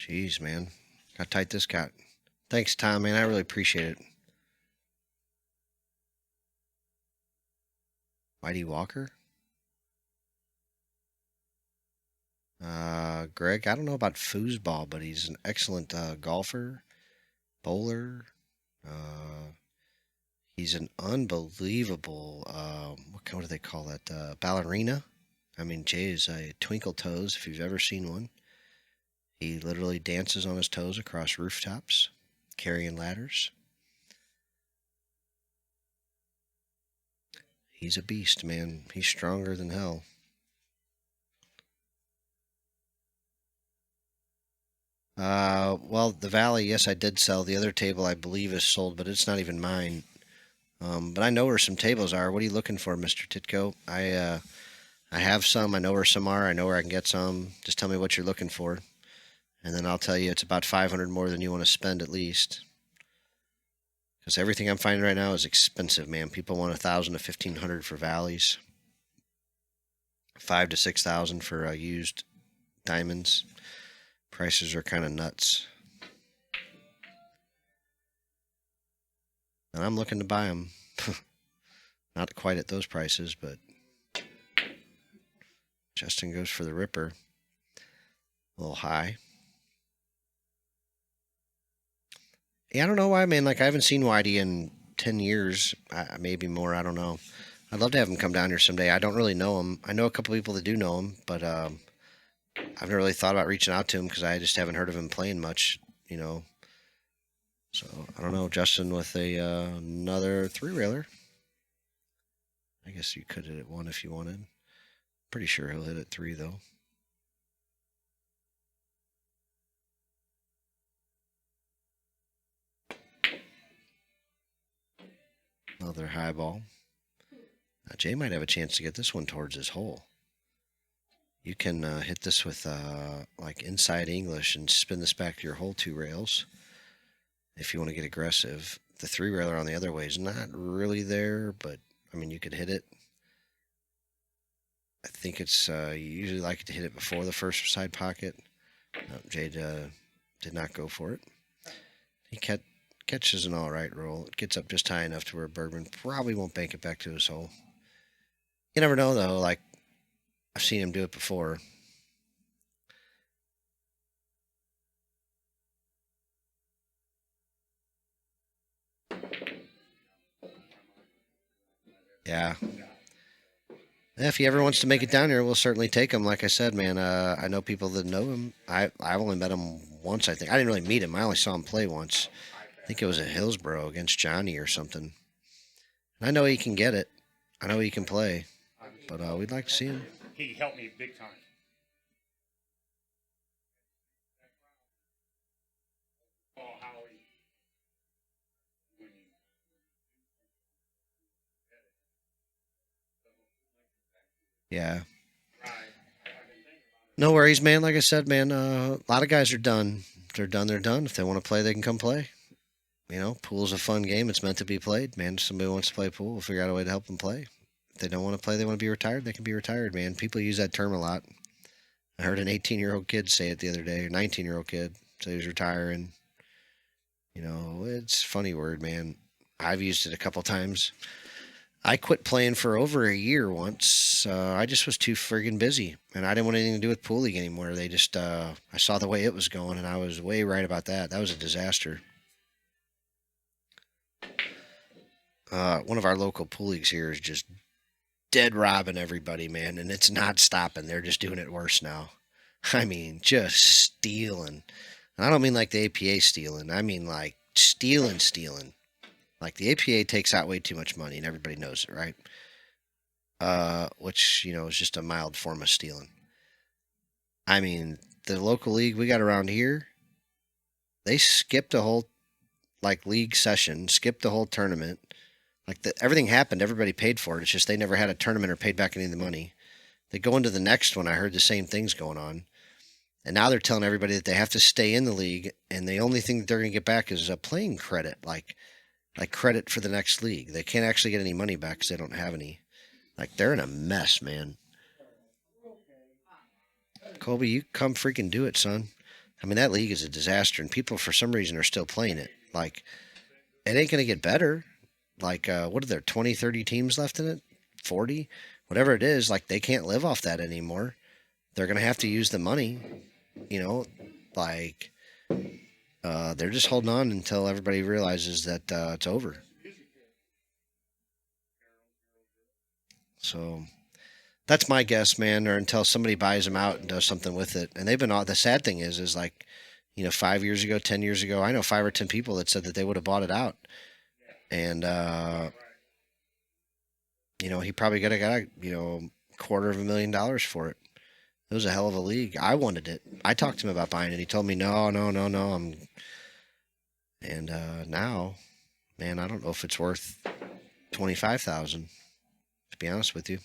Jeez, man. How tight this got. Thanks, Tom, man. I really appreciate it. Whitey Walker? Greg, I don't know about foosball, but he's an excellent golfer, bowler. He's an unbelievable, what do they call that? Ballerina. I mean, Jay is a twinkle toes if you've ever seen one. He literally dances on his toes across rooftops, carrying ladders. He's a beast, man. He's stronger than hell. Well, the Valley, yes, I did sell. The other table, I believe, is sold, but it's not even mine. But I know where some tables are. What are you looking for, Mr. Titko? I have some. I know where some are. I know where I can get some. Just tell me what you're looking for. And then I'll tell you it's about 500 more than you want to spend at least. Because everything I'm finding right now is expensive, man. People want 1,000 to 1,500 for valleys. 5,000 to 6,000 for used diamonds. Prices are kind of nuts. And I'm looking to buy them. Not quite at those prices, but Justin goes for the Ripper. A little high. Yeah, I don't know why, man. Like, I haven't seen Whitey in 10 years, maybe more. I don't know. I'd love to have him come down here someday. I don't really know him. I know a couple people that do know him, but I've never really thought about reaching out to him because I just haven't heard of him playing much, you know. So, I don't know. Justin with another three-railer. I guess you could hit it one if you wanted. Pretty sure he'll hit it three, though. Another high ball. Now, Jay might have a chance to get this one towards his hole. You can hit this with like inside English and spin this back to your hole 2 rails if you want to get aggressive. The 3-railer on the other way is not really there, but I mean, you could hit it. I think it's you usually like to hit it before the first side pocket. No, Jay did not go for it. He catches an all right roll. It gets up just high enough to where Bergman probably won't bank it back to his hole. You never know, though. Like, I've seen him do it before. Yeah. If he ever wants to make it down here, we'll certainly take him. Like I said, man, I know people that know him. I've only met him once, I think. I didn't really meet him. I only saw him play once. I think it was at Hillsboro against Johnny or something. And I know he can get it. I know he can play. But we'd like to see him. He helped me big time. Oh, Howie. Yeah. No worries, man. Like I said, man, a lot of guys are done. If they're done, they're done. If they want to play, they can come play. You know, pool's a fun game. It's meant to be played, man. If somebody wants to play pool, we'll figure out a way to help them play. If they don't want to play, they want to be retired, they can be retired, man. People use that term a lot. I heard an 18-year-old kid say it the other day, or 19-year-old kid say he was retiring. You know, it's a funny word, man. I've used it a couple times. I quit playing for over a year once. I just was too friggin' busy, and I didn't want anything to do with pool league anymore. They just, I saw the way it was going, and I was way right about that. That was a disaster. One of our local pool leagues here is just dead robbing everybody, man, and it's not stopping. They're just doing it worse now. I mean, just stealing. And I don't mean like the APA stealing. I mean like stealing. Like the APA takes out way too much money, and everybody knows it, right? Which, you know, is just a mild form of stealing. I mean, the local league we got around here, they skipped a whole, like, league session, skipped the whole tournament. Like, everything happened. Everybody paid for it. It's just they never had a tournament or paid back any of the money. They go into the next one. I heard the same things going on. And now they're telling everybody that they have to stay in the league, and the only thing that they're going to get back is a playing credit, like credit for the next league. They can't actually get any money back because they don't have any. Like, they're in a mess, man. Colby, you come freaking do it, son. I mean, that league is a disaster, and people for some reason are still playing it. Like, it ain't going to get better. Like, what are there, 20, 30 teams left in it? 40? Whatever it is, like, they can't live off that anymore. They're going to have to use the money, you know, like, they're just holding on until everybody realizes that it's over. So that's my guess, man, or until somebody buys them out and does something with it. And they've been the sad thing is like, you know, 5 years ago, 10 years ago, I know 5 or 10 people that said that they would have bought it out. And, you know, he probably got you know, $250,000 for it. It was a hell of a league. I wanted it. I talked to him about buying it. He told me, no. And now, man, I don't know if it's worth $25,000. To be honest with you.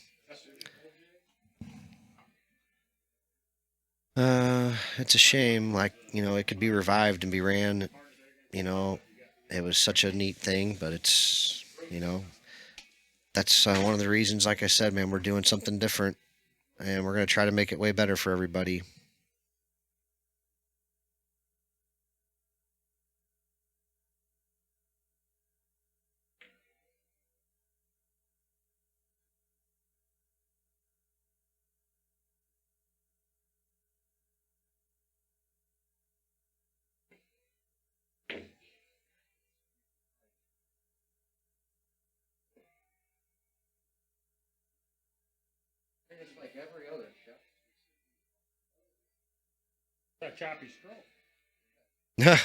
It's a shame. Like, you know, it could be revived and be ran. You know, it was such a neat thing, but it's, you know, that's one of the reasons. Like I said, man, we're doing something different. And we're going to try to make it way better for everybody. And it's like every other show. A choppy stroke. Barry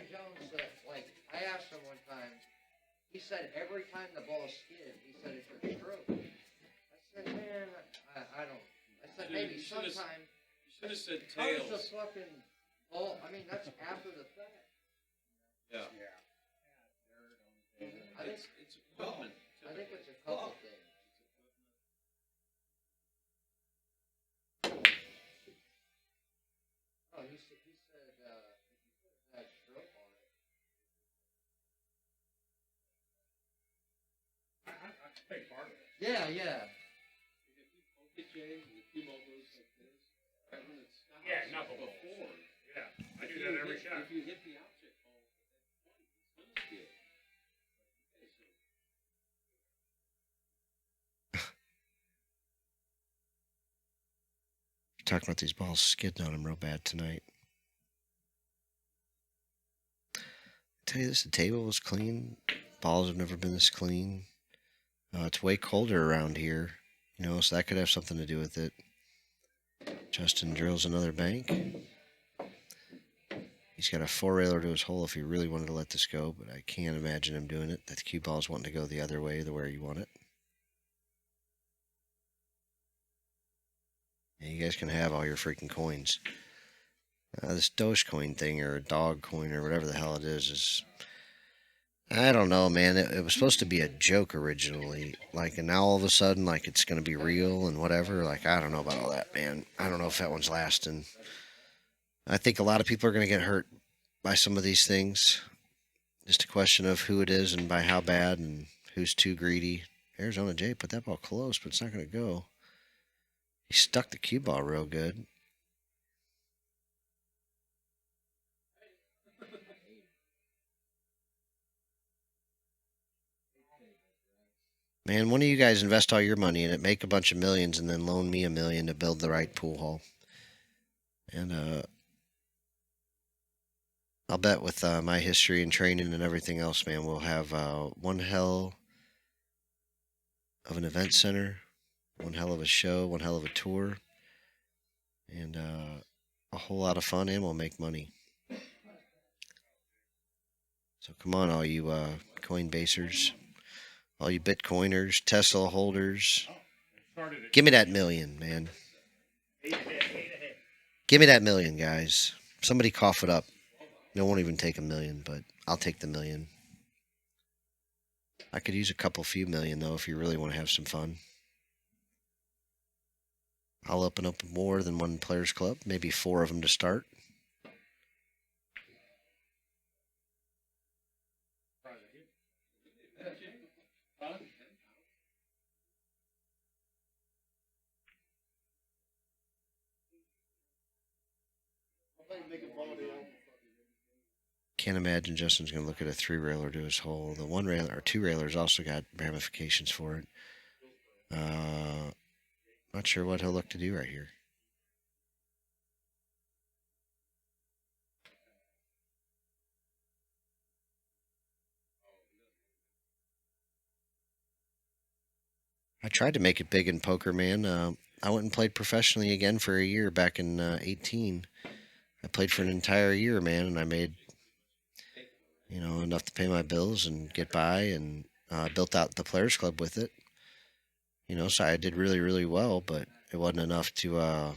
Jones, like, I asked him one time, he said every time the ball skid, he said it's your stroke. I said, man, I don't, I said Dude, maybe you should've- sometime. You should have said How does the tails. fucking ball, I mean, that's after the fact. Yeah. I think, It's equipment. I think it's a couple things. Oh, he said, if you had stroke on it. I take part of it. Yeah, yeah. If you poke it, Jay, and the cue ball goes like this, right when it stops. Yeah, not before. before. Yeah, I do If that you every hit- shot. If you hit the object ball at 20, it's gonna skid. Okay, so Talking about these balls skidding on them real bad tonight. Tell you this, the table was clean. Balls have never been this clean. It's way colder around here, you know, so that could have something to do with it. Justin drills another bank. He's got a 4-railer to his hole if he really wanted to let this go, but I can't imagine him doing it. That cue ball's wanting to go the other way, the way you want it. Yeah, you guys can have all your freaking coins. This Dogecoin thing or dog coin or whatever the hell it is I don't know, man. It was supposed to be a joke originally, like, and now all of a sudden, like, it's going to be real and whatever. Like, I don't know about all that, man. I don't know if that one's lasting. I think a lot of people are going to get hurt by some of these things. Just a question of who it is and by how bad and who's too greedy. AZJay put that ball close, but it's not going to go. He stuck the cue ball real good. Man, one of you guys invest all your money in it, make a bunch of millions, and then loan me $1 million to build the right pool hall. And I'll bet with my history and training and everything else, man, we'll have one hell of an event center, one hell of a show, one hell of a tour, and a whole lot of fun, and we'll make money. So come on, all you Coinbasers. All you Bitcoiners, Tesla holders, give me that $1 million, man. Give me that $1 million, guys. Somebody cough it up. No one even take $1 million, but I'll take the $1 million. I could use a few million, though, if you really want to have some fun. I'll open up more than one players club, maybe 4 of them to start. Can't imagine Justin's going to look at a 3-railer to his hole. The 1-railer or 2-railer's also got ramifications for it. Not sure what he'll look to do right here. I tried to make it big in poker, man. I went and played professionally again for a year back in 18. I played for an entire year, man, and I made, enough to pay my bills and get by, and built out the players club with it. So I did really, really well, but it wasn't enough to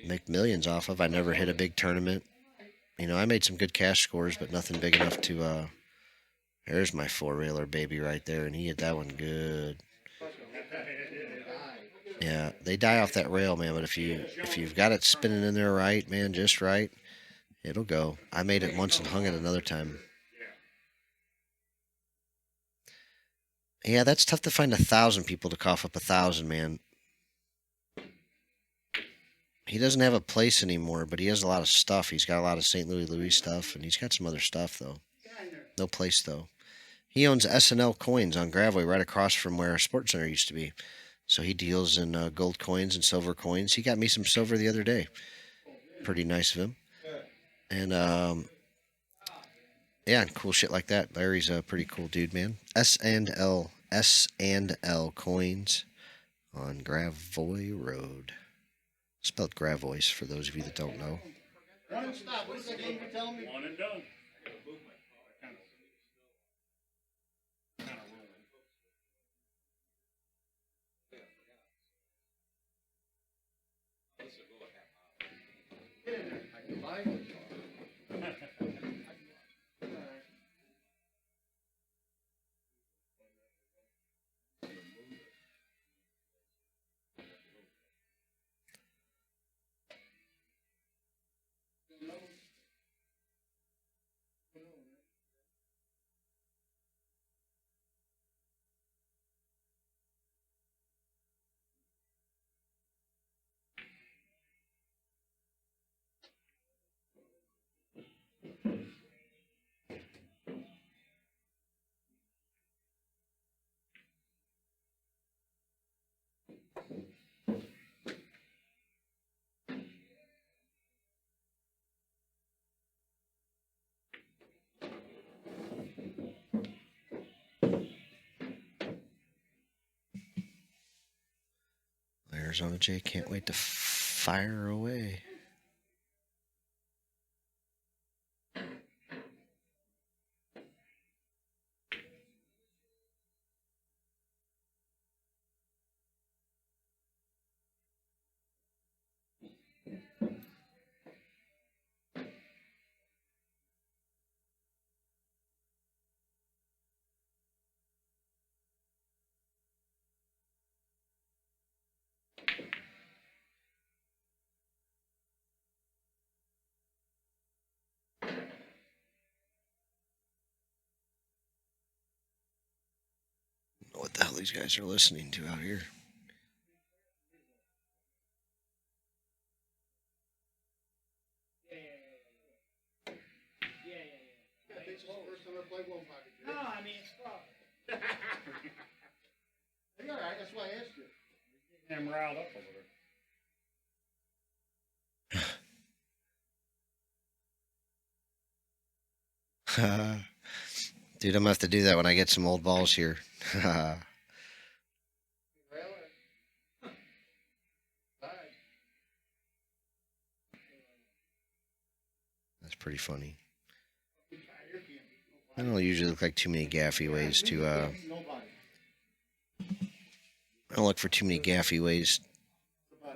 make millions off of. I never hit a big tournament. I made some good cash scores, but nothing big enough to. There's my 4-railer baby right there, and he hit that one good. Yeah, they die off that rail, man. But if you've got it spinning in there right, man, just right, it'll go. I made it once and hung it another time. Yeah, that's tough to find 1,000 people to cough up 1,000, man. He doesn't have a place anymore, but he has a lot of stuff. He's got a lot of St. Louis stuff, and he's got some other stuff though. No place though. He owns S&L Coins on Gravway right across from where Sports Center used to be. So he deals in gold coins and silver coins. He got me some silver the other day. Pretty nice of him. And yeah, cool shit like that. Larry's a pretty cool dude, man. S&L Coins on Gravois Road. Spelled Gravois for those of you that don't know. One and stop. What is that game you're telling me? One and done. I can buy it. Arizona Jay can't wait to fire away. What the hell these guys are listening to out here? Yeah, I think so. First time I played one pocket. No, I mean, it's fun. You're all right. That's why I asked you. Him riled up over there. Dude, I'm gonna have to do that when I get some old balls here. That's pretty funny. I don't usually look like too many gaffy ways to I don't look for too many gaffy ways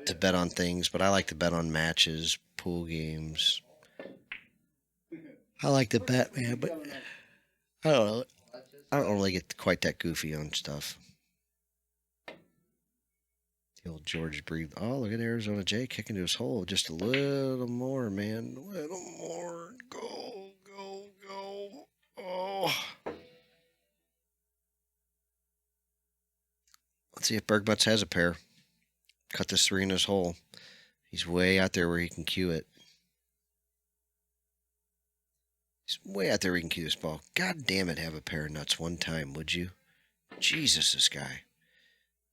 to bet on things, but I like to bet on matches, pool games. I like to bet, man, but I don't know. I don't really get quite that goofy on stuff. The old George breathed. Oh, look at AZJay kicking to his hole. Just a little more, man. A little more. Go, go, go. Oh. Let's see if Bergman has a pair. Cut this 3 in his hole. He's way out there where he can cue it. He's way out there where he can cue this ball. God damn it, have a pair of nuts one time, would you? Jesus, this guy.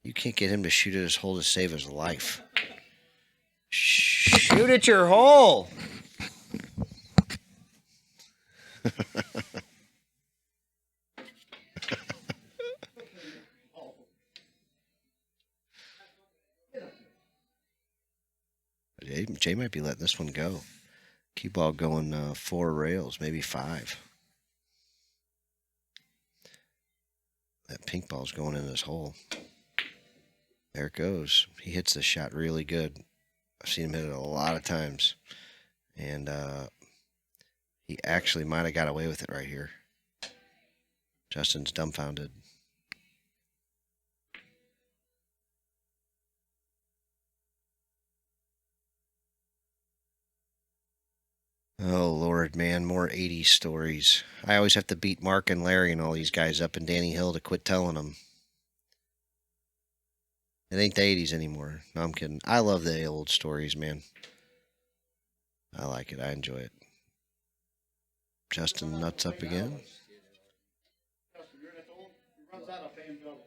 You can't get him to shoot at his hole to save his life. Shoot at your hole! Jay might be letting this one go. Cue ball going 4 rails, maybe 5. That pink ball's going in his hole. There it goes. He hits this shot really good. I've seen him hit it a lot of times. And he actually might have got away with it right here. Justin's dumbfounded. Oh, Lord, man, more 80s stories. I always have to beat Mark and Larry and all these guys up and Danny Hill to quit telling them. It ain't the 80s anymore. No, I'm kidding. I love the old stories, man. I like it. I enjoy it. Justin nuts up again. Justin, you're that old? He runs out of pay him double.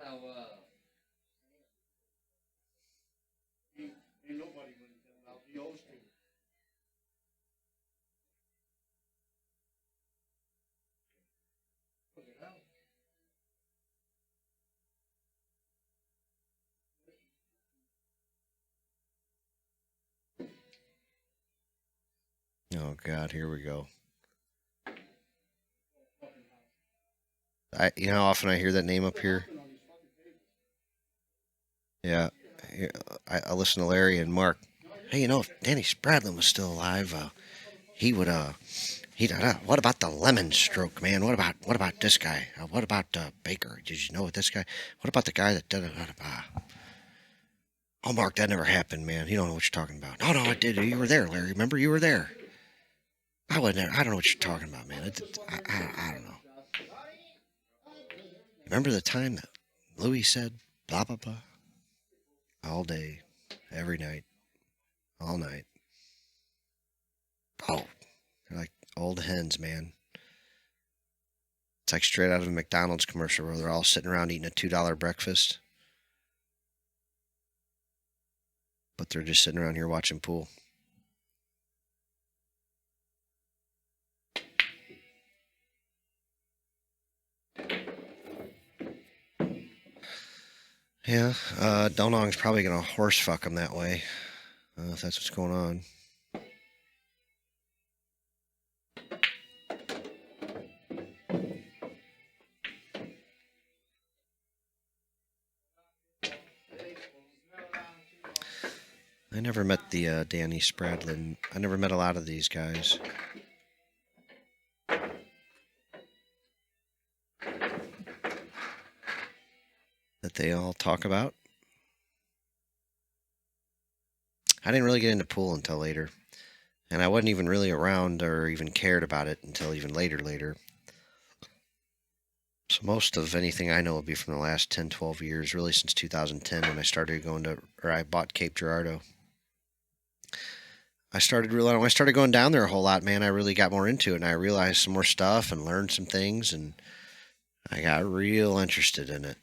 How, Ain't nobody winning him out. He owes to. Oh, God, here we go. You know how often I hear that name up here? Yeah. I listen to Larry and Mark. Hey, you know, if Danny Spradlin was still alive, he would, what about the lemon stroke, man? What about this guy? What about Baker? Did you know this guy? What about the guy that did it? Oh, Mark, that never happened, man. You don't know what you're talking about. No, I did. You were there, Larry. Remember, you were there. I wasn't there. I don't know what you're talking about, man. I don't know. Remember the time that Louis said blah, blah, blah? All day, every night, all night. Oh, they're like old hens, man. It's like straight out of a McDonald's commercial where they're all sitting around eating a $2 breakfast. But they're just sitting around here watching pool. Yeah, Donong's probably going to horse fuck him that way, if that's what's going on. I never met the Danny Spradlin. I never met a lot of these guys. That they all talk about. I didn't really get into pool until later. And I wasn't even really around or even cared about it until even later. So most of anything I know will be from the last 10, 12 years, really since 2010 when I bought Cape Girardeau. When I started going down there a whole lot, man, I really got more into it and I realized some more stuff and learned some things and I got real interested in it.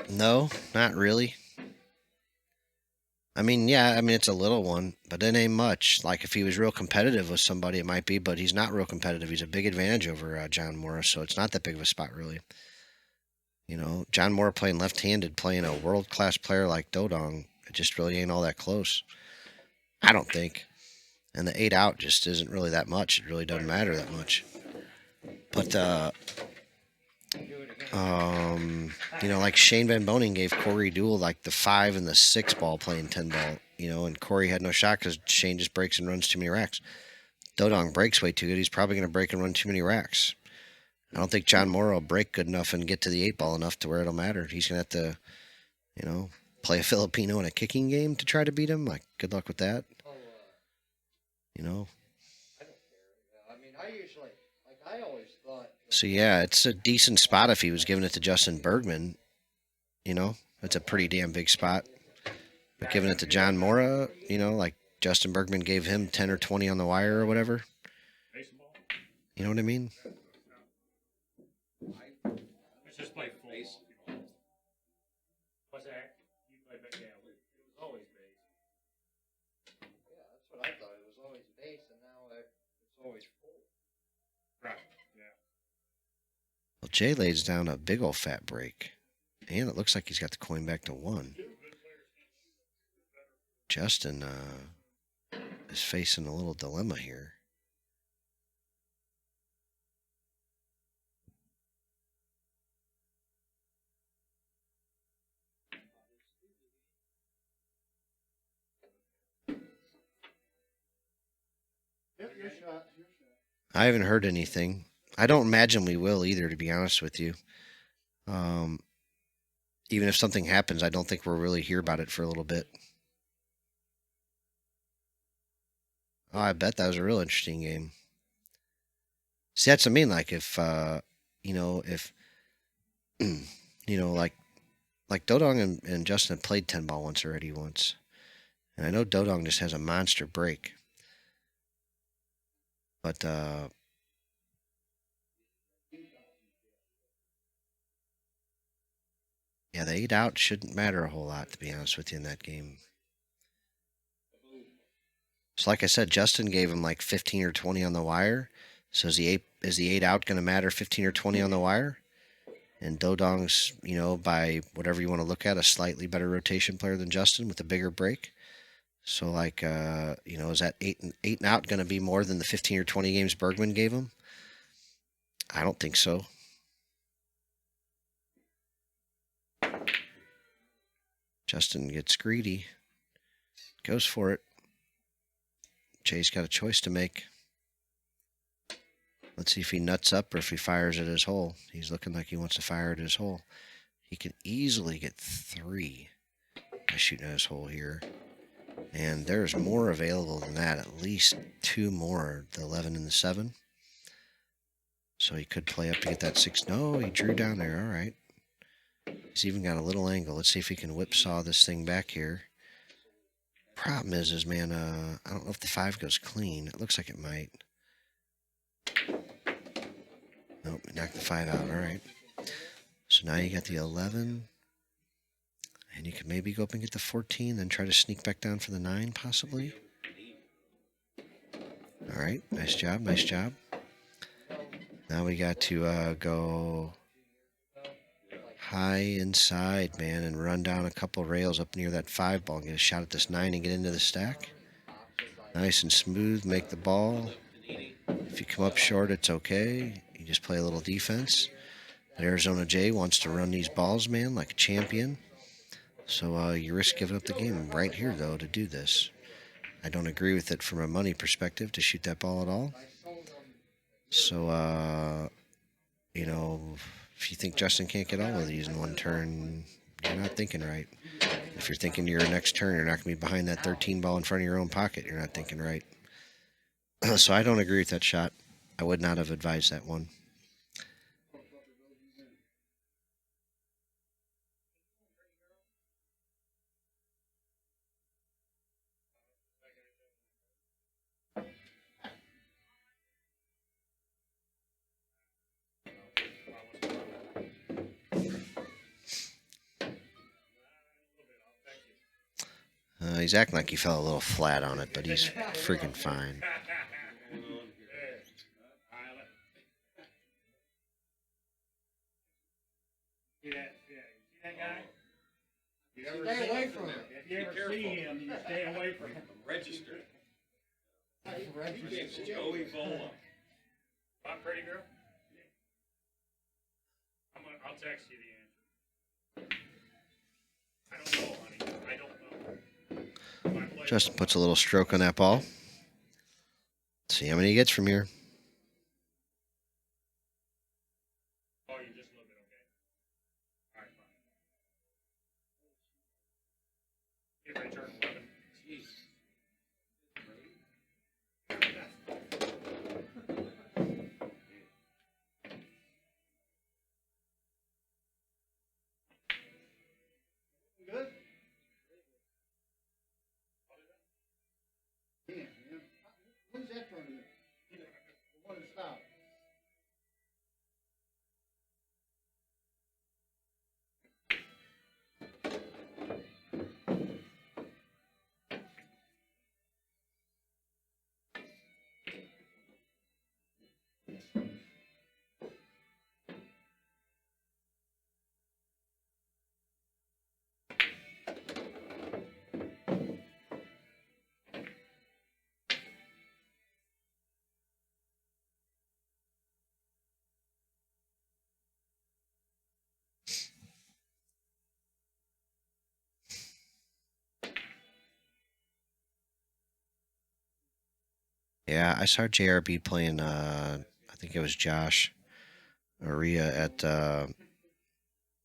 No, not really. It's a little one, but it ain't much. Like if he was real competitive with somebody, it might be, but he's not real competitive. He's a big advantage over John Morris, so it's not that big of a spot, really. You know, John Moore playing left-handed, playing a world-class player like Dodong, it just really ain't all that close. I don't think. And the 8 out just isn't really that much. It really doesn't matter that much. But, like Shane Van Boning gave Corey Deuel like the 5 and the 6 ball playing 10 ball. and Corey had no shot because Shane just breaks and runs too many racks. Dodong breaks way too good. He's probably going to break and run too many racks. I don't think John Morrow will break good enough and get to the 8-ball enough to where it'll matter. He's going to have to, play a Filipino in a kicking game to try to beat him. Like, good luck with that. Oh, You know. I don't care. I mean, I usually, like, I always thought. So yeah, it's a decent spot if he was giving it to Justin Bergman. It's a pretty damn big spot. But giving it to John Mora, like Justin Bergman gave him 10 or 20 on the wire or whatever. Baseball. You know what I mean? Let's just play full ball. What's that? You play back, yeah, it was always base. Yeah, that's what I thought. It was always base, and now it's always full. Right, yeah. Well, Jay lays down a big old fat break. And it looks like he's got the coin back to 1. Justin is facing a little dilemma here. Yep, your shot. I haven't heard anything. I don't imagine we will either, to be honest with you. Even if something happens, I don't think we'll really hear about it for a little bit. Oh, I bet that was a real interesting game. See, that's what I mean. Like if like Dodong and Justin have played 10-ball once already once. And I know Dodong just has a monster break. But yeah, the 8 out shouldn't matter a whole lot, to be honest with you, in that game. So like I said, Justin gave him like 15 or 20 on the wire. So is the 8 out going to matter 15 or 20 on the wire? And Dodong's, by whatever you want to look at, a slightly better rotation player than Justin with a bigger break. So like, is that 8 and out going to be more than the 15 or 20 games Bergman gave him? I don't think so. Justin gets greedy. Goes for it. Jay's got a choice to make. Let's see if he nuts up or if he fires at his hole. He's looking like he wants to fire at his hole. He can easily get 3 by shooting at his hole here. And there's more available than that. At least 2 more, the 11 and the 7. So he could play up to get that 6. No, he drew down there. All right. He's even got a little angle. Let's see if he can whipsaw this thing back here. Problem is, man, I don't know if the 5 goes clean. It looks like it might. Nope, knocked the 5 out. All right. So now you got the 11. And you can maybe go up and get the 14, then try to sneak back down for the 9, possibly. All right. Nice job. Nice job. Now we got to go high inside, man, and run down a couple rails up near that 5 ball and get a shot at this 9 and get into the stack. Nice and smooth. Make the ball. If you come up short, it's okay. You just play a little defense. But AZJay wants to run these balls, man, like a champion. So you risk giving up the game right here, though, to do this. I don't agree with it from a money perspective to shoot that ball at all. So, if you think Justin can't get all of these in one turn, you're not thinking right. If you're thinking your next turn, you're not going to be behind that 13 ball in front of your own pocket. You're not thinking right. So I don't agree with that shot. I would not have advised that one. He's acting like he fell a little flat on it, but he's freaking fine. See that guy? You ever Stay away from him. If you ever see him, you stay away from him. Registered. Registered. Joey Vola. I'm pretty girl. I'll text you the answer. I don't know, honey. I don't know. Justin puts a little stroke on that ball. See how many he gets from here. Oh, you just a little bit, okay. All right, fine. Get ready, turn 11. Jeez. Good? Yeah, man. When's that tournament? The one that stopped. Yeah, I saw JRB playing, I think it was Josh Aria at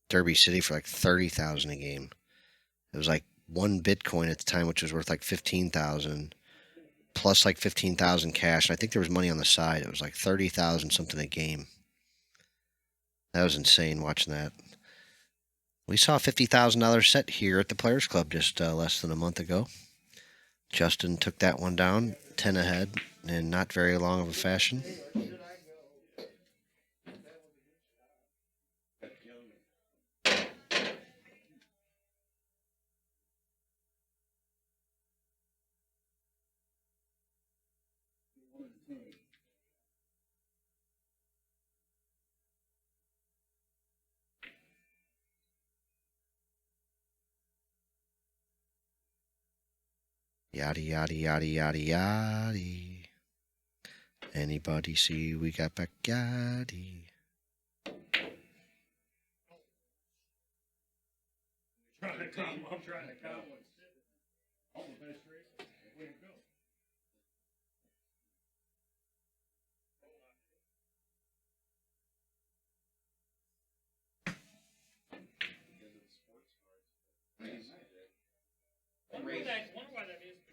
Derby City for like 30,000 a game. It was like 1 Bitcoin at the time, which was worth like 15,000, plus like 15,000 cash. And I think there was money on the side. It was like 30,000 something a game. That was insane watching that. We saw a $50,000 set here at the Players Club just less than a month ago. Justin took that one down, 10 ahead, in not very long of a fashion. Yada, yada, yada, yada, yada. Anybody see we got back yaddy? I'm trying to count. All the best races. Way to go.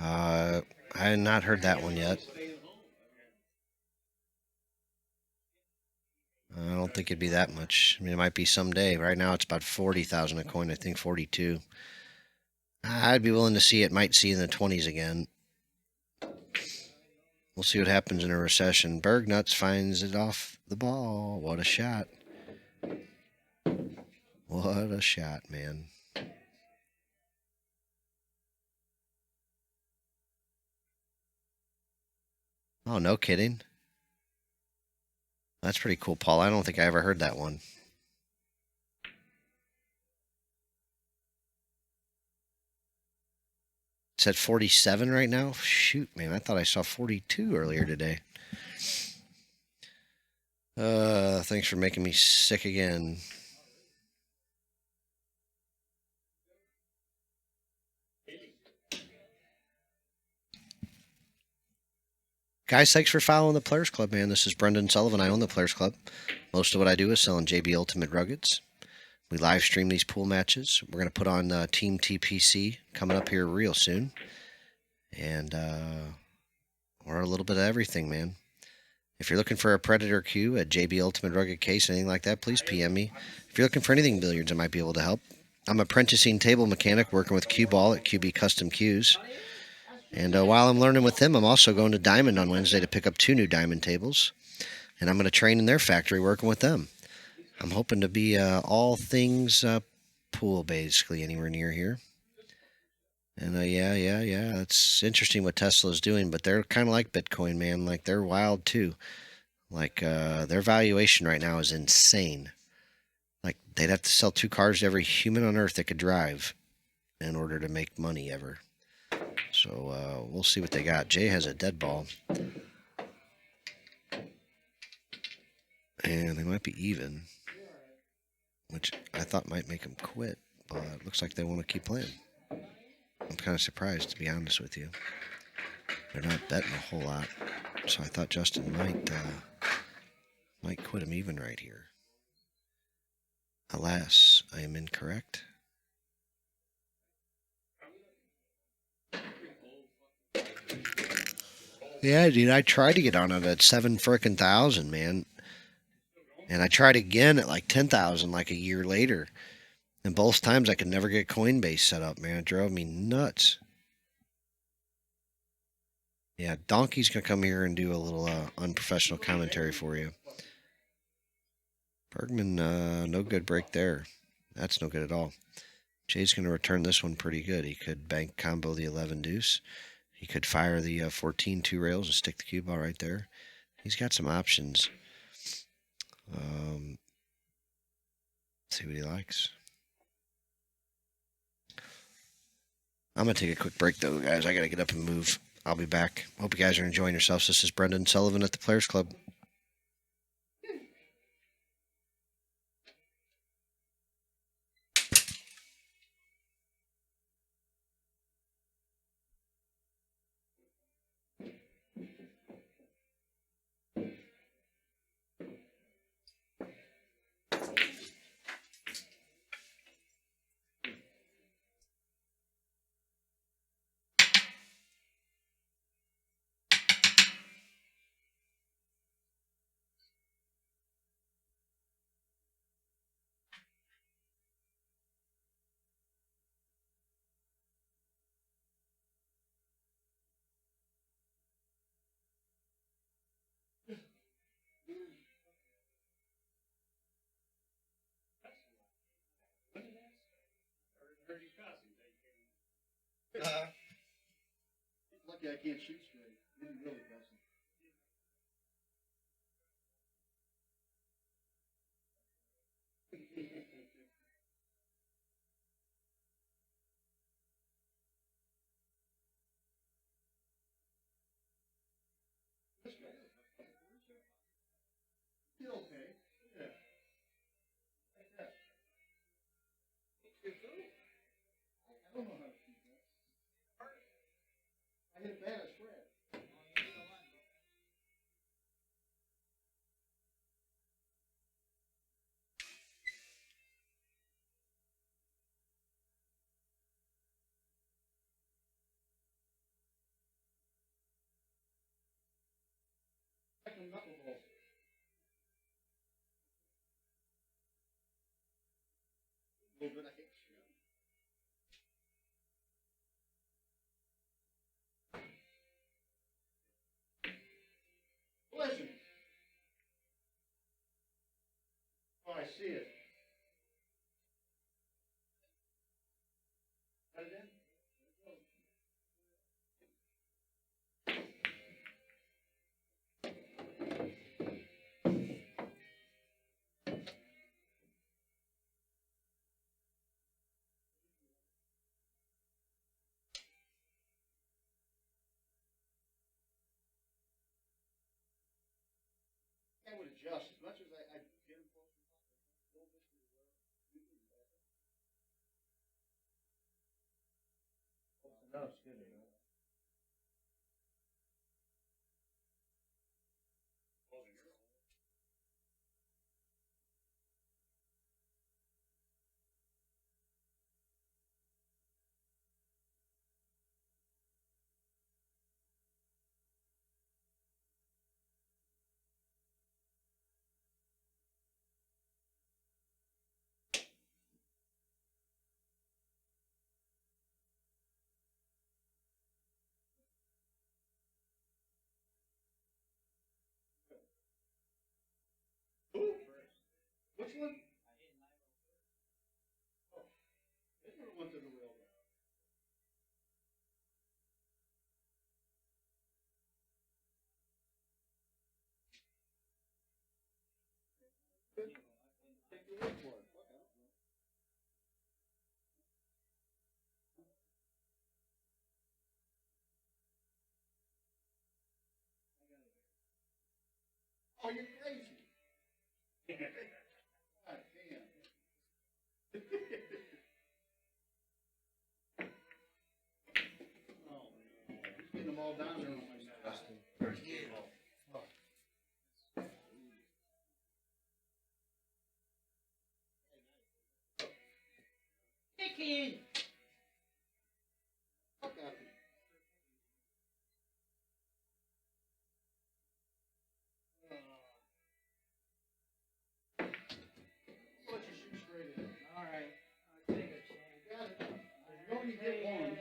I had not heard that one yet. I don't think it'd be that much. I mean, it might be someday. Right now, it's about 40,000 a coin. I think 42. I'd be willing to see it. Might see in the 20s again. We'll see what happens in a recession. Bergnuts finds it off the ball. What a shot. What a shot, man. Oh, no kidding. That's pretty cool, Paul. I don't think I ever heard that one. It's at 47 right now? Shoot, man. I thought I saw 42 earlier today. Thanks for making me sick again. Guys, thanks for following the Players Club, man. This is Brendan Sullivan. I own the Players Club. Most of what I do is selling JB Ultimate Ruggeds. We live stream these pool matches. We're going to put on Team TPC coming up here real soon. And we're a little bit of everything, man. If you're looking for a Predator cue at JB Ultimate Rugged Case, anything like that, please PM me. If you're looking for anything billiards, I might be able to help. I'm apprenticing table mechanic working with Cue Ball at QB Custom Cues. And while I'm learning with them, I'm also going to Diamond on Wednesday to pick up 2 new Diamond tables. And I'm going to train in their factory working with them. I'm hoping to be all things pool, basically, anywhere near here. And yeah, it's interesting what Tesla's doing, but they're kind of like Bitcoin, man. Like, they're wild, too. Like, their valuation right now is insane. Like, they'd have to sell 2 cars to every human on Earth that could drive in order to make money ever. So we'll see what they got. Jay has a dead ball. And they might be even, which I thought might make them quit, but it looks like they want to keep playing. I'm kind of surprised, to be honest with you. They're not betting a whole lot, so I thought Justin might quit him even right here. Alas, I am incorrect. Yeah, dude, I tried to get on it at 7,000, man. And I tried again at like 10,000 like a year later. And both times I could never get Coinbase set up, man. It drove me nuts. Yeah, Donkey's going to come here and do a little unprofessional commentary for you. Bergman, no good break there. That's no good at all. Jay's going to return this one pretty good. He could bank combo the 11 deuce. He could fire the 14 two rails and stick the cue ball right there. He's got some options. See what he likes. I'm going to take a quick break, though, guys. I got to get up and move. I'll be back. Hope you guys are enjoying yourselves. This is Brendan Sullivan at the Players Club. Lucky I can't shoot straight. Really, really doesn't. Feel okay. Yeah. Like that. I don't know how to shoot that. I hit a bad spread. Like a knuckleball. A little bit, I think. Listen. Oh, I see it. Got it in? I would adjust as much as I get him close. No, it's good. Who? Which one? Oh, this one went to the rail. Take your word for it. Fuck, I don't know. Oh, you're crazy. God damn. all down there. Chicken. Fuck out of here. Let you shoot straight in. All right. I'll take a chance. You got it. You only get one.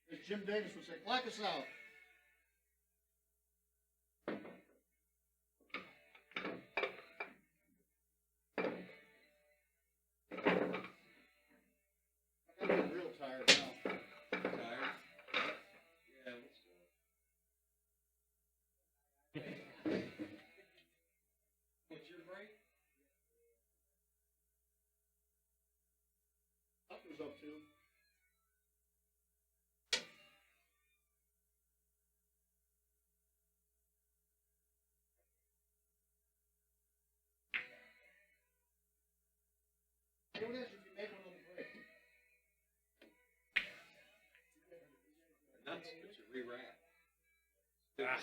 As Jim Davis would say, black us out. I'm getting real tired now. Tired? Yeah, let's go. What's your break? Up was up to. Don't ask if you make one on the break. Nuts, but you rewrap. Ah.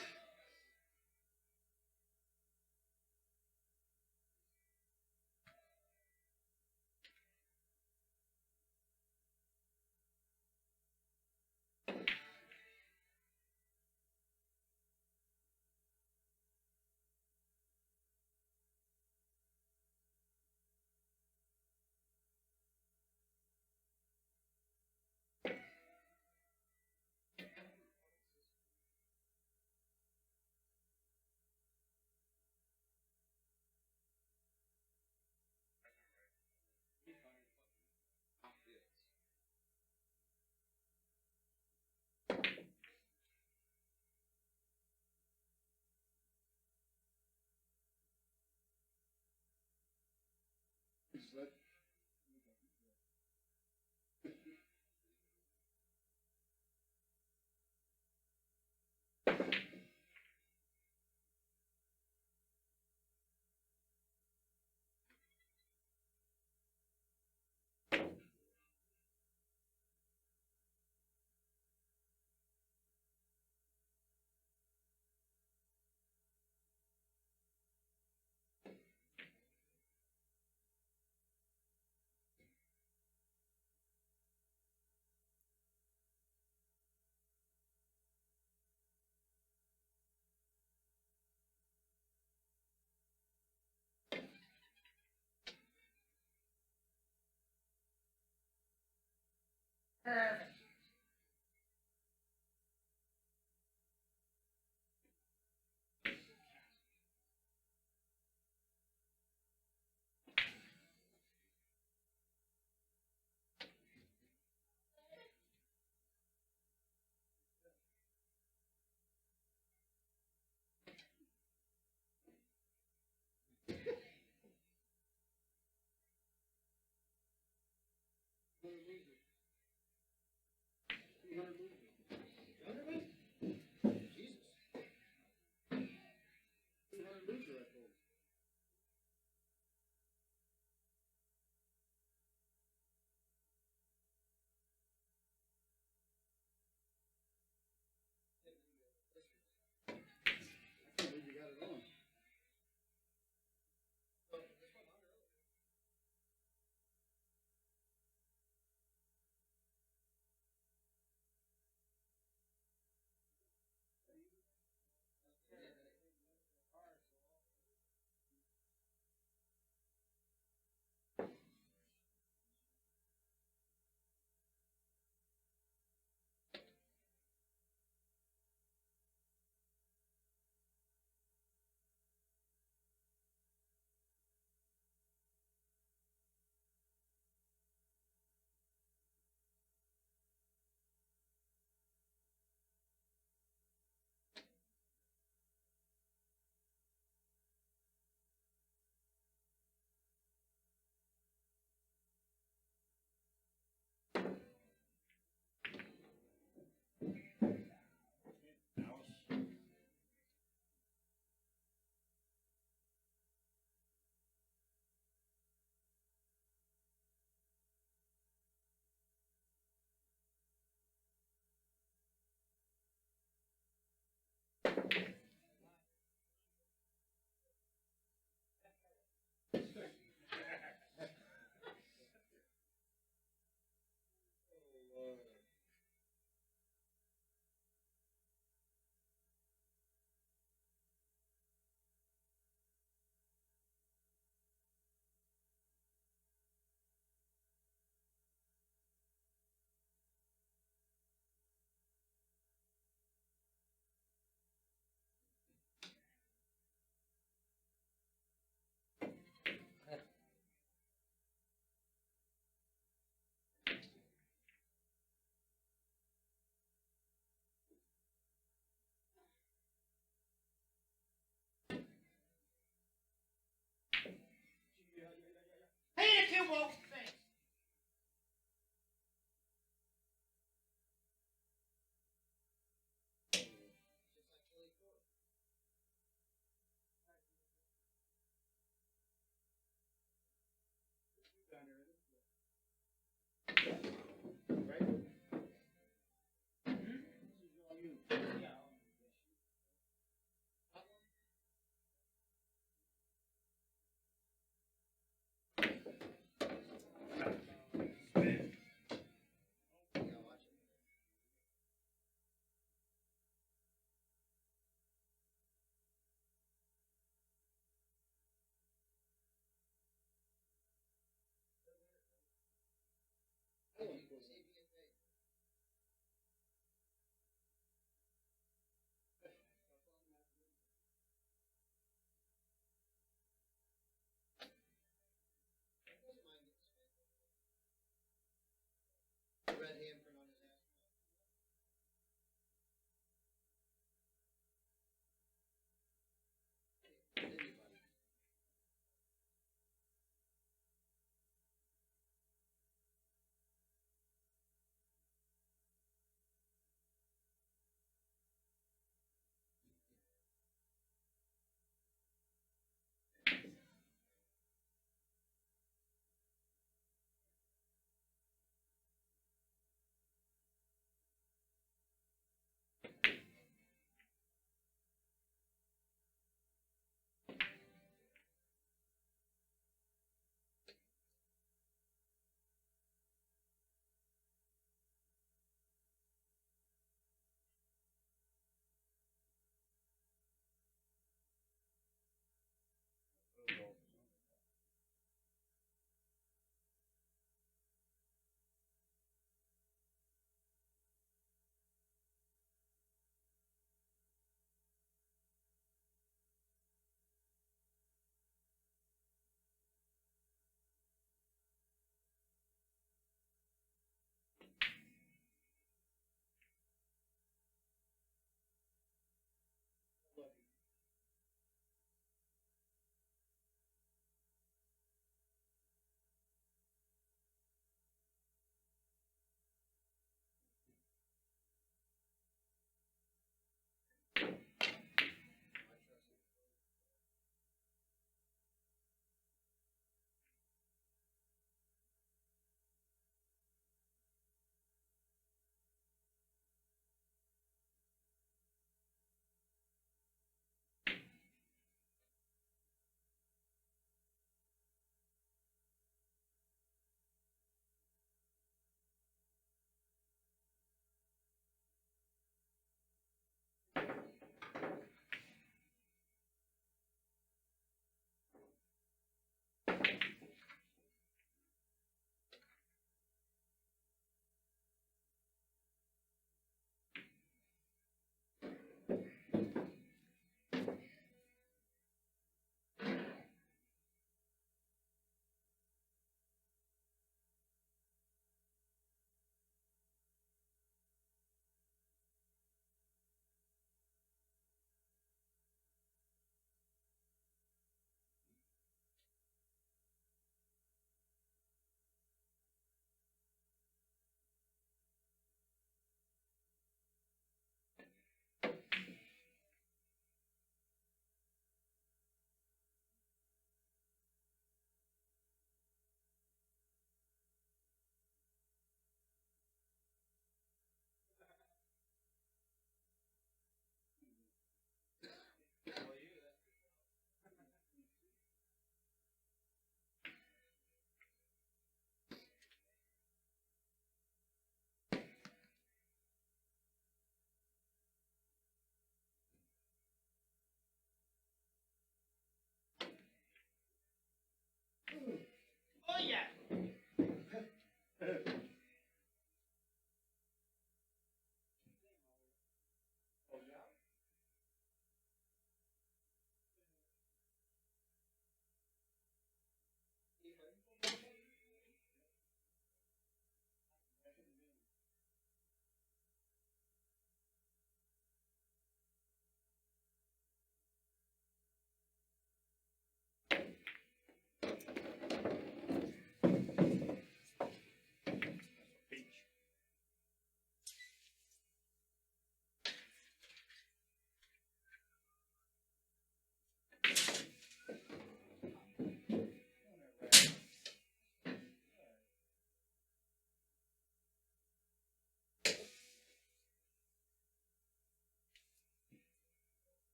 Is that? Perfect.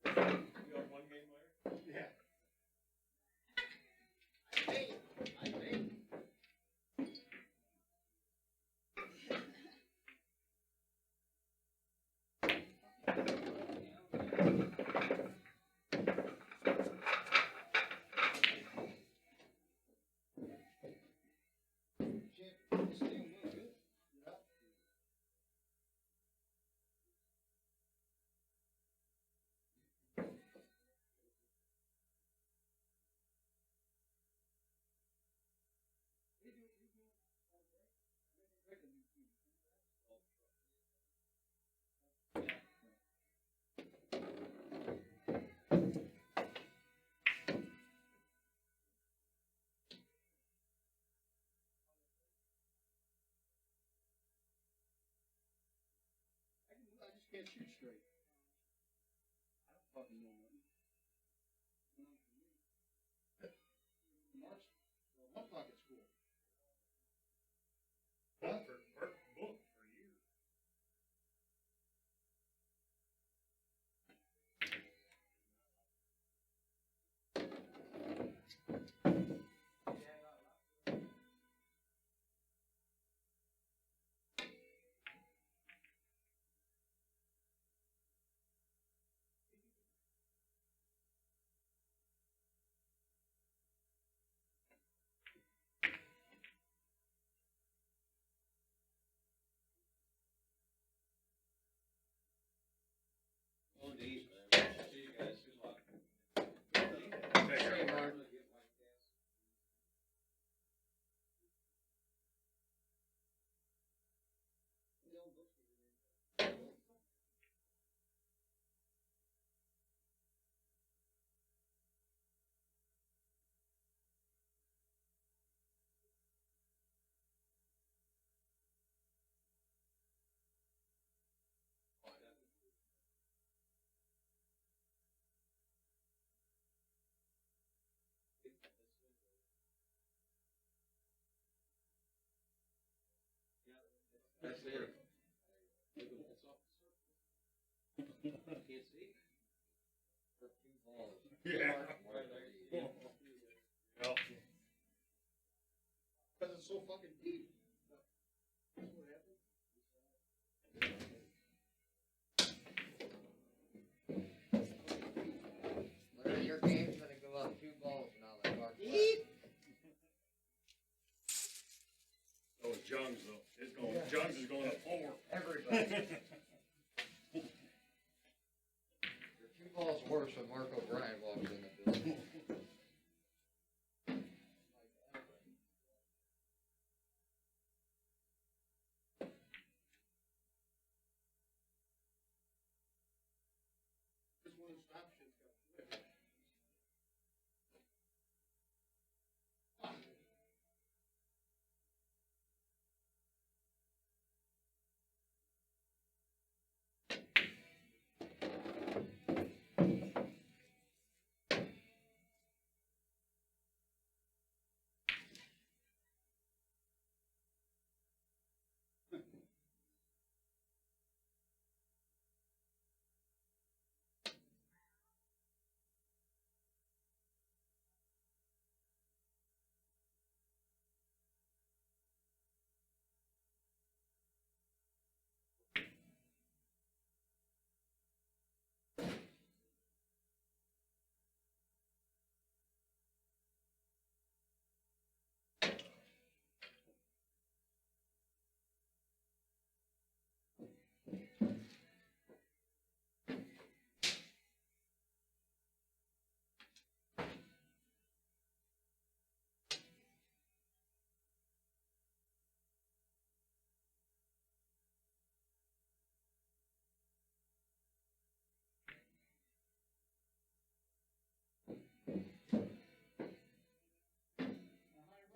You got one game later? Yeah. I just can't shoot straight. I don't fucking know nothing. March, one pocket school. Book for years. Oh, geez, man. See you guys. Good luck. Take care, Mark. That's it. It's off the circle. Can't see. For 2 balls. Yeah. Yeah. Well, Because it's so fucking deep. That's what happened. Larry, your game? Jungs though. It's going. Jungs is going to 4. Everybody. You're 2 balls worse when Mark O'Brien walks in the building. This one stop shit's got switch.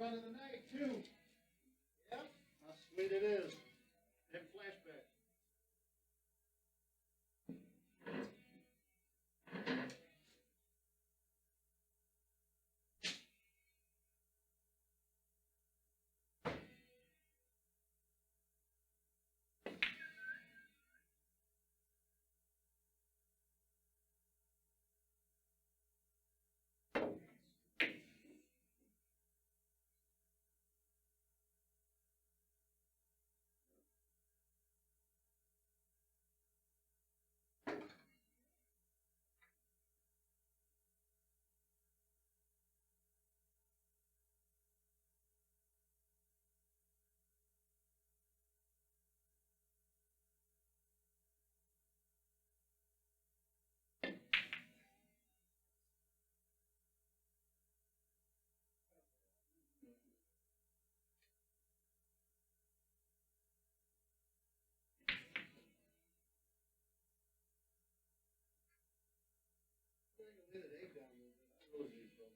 Run of the night too. Yep. How sweet it is. Them flashbacks. Lay that egg down a little bit. I really need some.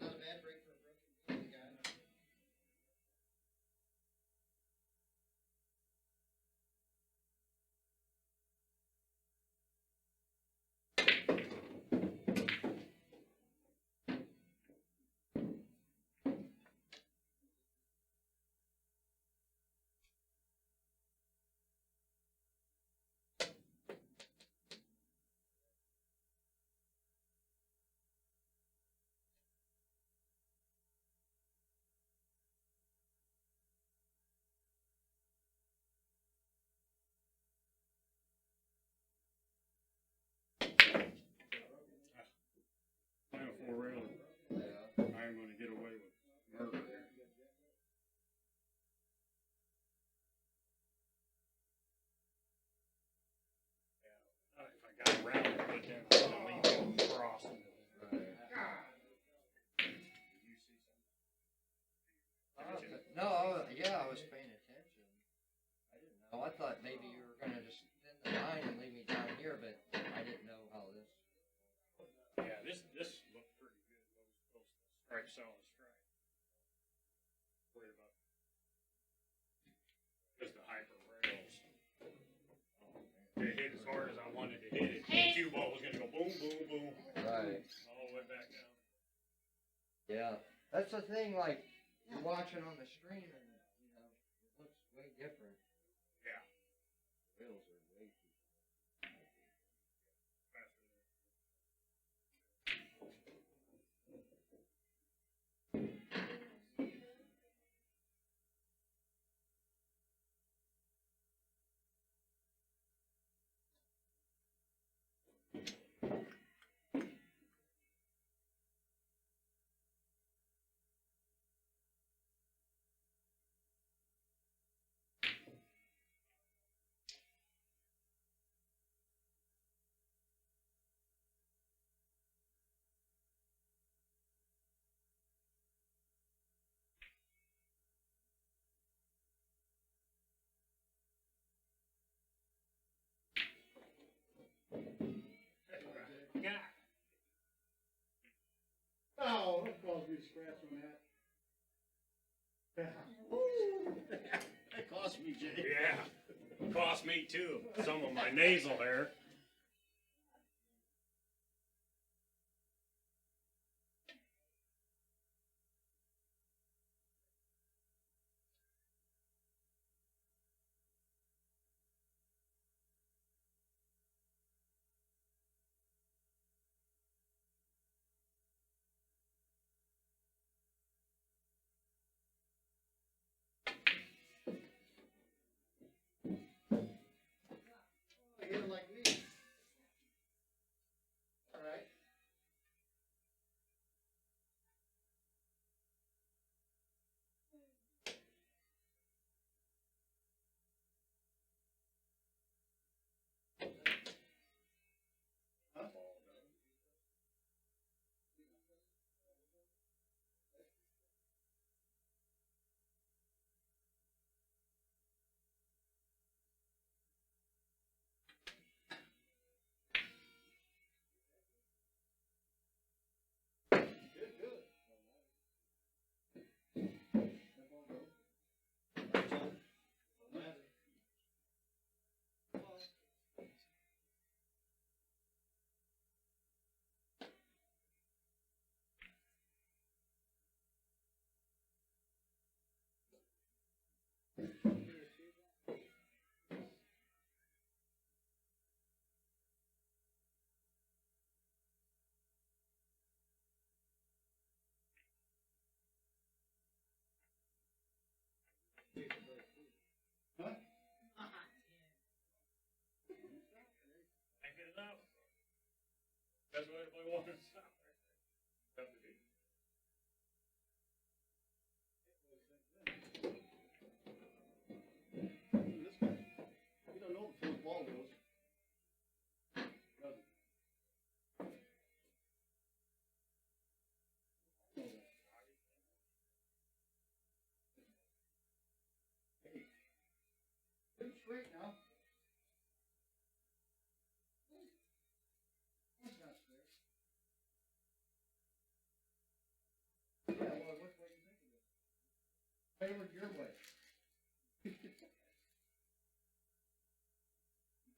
Not a bad break for a broken guy. Playing a 4-railer. Yeah. I am going to get away with murder here. Yeah. If I got around it, but then I'm going to leave it across. Did you see something? No, I was paying attention. I didn't know. I thought maybe you were gonna just thin the line and leave me down here, but I didn't know how this. Yeah, Strike solid strike. Worried about just the hyper rails. It hit as hard as I wanted to hit it. The cue ball was gonna go boom, boom, boom, Right. all the way back down. Yeah. That's the thing, like, you're watching on the screen and, you know, it looks way different. Yeah. Wheels are way too. Yeah. Oh, that caused me to scratch on that. That cost me, Jay. Yeah. Cost me too. Some of my nasal hair. You hit it like me. All right. Ain't good enough. That's what everybody wants. Have to be. This guy, he don't know before the ball goes. Doesn't. Hey, get him straight now. That's not straight. Yeah, well, which way you think it is? Favored your way.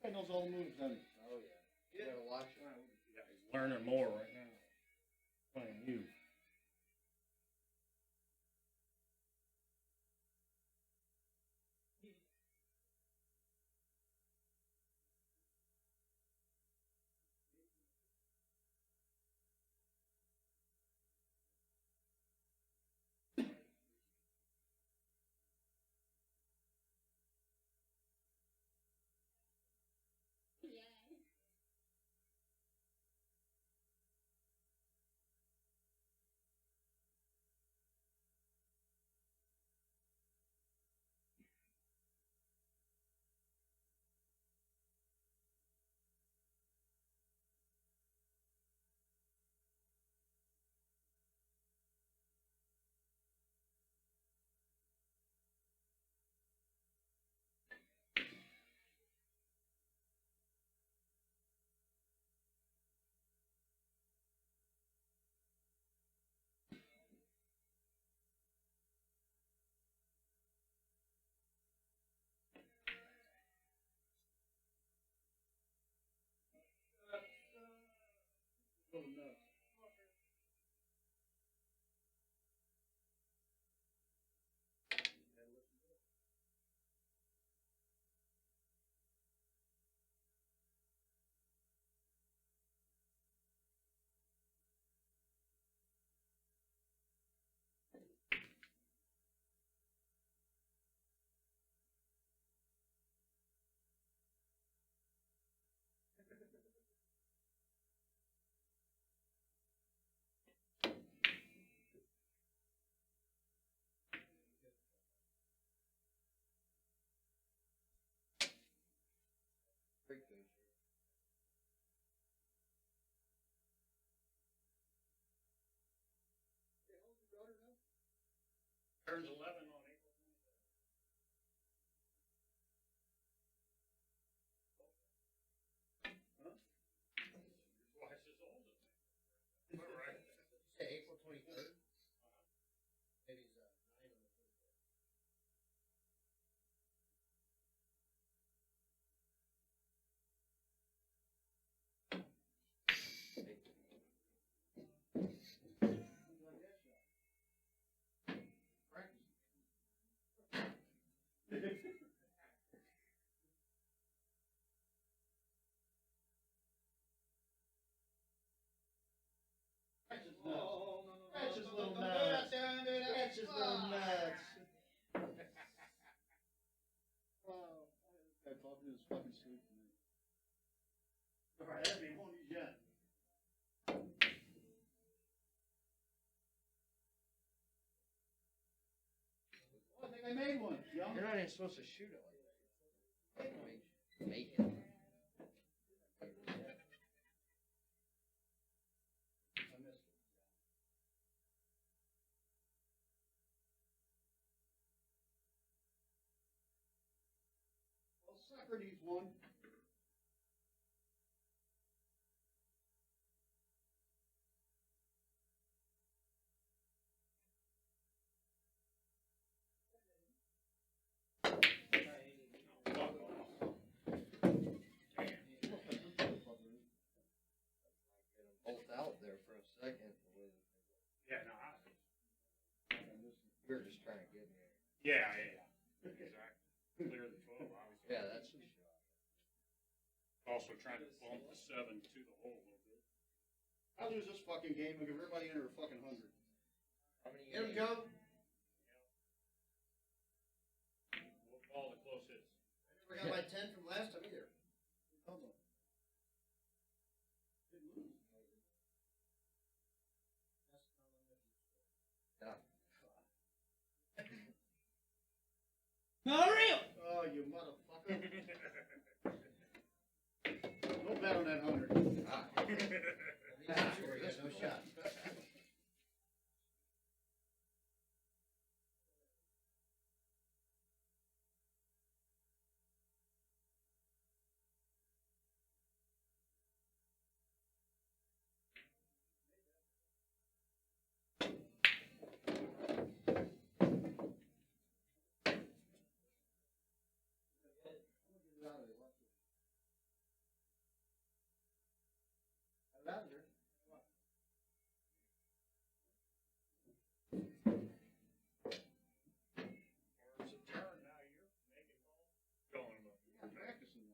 He knows all the moves, doesn't he? Oh, yeah. You gotta watch it. Yeah, he's learning more right now. Playing you. Full of nuts. Turns 11 on April 23rd. Huh? Twice as old as me. All right. Say April 23rd? Maybe it's 9 on the 23rd. That's just little nuts. That's just little nuts. Oh, I talking to this fucking sleep to me. Alright, that'd be one yet. Oh, I think I made one. You're not even supposed to shoot it like that. Make it. I missed it. Well, Socrates won. Bolt out there for a second. Yeah, no, We were just trying to get in there. yeah. Exactly. Clear the 12, obviously. Yeah, that's for sure. Also trying to bump the 7 to the hole a little bit. I'll lose this fucking game and give everybody under a fucking 100. How many Get him, Joe. We'll call the close hits. I never got my 10 from last time either. Hold on. Didn't lose. Unreal! Oh, you motherfucker. Don't bet on that 100. There's no shot. Or is it turn now? You're making calls? Going about. I'm practicing.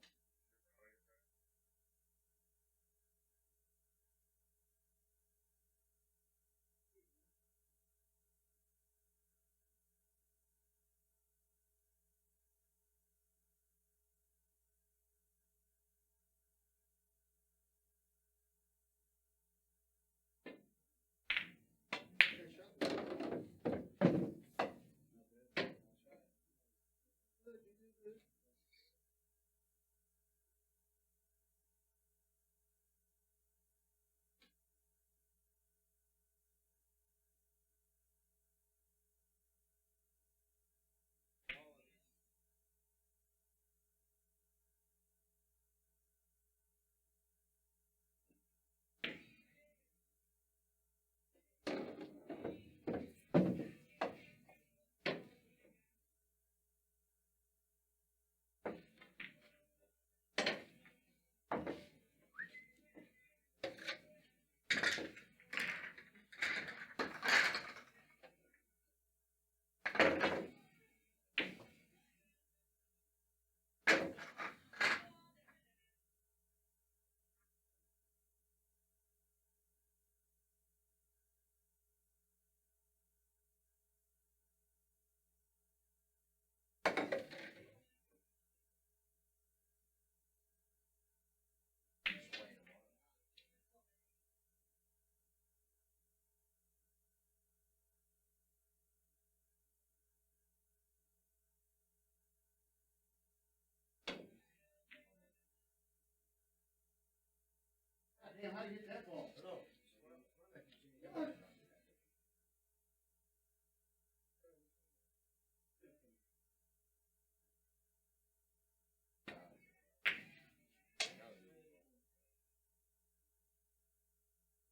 Damn, how do you hit that ball?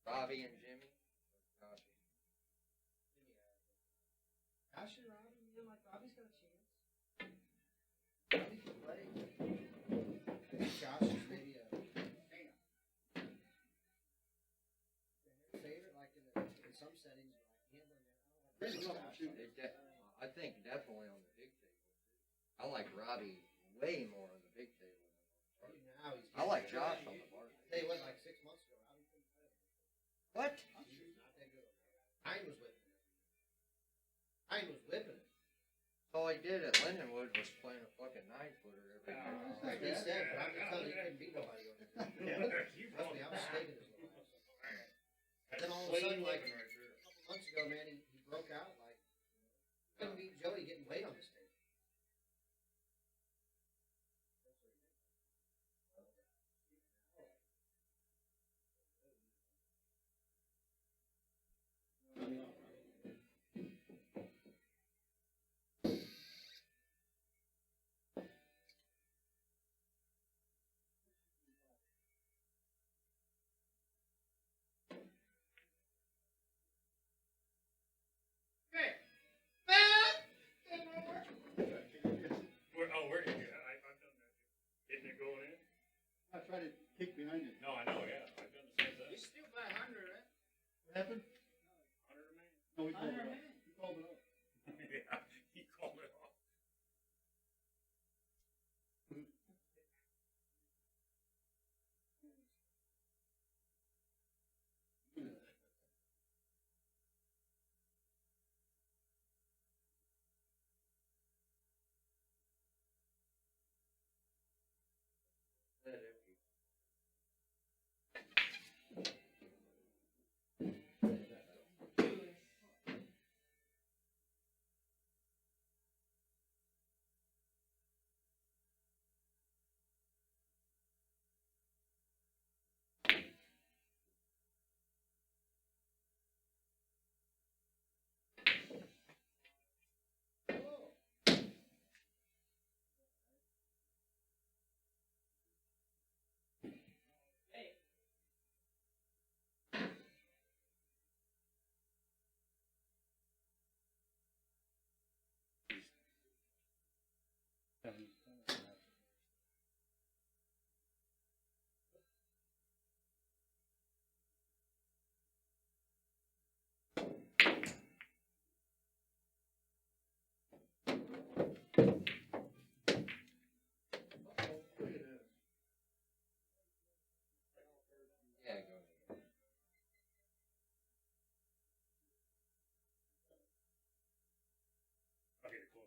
Robbie and Jimmy. Gosh. Gosh, Robbie, you know, like Robbie's got a chance. Robbie can play. I think Josh is maybe a favorite, like in some settings, like I think definitely on the big table. I like Robbie way more on the big table. now he's I like Josh on the bar. Tell you what, like 6 months ago, Robbie couldn't play. What? He was not that good. Pine was whipping it. Pine was whipping it. All he did at Lindenwood was playing a fucking 9-footer every night. That's what he said, but I'm just telling you, he couldn't beat nobody over there. Trust me, I was staking his little ass. And then all of a sudden, like, a couple months ago, man, he broke out, like, couldn't beat Joey getting weight on this table. Where did you? I've done that. Hitting it going in? I tried to kick behind it. No, I know, yeah. I've done the same thing. Still by 100, right? What happened? 100 a man. No, he called it off. He called it off. Yeah, he called it off. Yeah, go ahead. I'll get it close.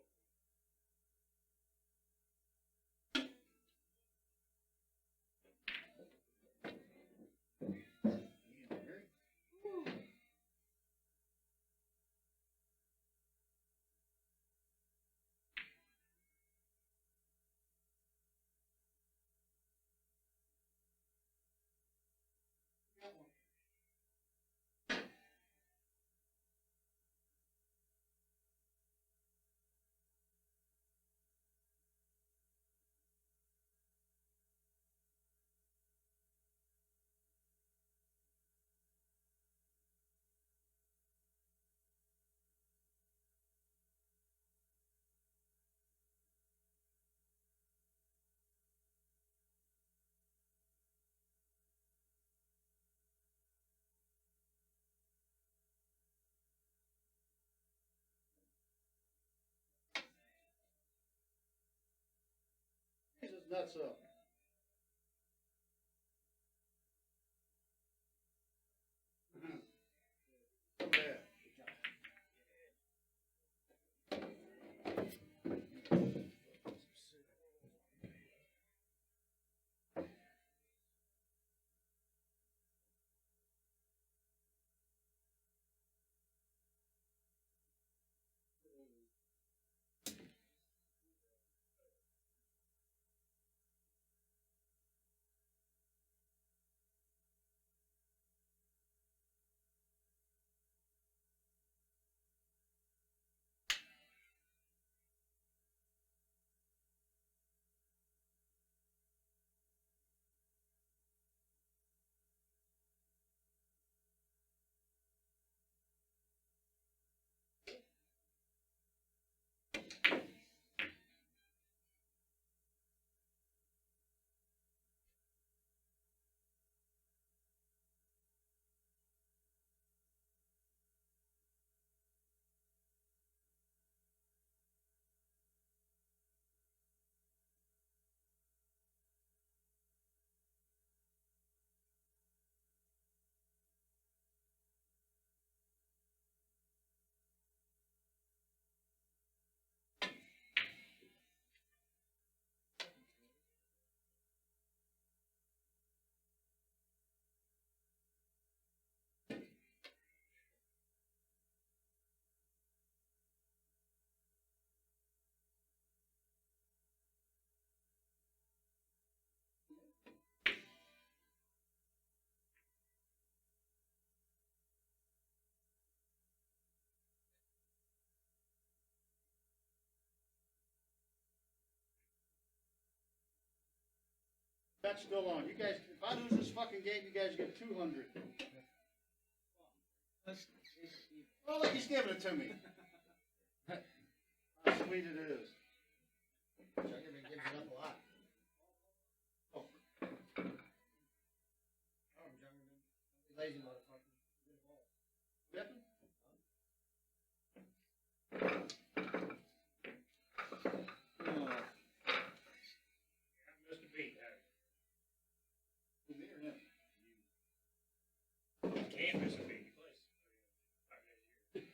Jesus nuts up. Okay. Bet's still on. You guys, if I lose this fucking game, you guys get 200. Well, look, he's giving it to me. How sweet it is. Jungerman gives it up a lot. Oh. Jungerman. Lazy motherfucker. Good ball. Beppin? Oh, Missed a beat, have who, me or him? you? Can't miss a beat. He plays 5 days a year.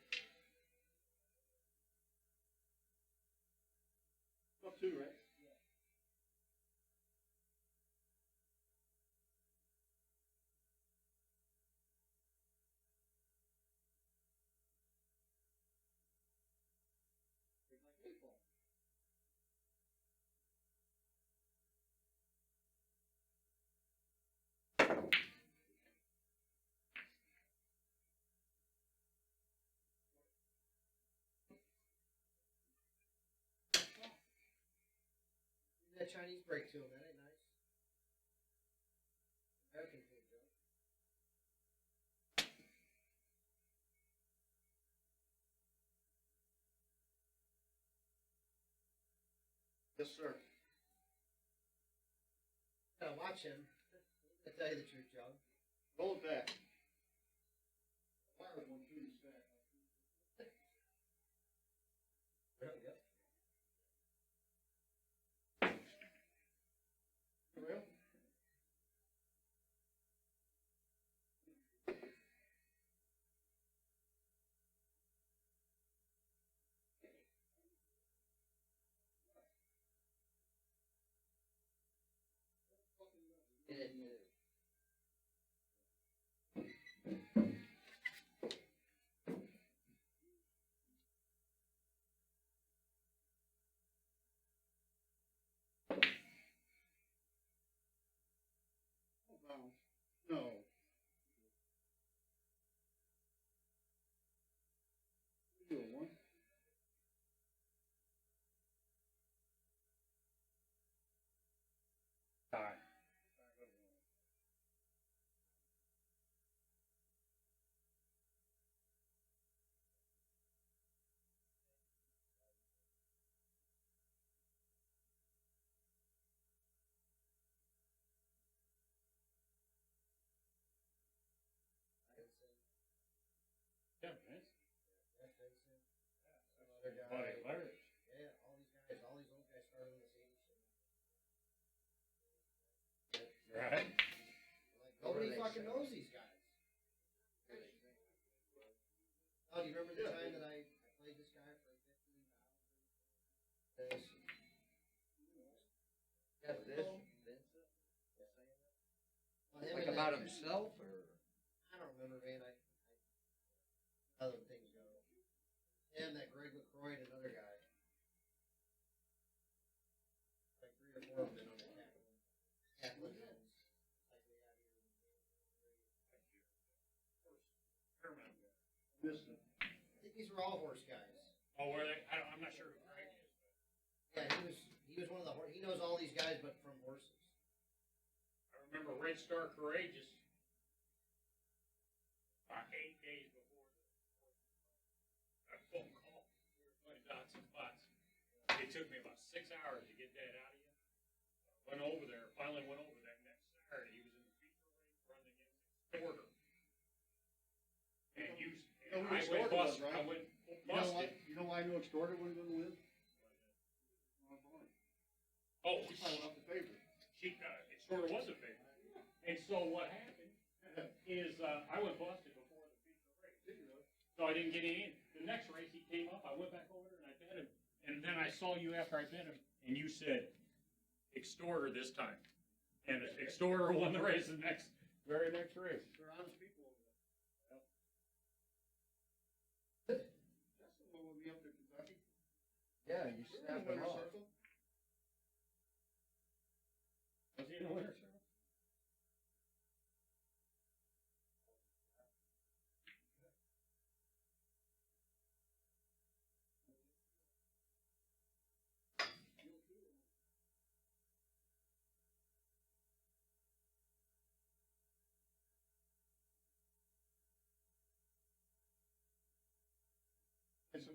Up 2, right? That Chinese break to him, that ain't nice. American food, Joe. Yes, sir. Gotta watch him. I tell you the truth, Joe. Roll it back. Fire one through the stack. Yep. Real? Bounce. No. Do a 1. Tie. Yeah, Vince. Another guy. Buddy Larry. Yeah, all these old guys started in the 80s. Right? Like, nobody fucking knows these guys. Oh, do you remember the time that I played this guy for 15,000? This. Yeah, this, Vincent, Well, him like and about that- himself, or? I don't remember, man. Other things go. Him, that Greg LaCroix, and another guy. Like 3 or 4 of them been on the Catlin Hills. Like we have here. Listen. I think these were all horse guys. Oh, were they? I'm not sure who Greg is. Yeah, he was one of the he knows all these guys, but from horses. I remember Red Star Courageous. About 8 days before a phone call. We were playing dots and spots. It took me about 6 hours to get that out of you. Went over there, finally went over that next Saturday. He was in the feature race running against Extorter. And you, know and who I went Extorter was, busted. right? I went You know why? busted. You know why I knew Extorter wasn't going to win? Oh, He probably went off the favorite. Extorter was a favorite. And so what happened is I went busted before the feature race. So I didn't get in. The next race he came up, I went back over there and I bet him. And then I saw you after I bet him, and you said, Extorter this time. And Extorter won the race the very next race. They're honest people over there. Justin will be up to Kentucky. Yeah, you snap it off. Was he in the winter circle?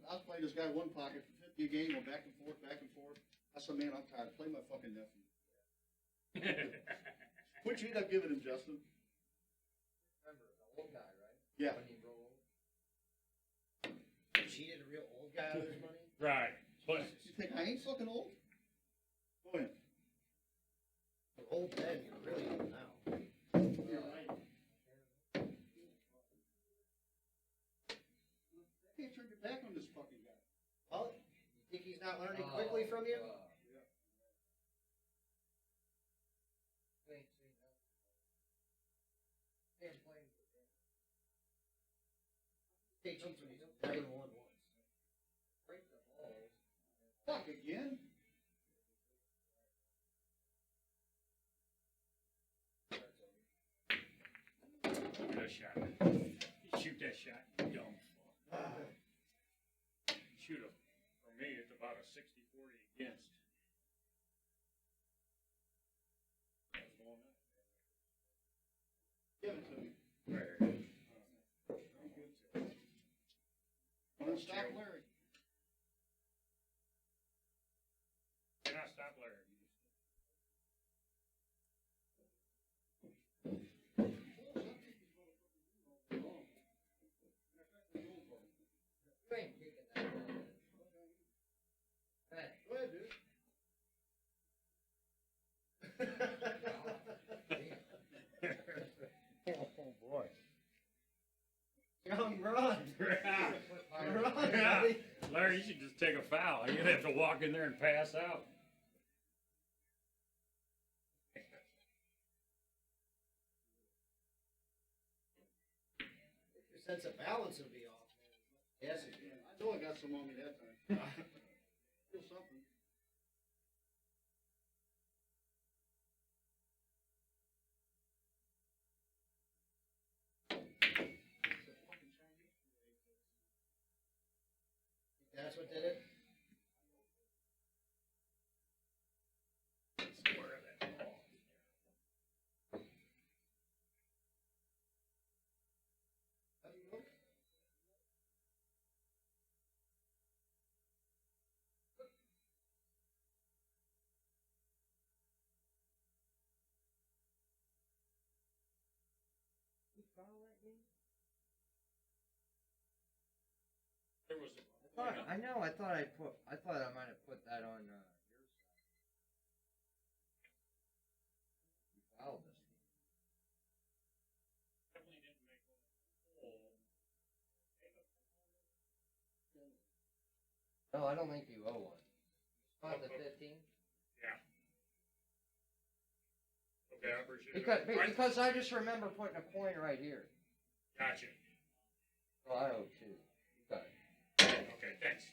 I was playing this guy one pocket for 50 a game, going back and forth, back and forth. I said, man, I'm tired. Play my fucking nephew. Which you end up giving him, Justin? Remember, the old guy, right? Yeah. When he rolled. Cheated a real old guy out of his money. Right. But You think I ain't fucking old? Go ahead. You're old then, you're really old now. You're right. You can't turn your back on this fucking guy. Well, you think he's not learning quickly from you? You ain't seen nothing. Can't play with him. He cheats when he's playing one once. Break the balls. Fuck again? shoot that shot. Shoot that shot, you dumb fuck. Shoot him. For me, it's about a 60-40 against. What's going on? Give it to me. Where? Don't stop Larry. Cannot stop Larry. You ain't kicking that ball. Hey. Go ahead, dude. Oh boy. Young run. Yeah. Run, Yeah. buddy. Larry, you should just take a foul. You'd have to walk in there and pass out. Your sense of balance will be off, man. Yes, it Yeah, I know I got some on me that time. Feel something. That's what did it? Square that ball. You foul that game? There was I know. I thought I might have put that on your side. You fouled this game. definitely didn't make one hole. No, I don't think you owe one. Spot the 15. Yeah. Okay, I appreciate Because I just remember putting a point right here. Gotcha. So I owe 2. You got it. Okay, thanks.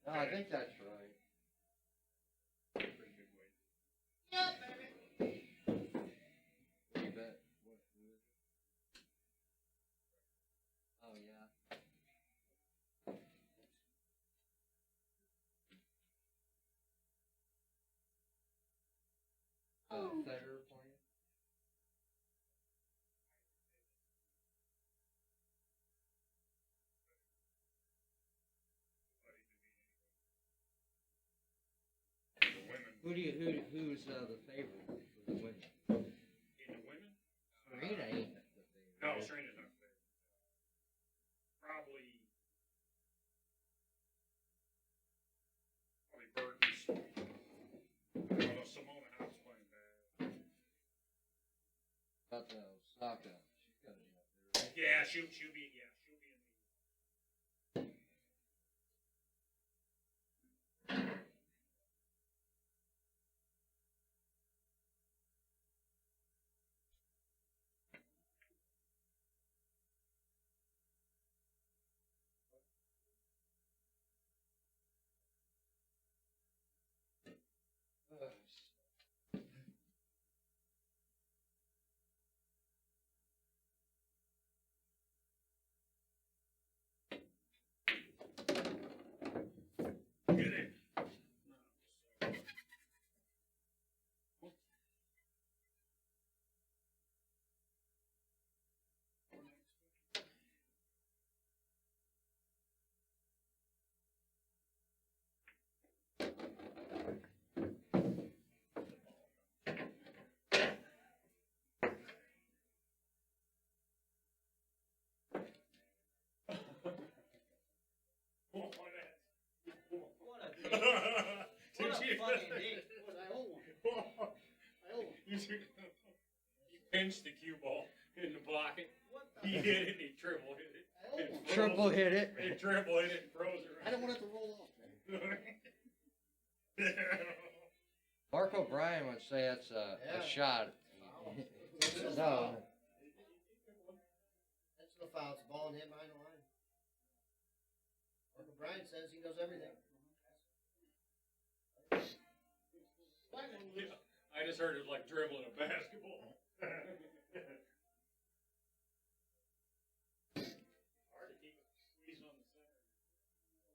No, I think that's right. Pretty good weight. What do you bet? What is it? Oh, yeah. Federer playing? The women. Who's the favorite for the women? In the women? Serena ain't the favorite. No, Serena's not there. Probably Burton's. Although Simona House playing bad. About the Osaka. She's got to be up there, right? Yeah, she'll be in the. Did What a you? fucking dick. What, I owe one. I owe one. You pinched the cue ball in the pocket. What the He hit it and he triple hit it. I owe one. Triple hit it. He triple hit it and froze it. I don't want it to roll off, man. Mark O'Brien would say it's a Yeah. shot. That's a No. foul. That's no foul. It's a ball and hit behind the line. Mark O'Brien says he knows everything. I just heard it was like dribbling a basketball. Hard to keep it squeezed on the center.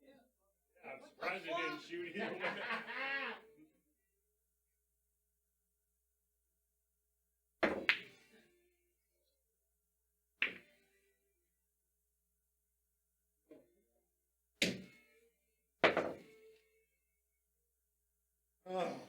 Yeah, I'm surprised it didn't shoot either way. Oh.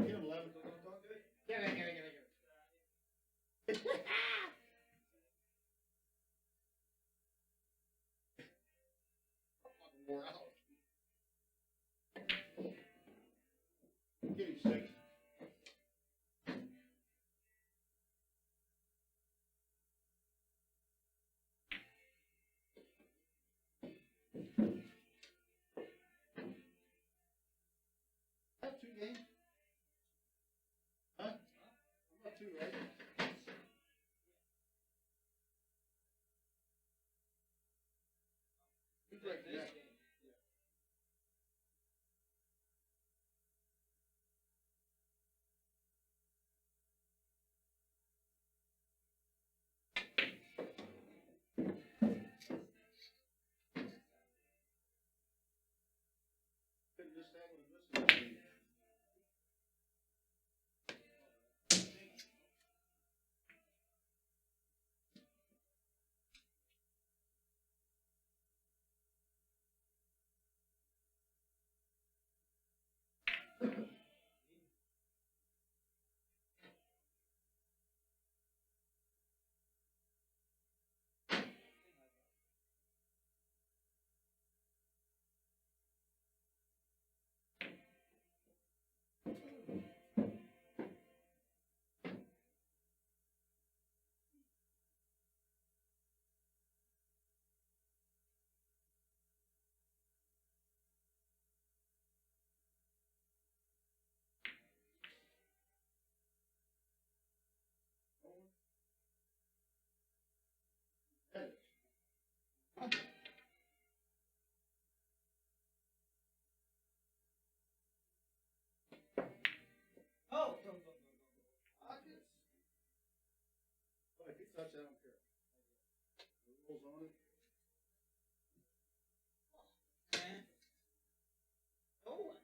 Get him, Levin. Don't do it. Get it. Fucking wore out. Get him, six. Have two games? Huh? I'm not two, right? Who's right next? Couldn't just have one of this. Oh! Pockets. But if you touch that, I don't care. The rules on it. Man. Oh.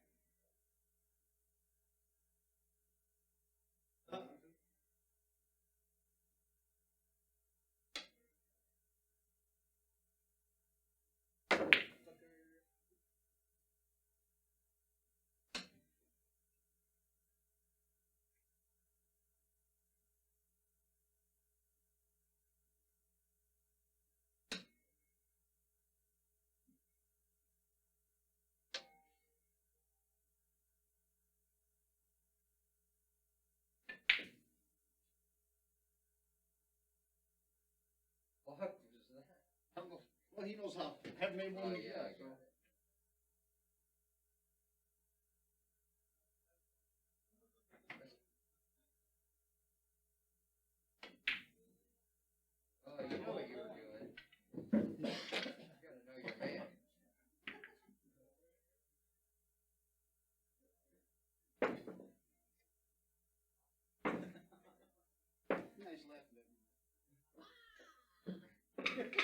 What was that? I don't know. Well, he knows how. I haven't made one Oh, yet, yeah, I so. got it. Oh, you know what you were doing. You gotta know your man. Mocking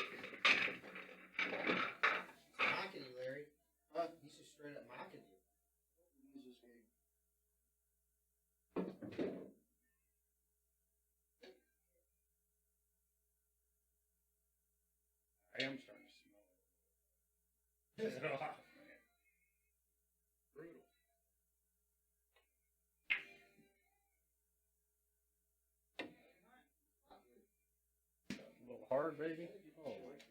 you, Larry. Huh? He's just straight up mocking you. Use this game. I am starting to smell it. Oh, man. Brutal. A little hard, baby. Oh my gosh.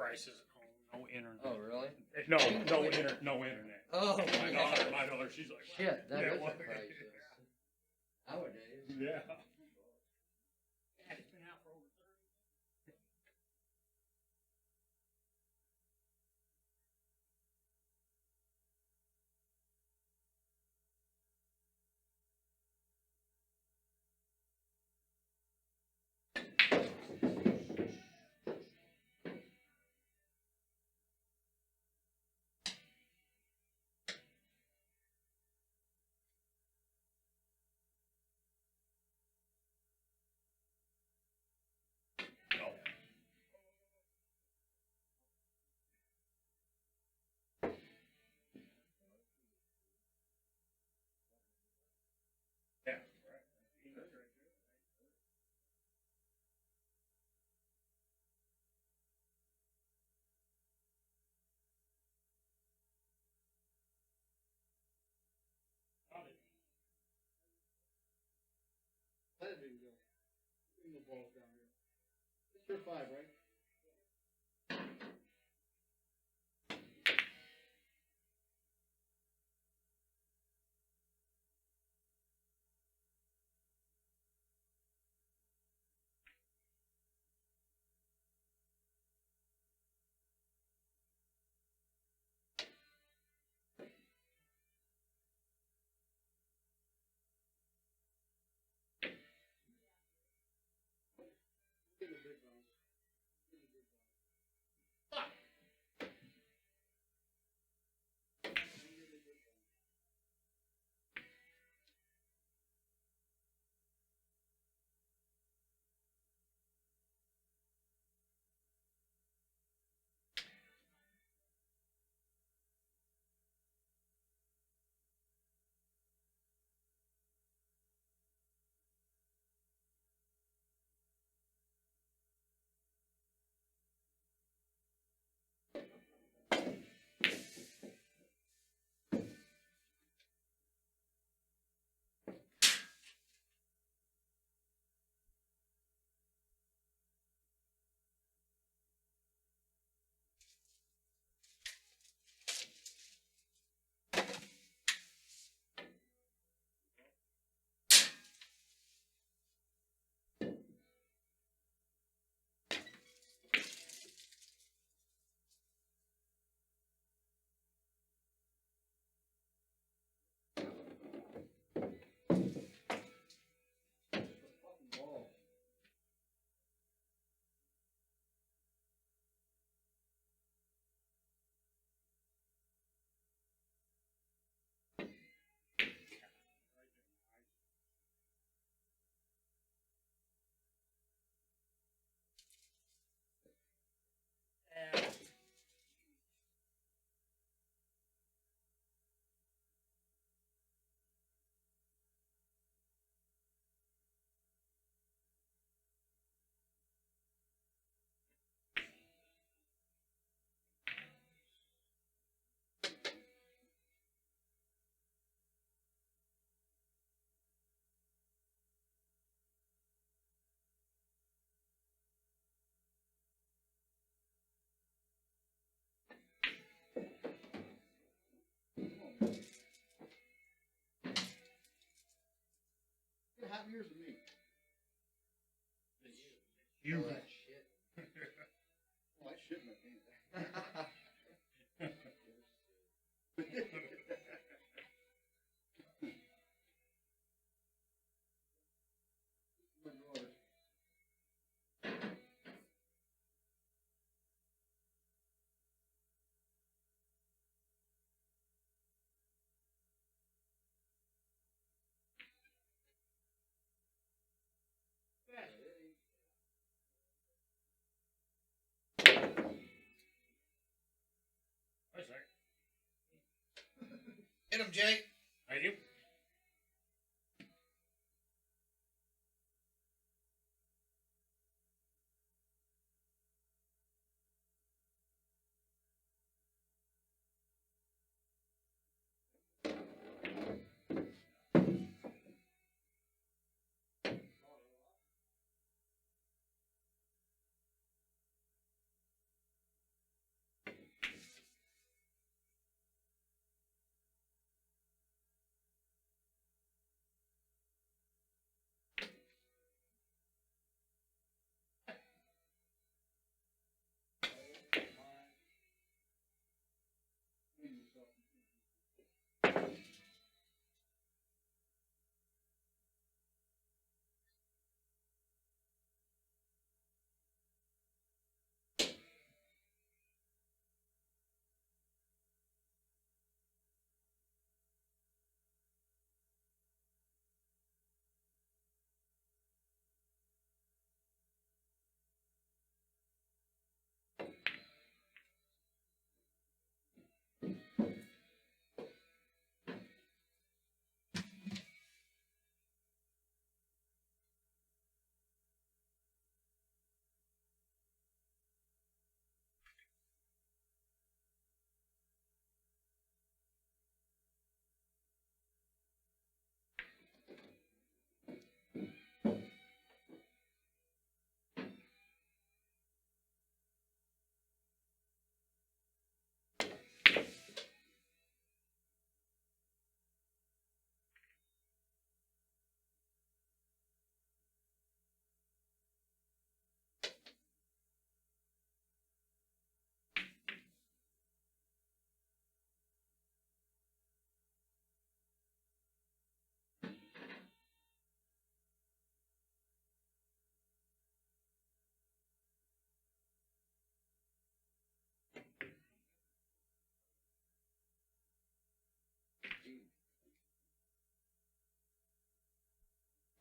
prices at home. No internet. Oh, really? No internet. Oh, My daughter, she's like, shit, that yeah, is well, a crisis. Nowadays. yeah. Yeah, it's been out for over 30 years. Yeah, right. That's right there. Let it go. Bring the balls down here. It's your 5, right? Get a big bounce. Get a big bounce. Fuck! Get half years of me. You. Oh, that shit. Oh, I shit my pants. My daughter. That's right. Hit him, Jay. Thank you.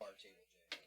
bartable, Jay.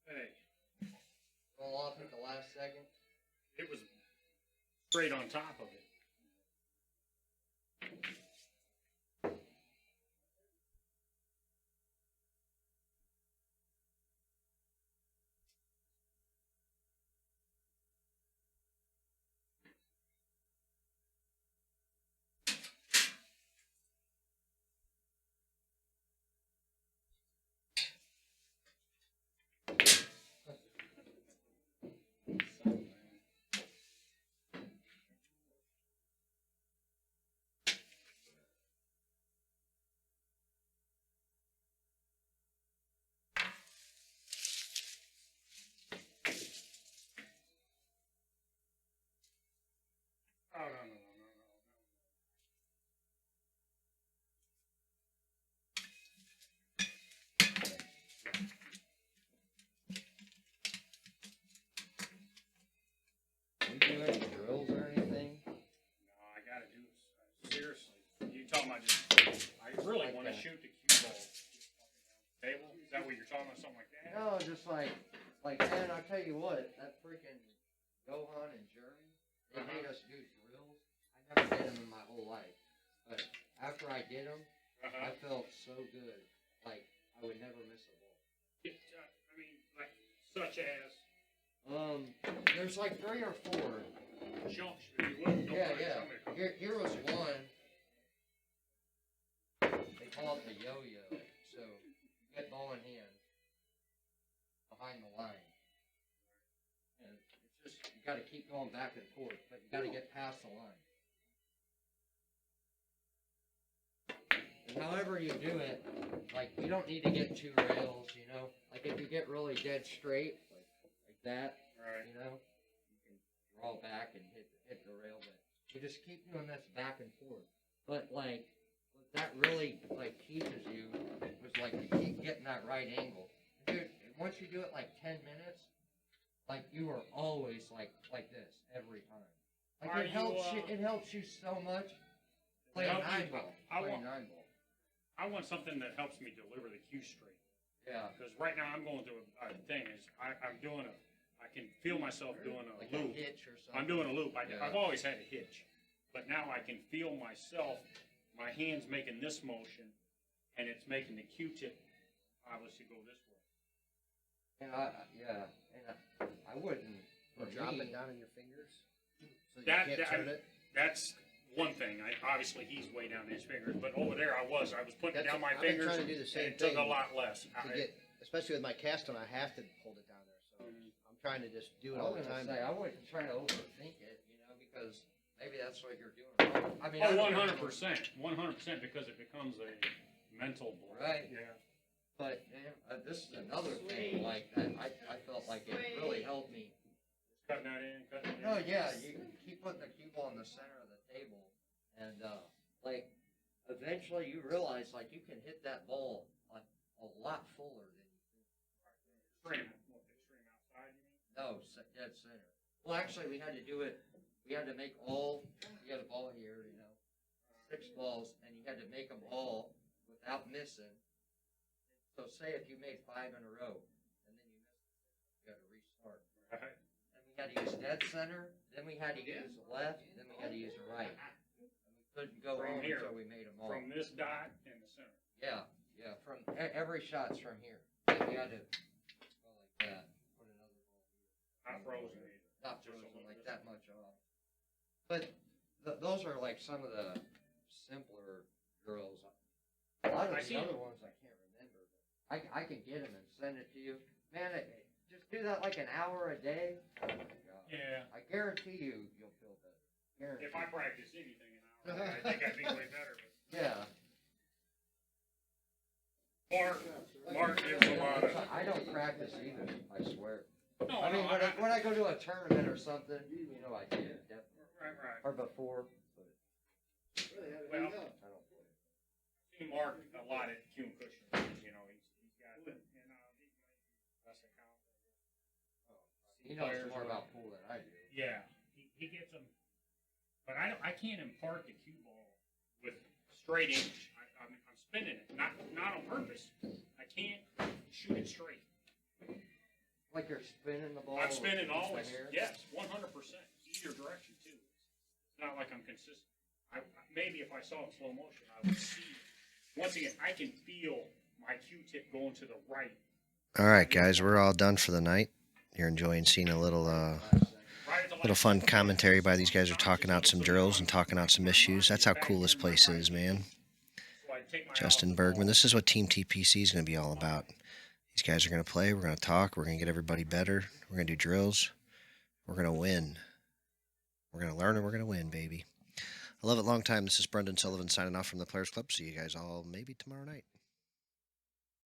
Hey, Fall off at the last second. it was straight on top of it. Oh, no. You do any drills or anything? No, I gotta do this. Seriously. You talking about just, I really want to Okay. shoot the cue ball. Table? Is that what you're talking about? Something like that? No, just like, man, I'll tell you what, that freaking Johan and Jeremy, they made us do drills. I never did them in my whole life. But after I did them, I felt so good. Like, I would never miss a ball. I mean, like, such as There's like 3 or 4. jumps, if you will. Yeah. Here was one. They call it the yo-yo. So, you get ball in hand behind the line. And it's just, you gotta keep going back and forth, but you gotta get past the line. And however you do it, like, you don't need to get 2 rails, you know? Like, if you get really dead straight, like that, Right. you know, you can draw back and hit the rail, but you just keep doing this back and forth. But like, what that really like teaches you was like to keep getting that right angle. Dude, once you do it like 10 minutes, like you are always like this every time. Like Are it helps you, it helps you so much. Playing help you- 9 ball. I Playing want- 9 ball. I want something that helps me deliver the cue straight. Yeah. Because right now I'm going through a thing. I'm doing I can feel myself doing a Like loop. a hitch or something. I'm doing a loop. Yeah. I've always had a hitch. But now I can feel myself, my hands making this motion, and it's making the Q-tip obviously go this way. And I wouldn't. For Drop me, it down in your fingers so you That- can't that- turn it. That's one thing. Obviously he's way down his fingers, but over there I was putting That's- down my I've been fingers, trying to do the and same it took a thing lot less. To get, especially with my cast on, I have to hold it down there. So I'm trying to just do it I all was the gonna time. say, I wouldn't try to overthink it, you know, because maybe that's what you're doing wrong. I mean, I Oh, don't 100%, 100%, because it becomes a mental block. Right. Yeah. But this is another thing, like, that I felt like it really helped me. Cutting that in, cutting it in. No, yeah, you keep putting the cue ball in the center of the table, and, like, eventually you realize, like, you can hit that ball, like, a lot fuller than you think. Extreme, what, extreme outside, you mean? No, dead center. Well, actually, we had to do it, we had to make you had a ball here, you know, 6 balls, and you had to make them all without missing. So say if you made 5 in a row, and then you missed, you had to restart. Right. And we had to use dead center, then we had to use the left, then we had to use the right. And we couldn't go From on here. until we made them all. From this dot in the center. Yeah, from every shot's from here. if you had to go like that, put another ball here. Not frozen either. Not frozen like that much off. But those are like some of the simpler drills. A lot of I the see. other ones I can't remember. But I can get them and send it to you. Man, just do that like an hour a day. Oh my God. Yeah. I guarantee you'll feel better. Guarantee. If I practice anything an hour, I think I'd be way better. But Yeah. Mark gives a lot of. I don't practice either, I swear. No, I mean, no, when I go to a tournament or something, you know, I do, definitely. right. Or before, but Well, I don't play. seen Mark a lot at Cume Cushion. You know, he's got, that's a count. He knows more about pool than I do. Yeah, he gets them, but I can't impart the cue ball with straight English. I'm spinning it, not on purpose. I can't shoot it straight. Like you're spinning the ball. I'm spinning with the always. hair? Yes, 100%. Either direction too. It's not like I'm consistent. Maybe if I saw it in slow motion, I would see. Once again, I can feel my Q-tip going to the right. All right, guys, we're all done for the night. You're enjoying seeing a little fun commentary by these guys are talking out some drills and talking out some issues. That's how cool this place is, man. Justin Bergman. This is what Team TPC is going to be all about. These guys are going to play. We're going to talk. We're going to get everybody better. We're going to do drills. We're going to win. We're going to learn and we're going to win, baby. I love it. Long time. This is Brendan Sullivan signing off from the Players Club. See you guys all maybe tomorrow night.